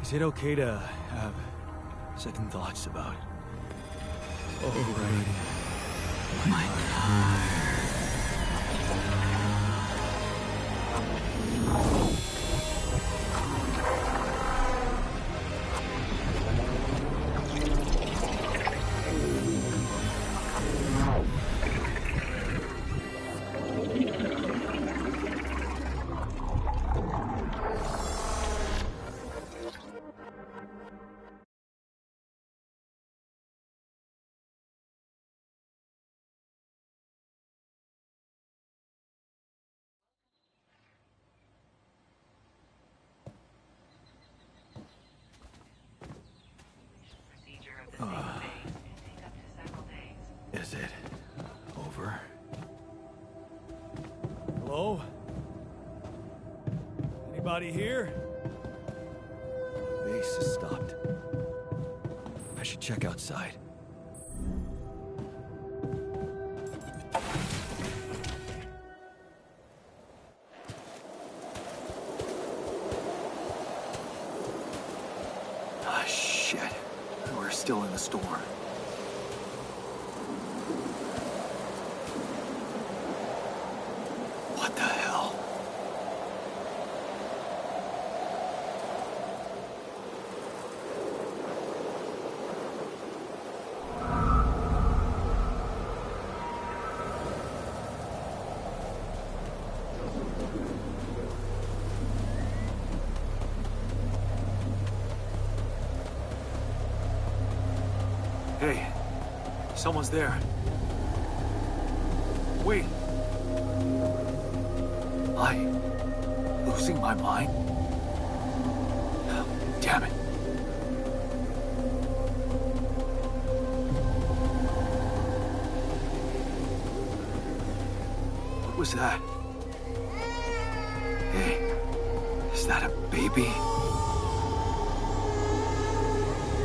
is it okay to have second thoughts about it? Oh, right. My God. Is it over? Hello? Anybody here? Base has stopped. I should check outside. Ah, shit. We're still in the storm. What the hell? Hey, someone's there. Wait. Am I losing my mind? Damn it. What was that? Hey, is that a baby?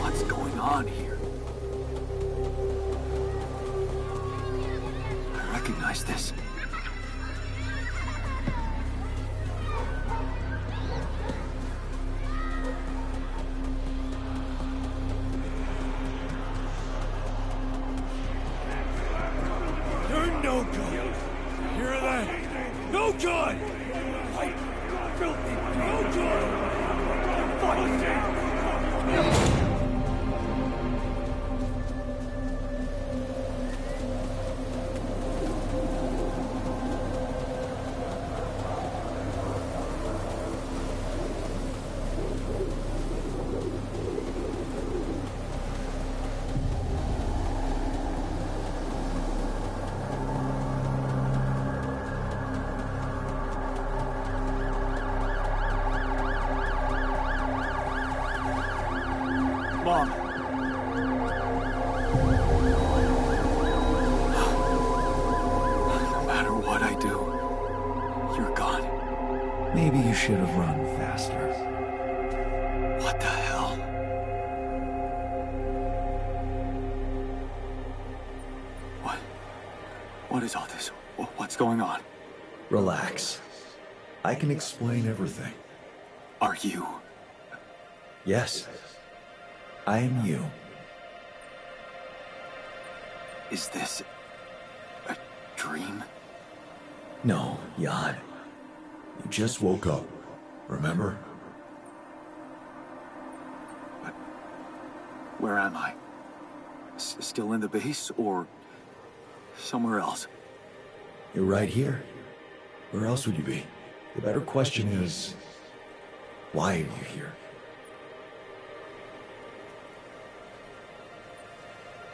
What's going on here? I recognize this. You're no good. Hear that? No good! I Maybe you should have run faster. What the hell? What is all this? What's going on? Relax. I can explain everything. Are you? Yes. I am you. Is this a dream? No, Jan. You just woke up. Remember? But where am I? Still in the base or somewhere else? You're right here. Where else would you be? The better question is, why are you here?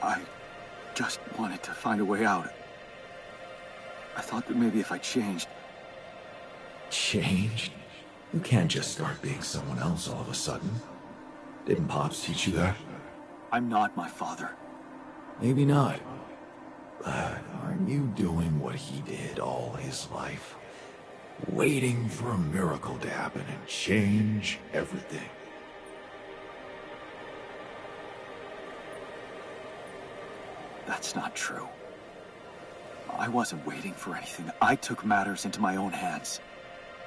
I just wanted to find a way out. I thought that maybe if I changed... Changed? You can't just start being someone else all of a sudden. Didn't Pops teach you that? I'm not my father. Maybe not. But aren't you doing what he did all his life? Waiting for a miracle to happen and change everything. That's not true. I wasn't waiting for anything. I took matters into my own hands.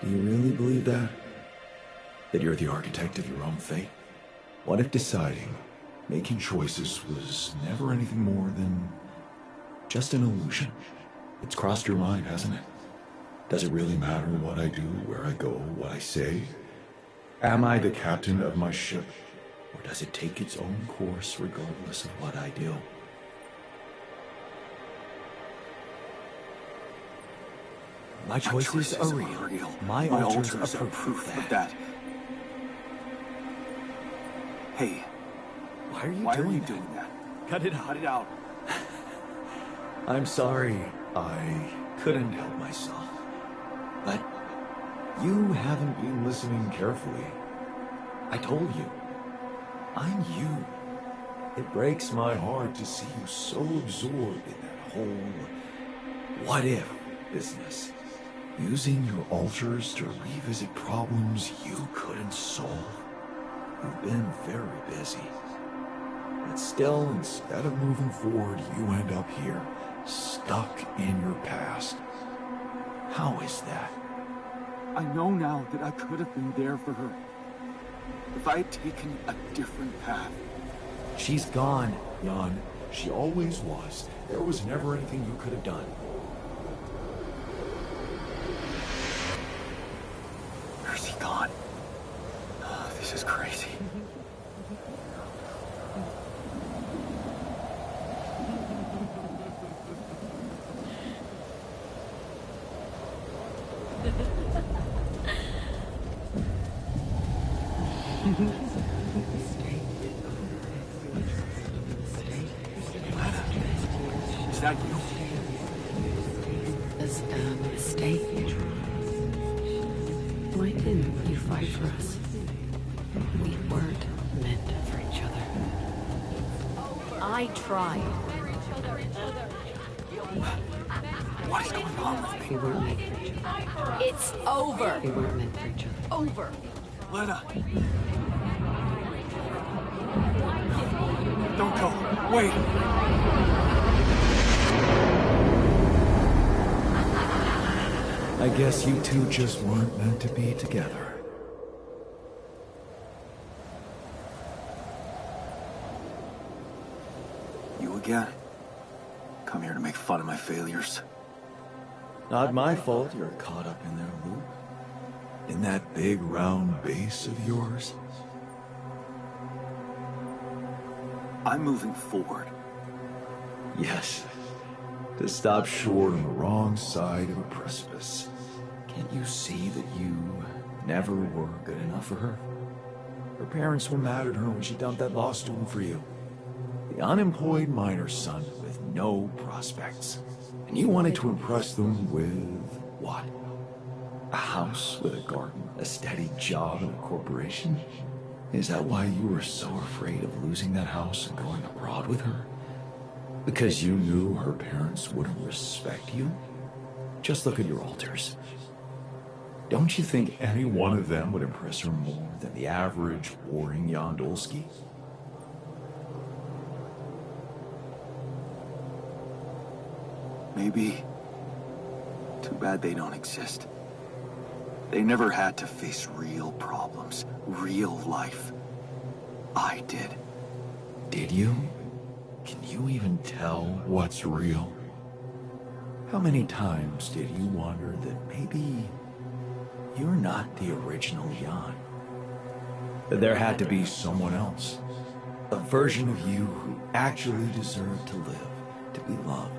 Do you really believe that? That you're the architect of your own fate? What if deciding, making choices was never anything more than just an illusion? It's crossed your mind, hasn't it? Does it really matter what I do, where I go, what I say? Am I the captain of my ship? Or does it take its own course regardless of what I do? My choices are real. My alters are proof of that. Hey. Why are you doing that? Cut it out. Cut it out. I'm sorry. I couldn't help myself. But you haven't been listening carefully. I told you. I'm you. It breaks my heart to see you so absorbed in that whole what-if business. Using your alters to revisit problems you couldn't solve. You've been very busy. But still, instead of moving forward, you end up here, stuck in your past. How is that? I know now that I could have been there for her. If I had taken a different path. She's gone, Jan. She always was. There was never anything you could have done. Where's he gone? Oh, this is crazy. Is that you? It's a mistake. Why didn't you fight for us? We weren't meant for each other. I tried. What is going on with me? We weren't meant for each other. It's over. We weren't meant for each other. Over. Lena. Don't go. Wait. I guess you two just weren't meant to be together. You again? Come here to make fun of my failures. Not my fault you're caught up in their loop. In that big round base of yours. I'm moving forward. Yes. To stop short on the wrong side of a precipice. Can't you see that you never were good enough for her? Her parents were mad at her when she dumped that law student for you. The unemployed miner's son with no prospects. And you wanted to impress them with what? A house with a garden, a steady job in a corporation? Is that why you were so afraid of losing that house and going abroad with her? Because you knew her parents wouldn't respect you? Just look at your alters. Don't you think any one of them would impress her more than the average warring Yondolski? Maybe. Too bad they don't exist. They never had to face real problems, real life. I did. Did you? Can you even tell what's real? How many times did you wonder that maybe you're not the original Jan? That there had to be someone else, a version of you who actually deserved to live, to be loved.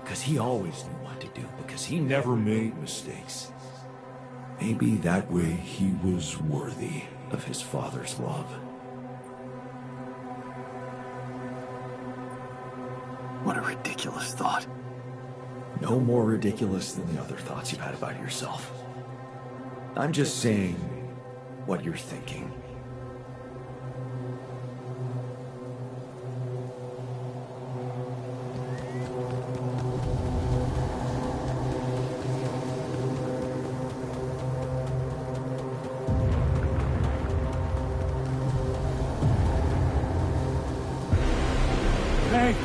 Because he always knew what to do, because he never made mistakes. Maybe that way he was worthy of his father's love. What a ridiculous thought. No more ridiculous than the other thoughts you've had about yourself. I'm just saying what you're thinking. Hey!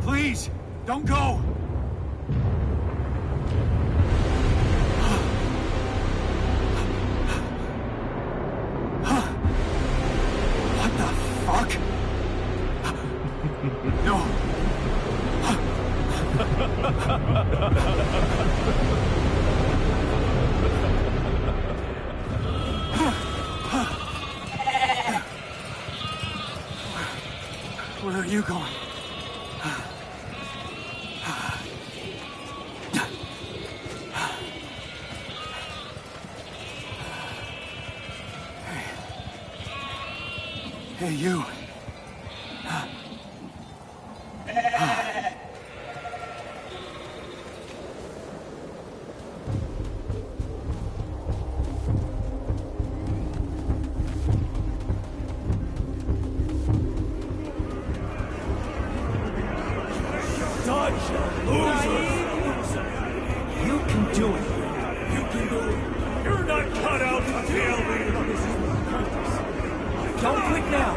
Please, don't go! What the fuck? No. Where are you going? Hey, you. Such a loser! You can do it. You can do it. You're not cut out to be a leader. Don't quit now.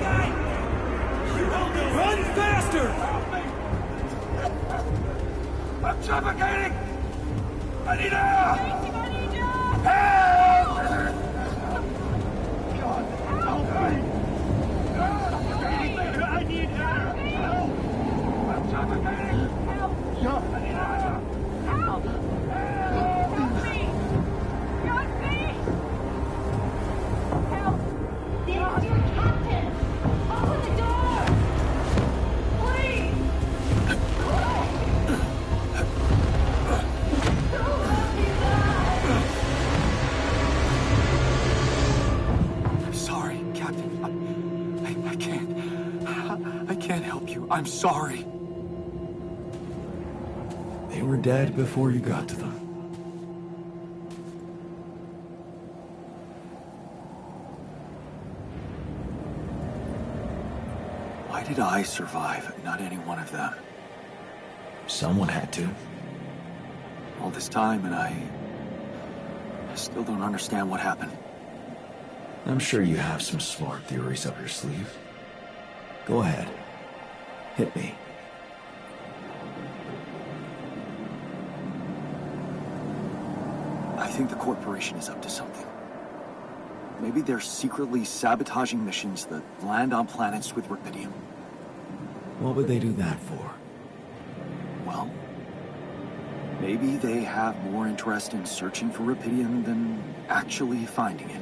Run faster! I'm suffocating! I need air! Help! God, help me! I need air! Help! I'm suffocating! Help! I need air! Help! Help me! Help me! Help! This is your captain! Open the door! Please! I'm sorry, Captain. I can't. I can't help you. I'm sorry. They were dead before you got to them. Why did I survive, not any one of them? Someone had to. All this time, and I still don't understand what happened. I'm sure you have some smart theories up your sleeve. Go ahead. Hit me. I think the corporation is up to something. Maybe they're secretly sabotaging missions that land on planets with Rapidium. What would they do that for? Well, maybe they have more interest in searching for Rapidium than actually finding it.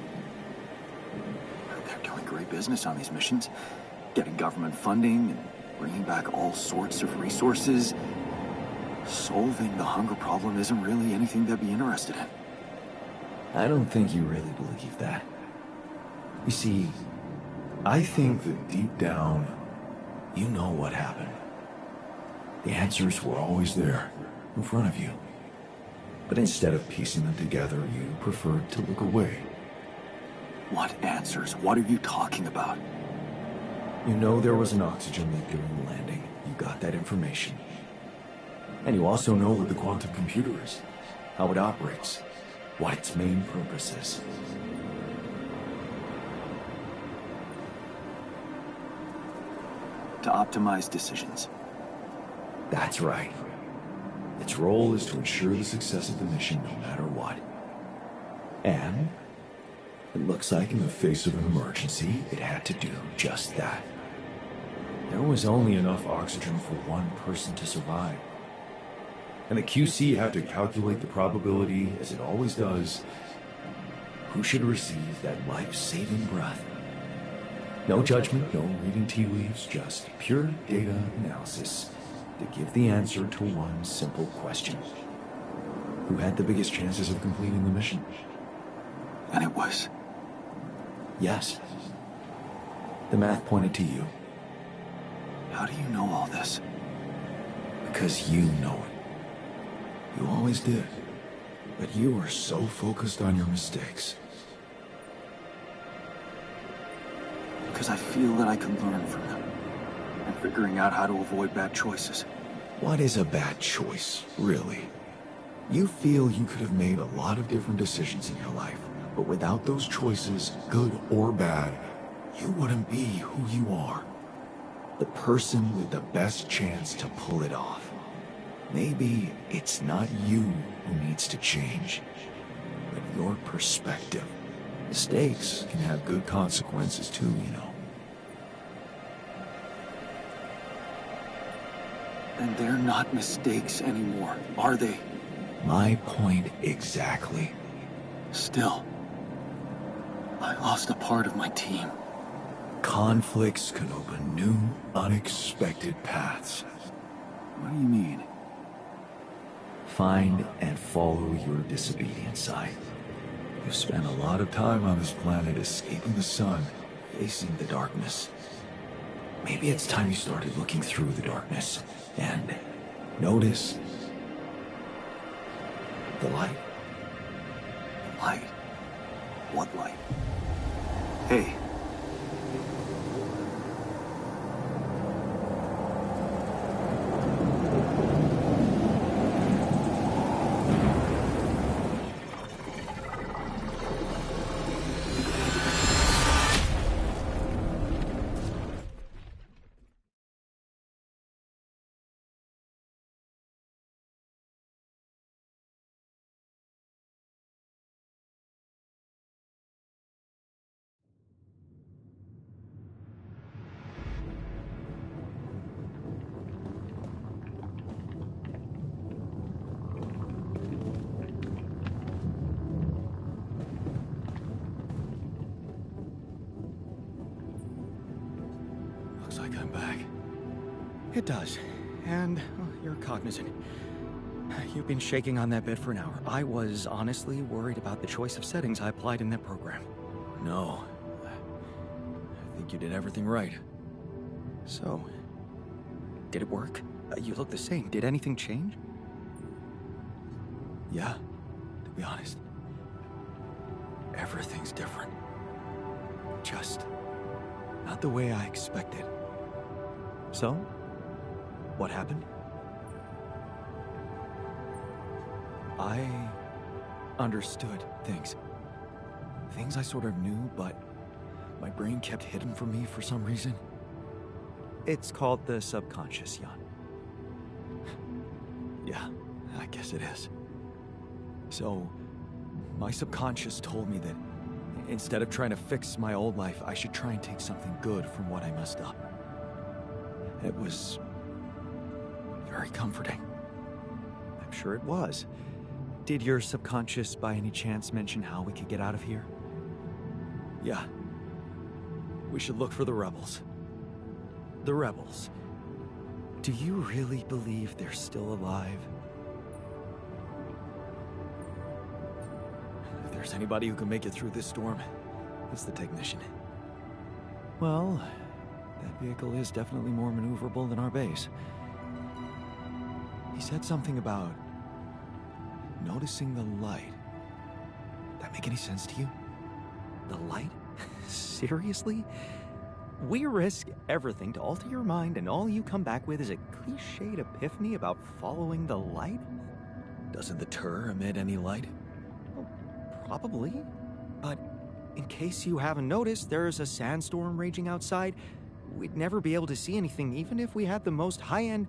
They're doing great business on these missions, getting government funding and bringing back all sorts of resources. Solving the hunger problem isn't really anything they'd be interested in. I don't think you really believe that. You see, I think that deep down, you know what happened. The answers were always there, in front of you. But instead of piecing them together, you preferred to look away. What answers? What are you talking about? You know there was an oxygen leak during the landing. You got that information. And you also know what the quantum computer is. how it operates, what its main purpose is. To optimize decisions. That's right. Its role is to ensure the success of the mission no matter what. And it looks like in the face of an emergency, it had to do just that. There was only enough oxygen for one person to survive. And the QC had to calculate the probability, as it always does, who should receive that life-saving breath. No judgment, no reading tea leaves, just pure data analysis to give the answer to one simple question. Who had the biggest chances of completing the mission? And it was? Yes. The math pointed to you. How do you know all this? Because you know it. You always did. But you are so focused on your mistakes. Because I feel that I can learn from them. And figuring out how to avoid bad choices. What is a bad choice, really? You feel you could have made a lot of different decisions in your life, but without those choices, good or bad, you wouldn't be who you are. The person with the best chance to pull it off. Maybe it's not you who needs to change, but your perspective. Mistakes can have good consequences too, you know. And they're not mistakes anymore, are they? My point exactly. Still, I lost a part of my team. Conflicts can open new, unexpected paths. What do you mean? Find and follow your disobedient side. You've spent a lot of time on this planet escaping the sun, facing the darkness. Maybe it's time you started looking through the darkness and notice the light. Light? What light? Hey. Looks like I'm back. It does. And you're cognizant. You've been shaking on that bed for an hour. I was honestly worried about the choice of settings I applied in that program. No. I think you did everything right. So, did it work? You look the same. Did anything change? Yeah, to be honest. Everything's different. Just not the way I expected. So, what happened? I understood things. Things I sort of knew, but my brain kept hidden from me for some reason. It's called the subconscious, Jan. Yeah, I guess it is. So, my subconscious told me that instead of trying to fix my old life, I should try and take something good from what I messed up. It was very comforting. I'm sure it was. Did your subconscious by any chance mention how we could get out of here? Yeah. We should look for the rebels. The rebels. Do you really believe they're still alive? If there's anybody who can make it through this storm, it's the technician. Well, that vehicle is definitely more maneuverable than our base. He said something about noticing the light. That make any sense to you? The light? Seriously? We risk everything to alter your mind, and all you come back with is a cliched epiphany about following the light? Doesn't the tur emit any light? Well, probably. But in case you haven't noticed, there's a sandstorm raging outside. We'd never be able to see anything even if we had the most high-end...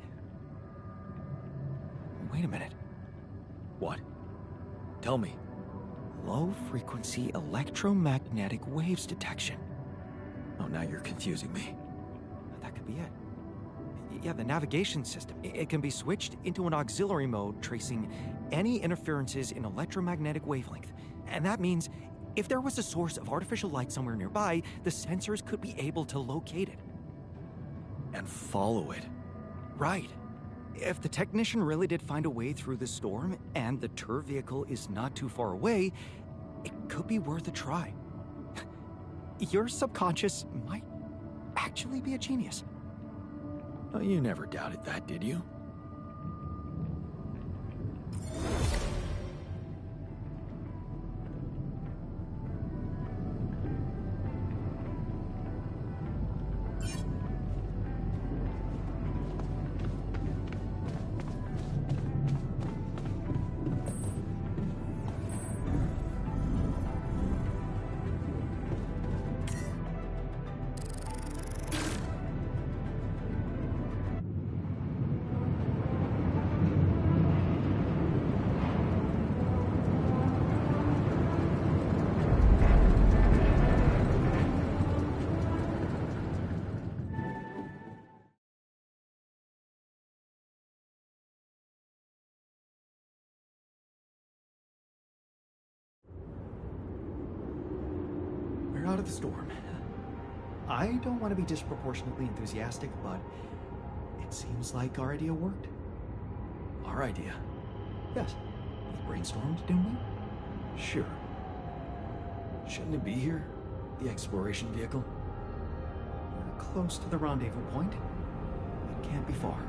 Wait a minute. What? Tell me. Low-frequency electromagnetic waves detection. Oh, now you're confusing me. That could be it. Yeah, the navigation system. It can be switched into an auxiliary mode, tracing any interferences in electromagnetic wavelength. And that means if there was a source of artificial light somewhere nearby, the sensors could be able to locate it. And follow it. Right. If the technician really did find a way through the storm, and the tur vehicle is not too far away, it could be worth a try. Your subconscious might actually be a genius. Oh, you never doubted that, did you? We're out of the storm. I don't want to be disproportionately enthusiastic, but it seems like our idea worked. Our idea? Yes. We brainstormed, didn't we? Sure. Shouldn't it be here? The exploration vehicle? We're close to the rendezvous point. It can't be far.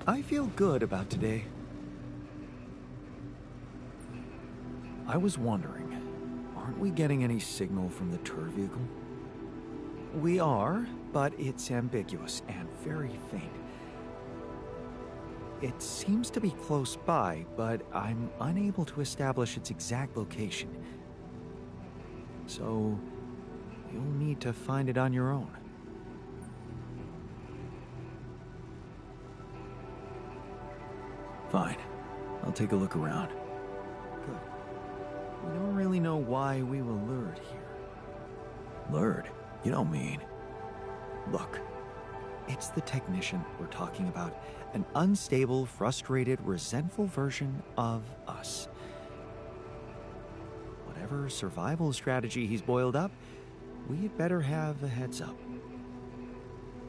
I feel good about today. I was wondering, aren't we getting any signal from the tur vehicle? We are, but it's ambiguous and very faint. It seems to be close by, but I'm unable to establish its exact location. So, you'll need to find it on your own. Fine. I'll take a look around. Good. We don't really know why we were lured here. Lured? You don't mean... Look, it's the technician we're talking about. An unstable, frustrated, resentful version of us. Whatever survival strategy he's boiled up, we had better have a heads up.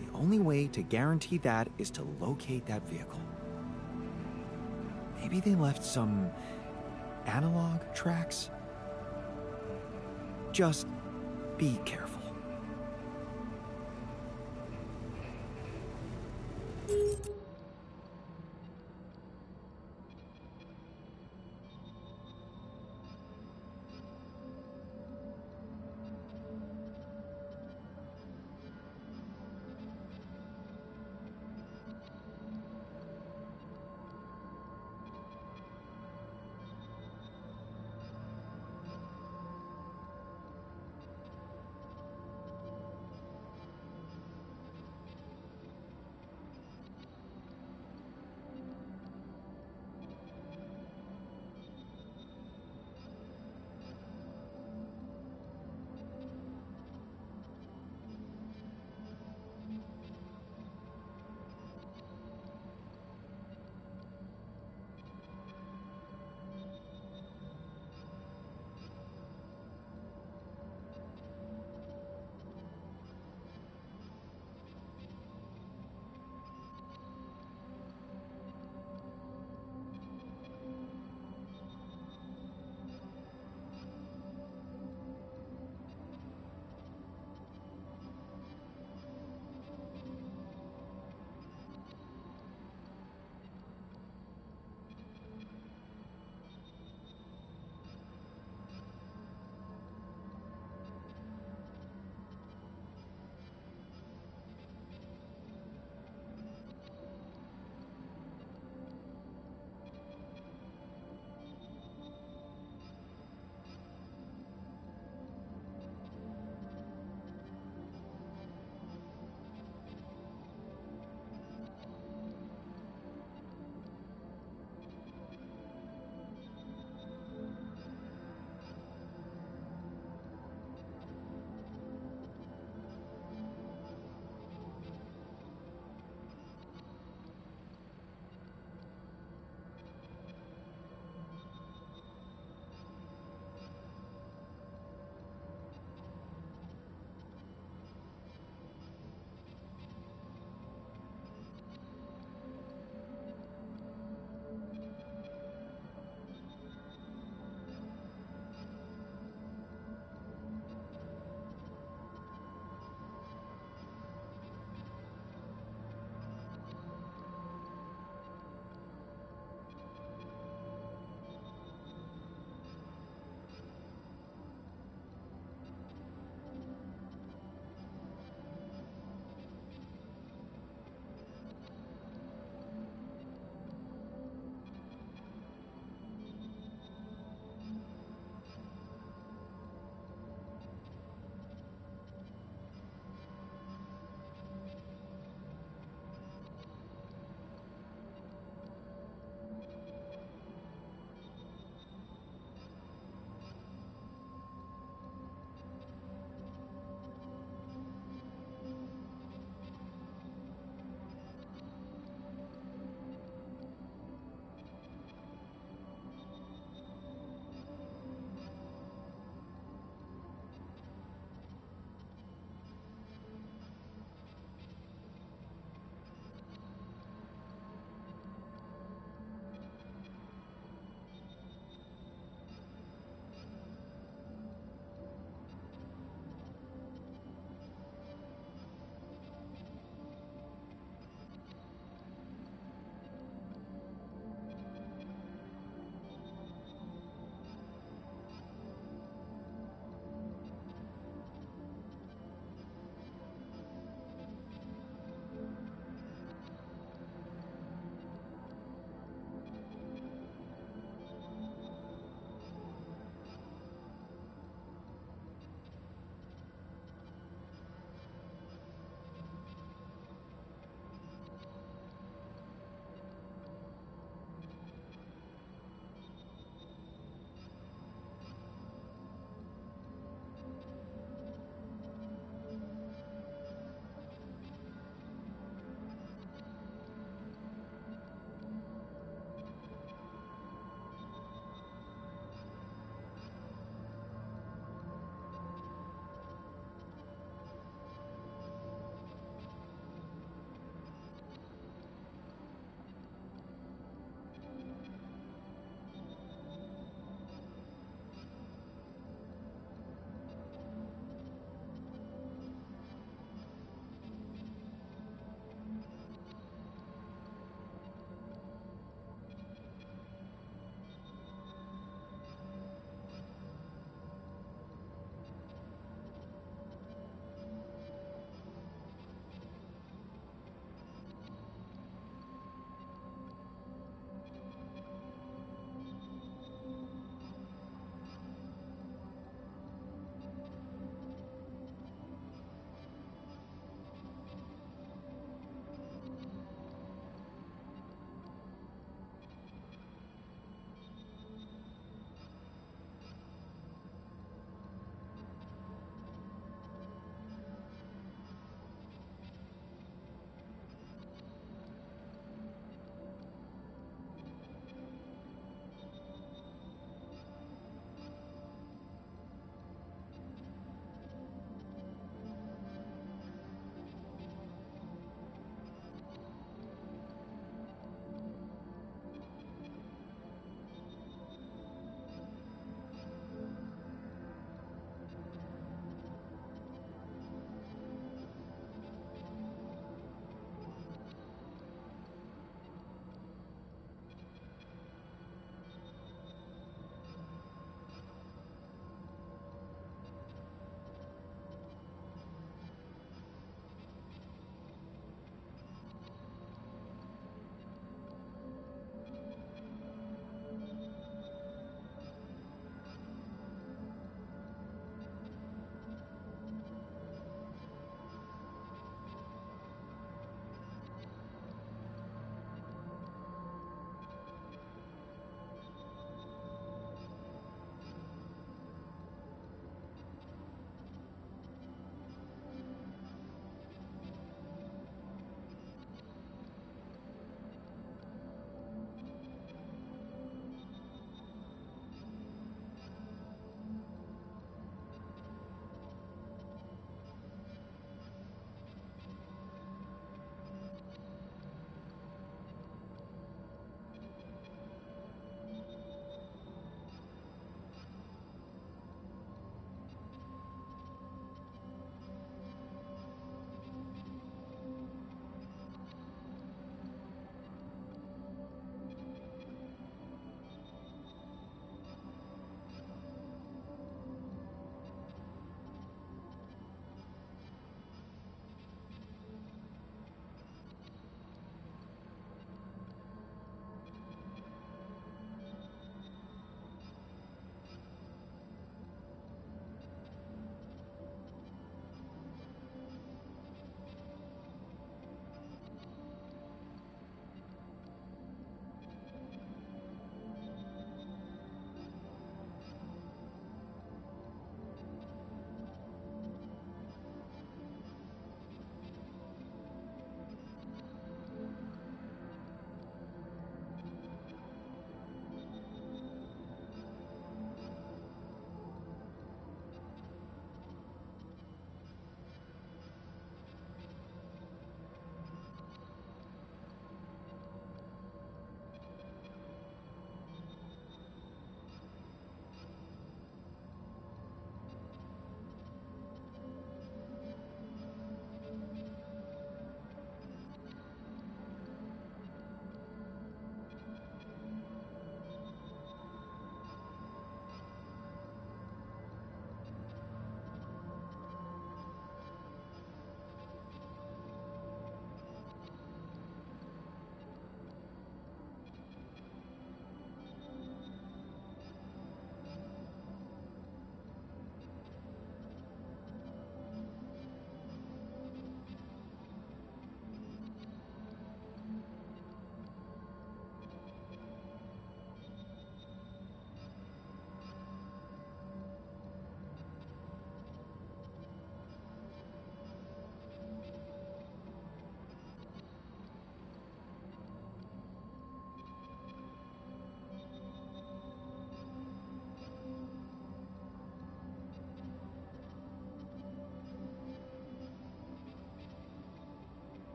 The only way to guarantee that is to locate that vehicle. Maybe they left some analog tracks? Just be careful.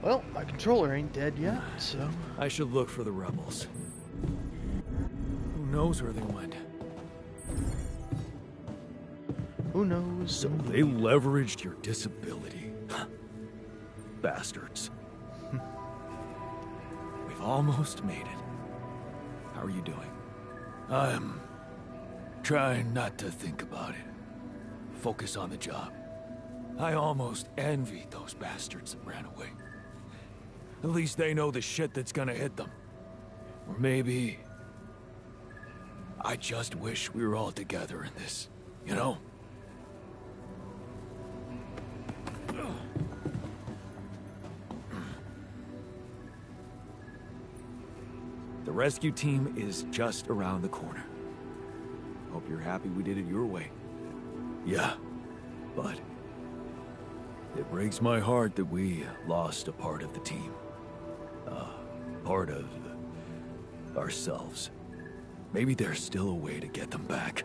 Well, my controller ain't dead yet, so... I should look for the rebels. Who knows where they went? Who knows? So they leveraged your disability. Bastards. We've almost made it. How are you doing? I'm trying not to think about it. Focus on the job. I almost envy those bastards that ran away. At least they know the shit that's gonna hit them. Or maybe... I just wish we were all together in this, you know? The rescue team is just around the corner. Hope you're happy we did it your way. Yeah, but it breaks my heart that we lost a part of the team. Part of ourselves. Maybe there's still a way to get them back.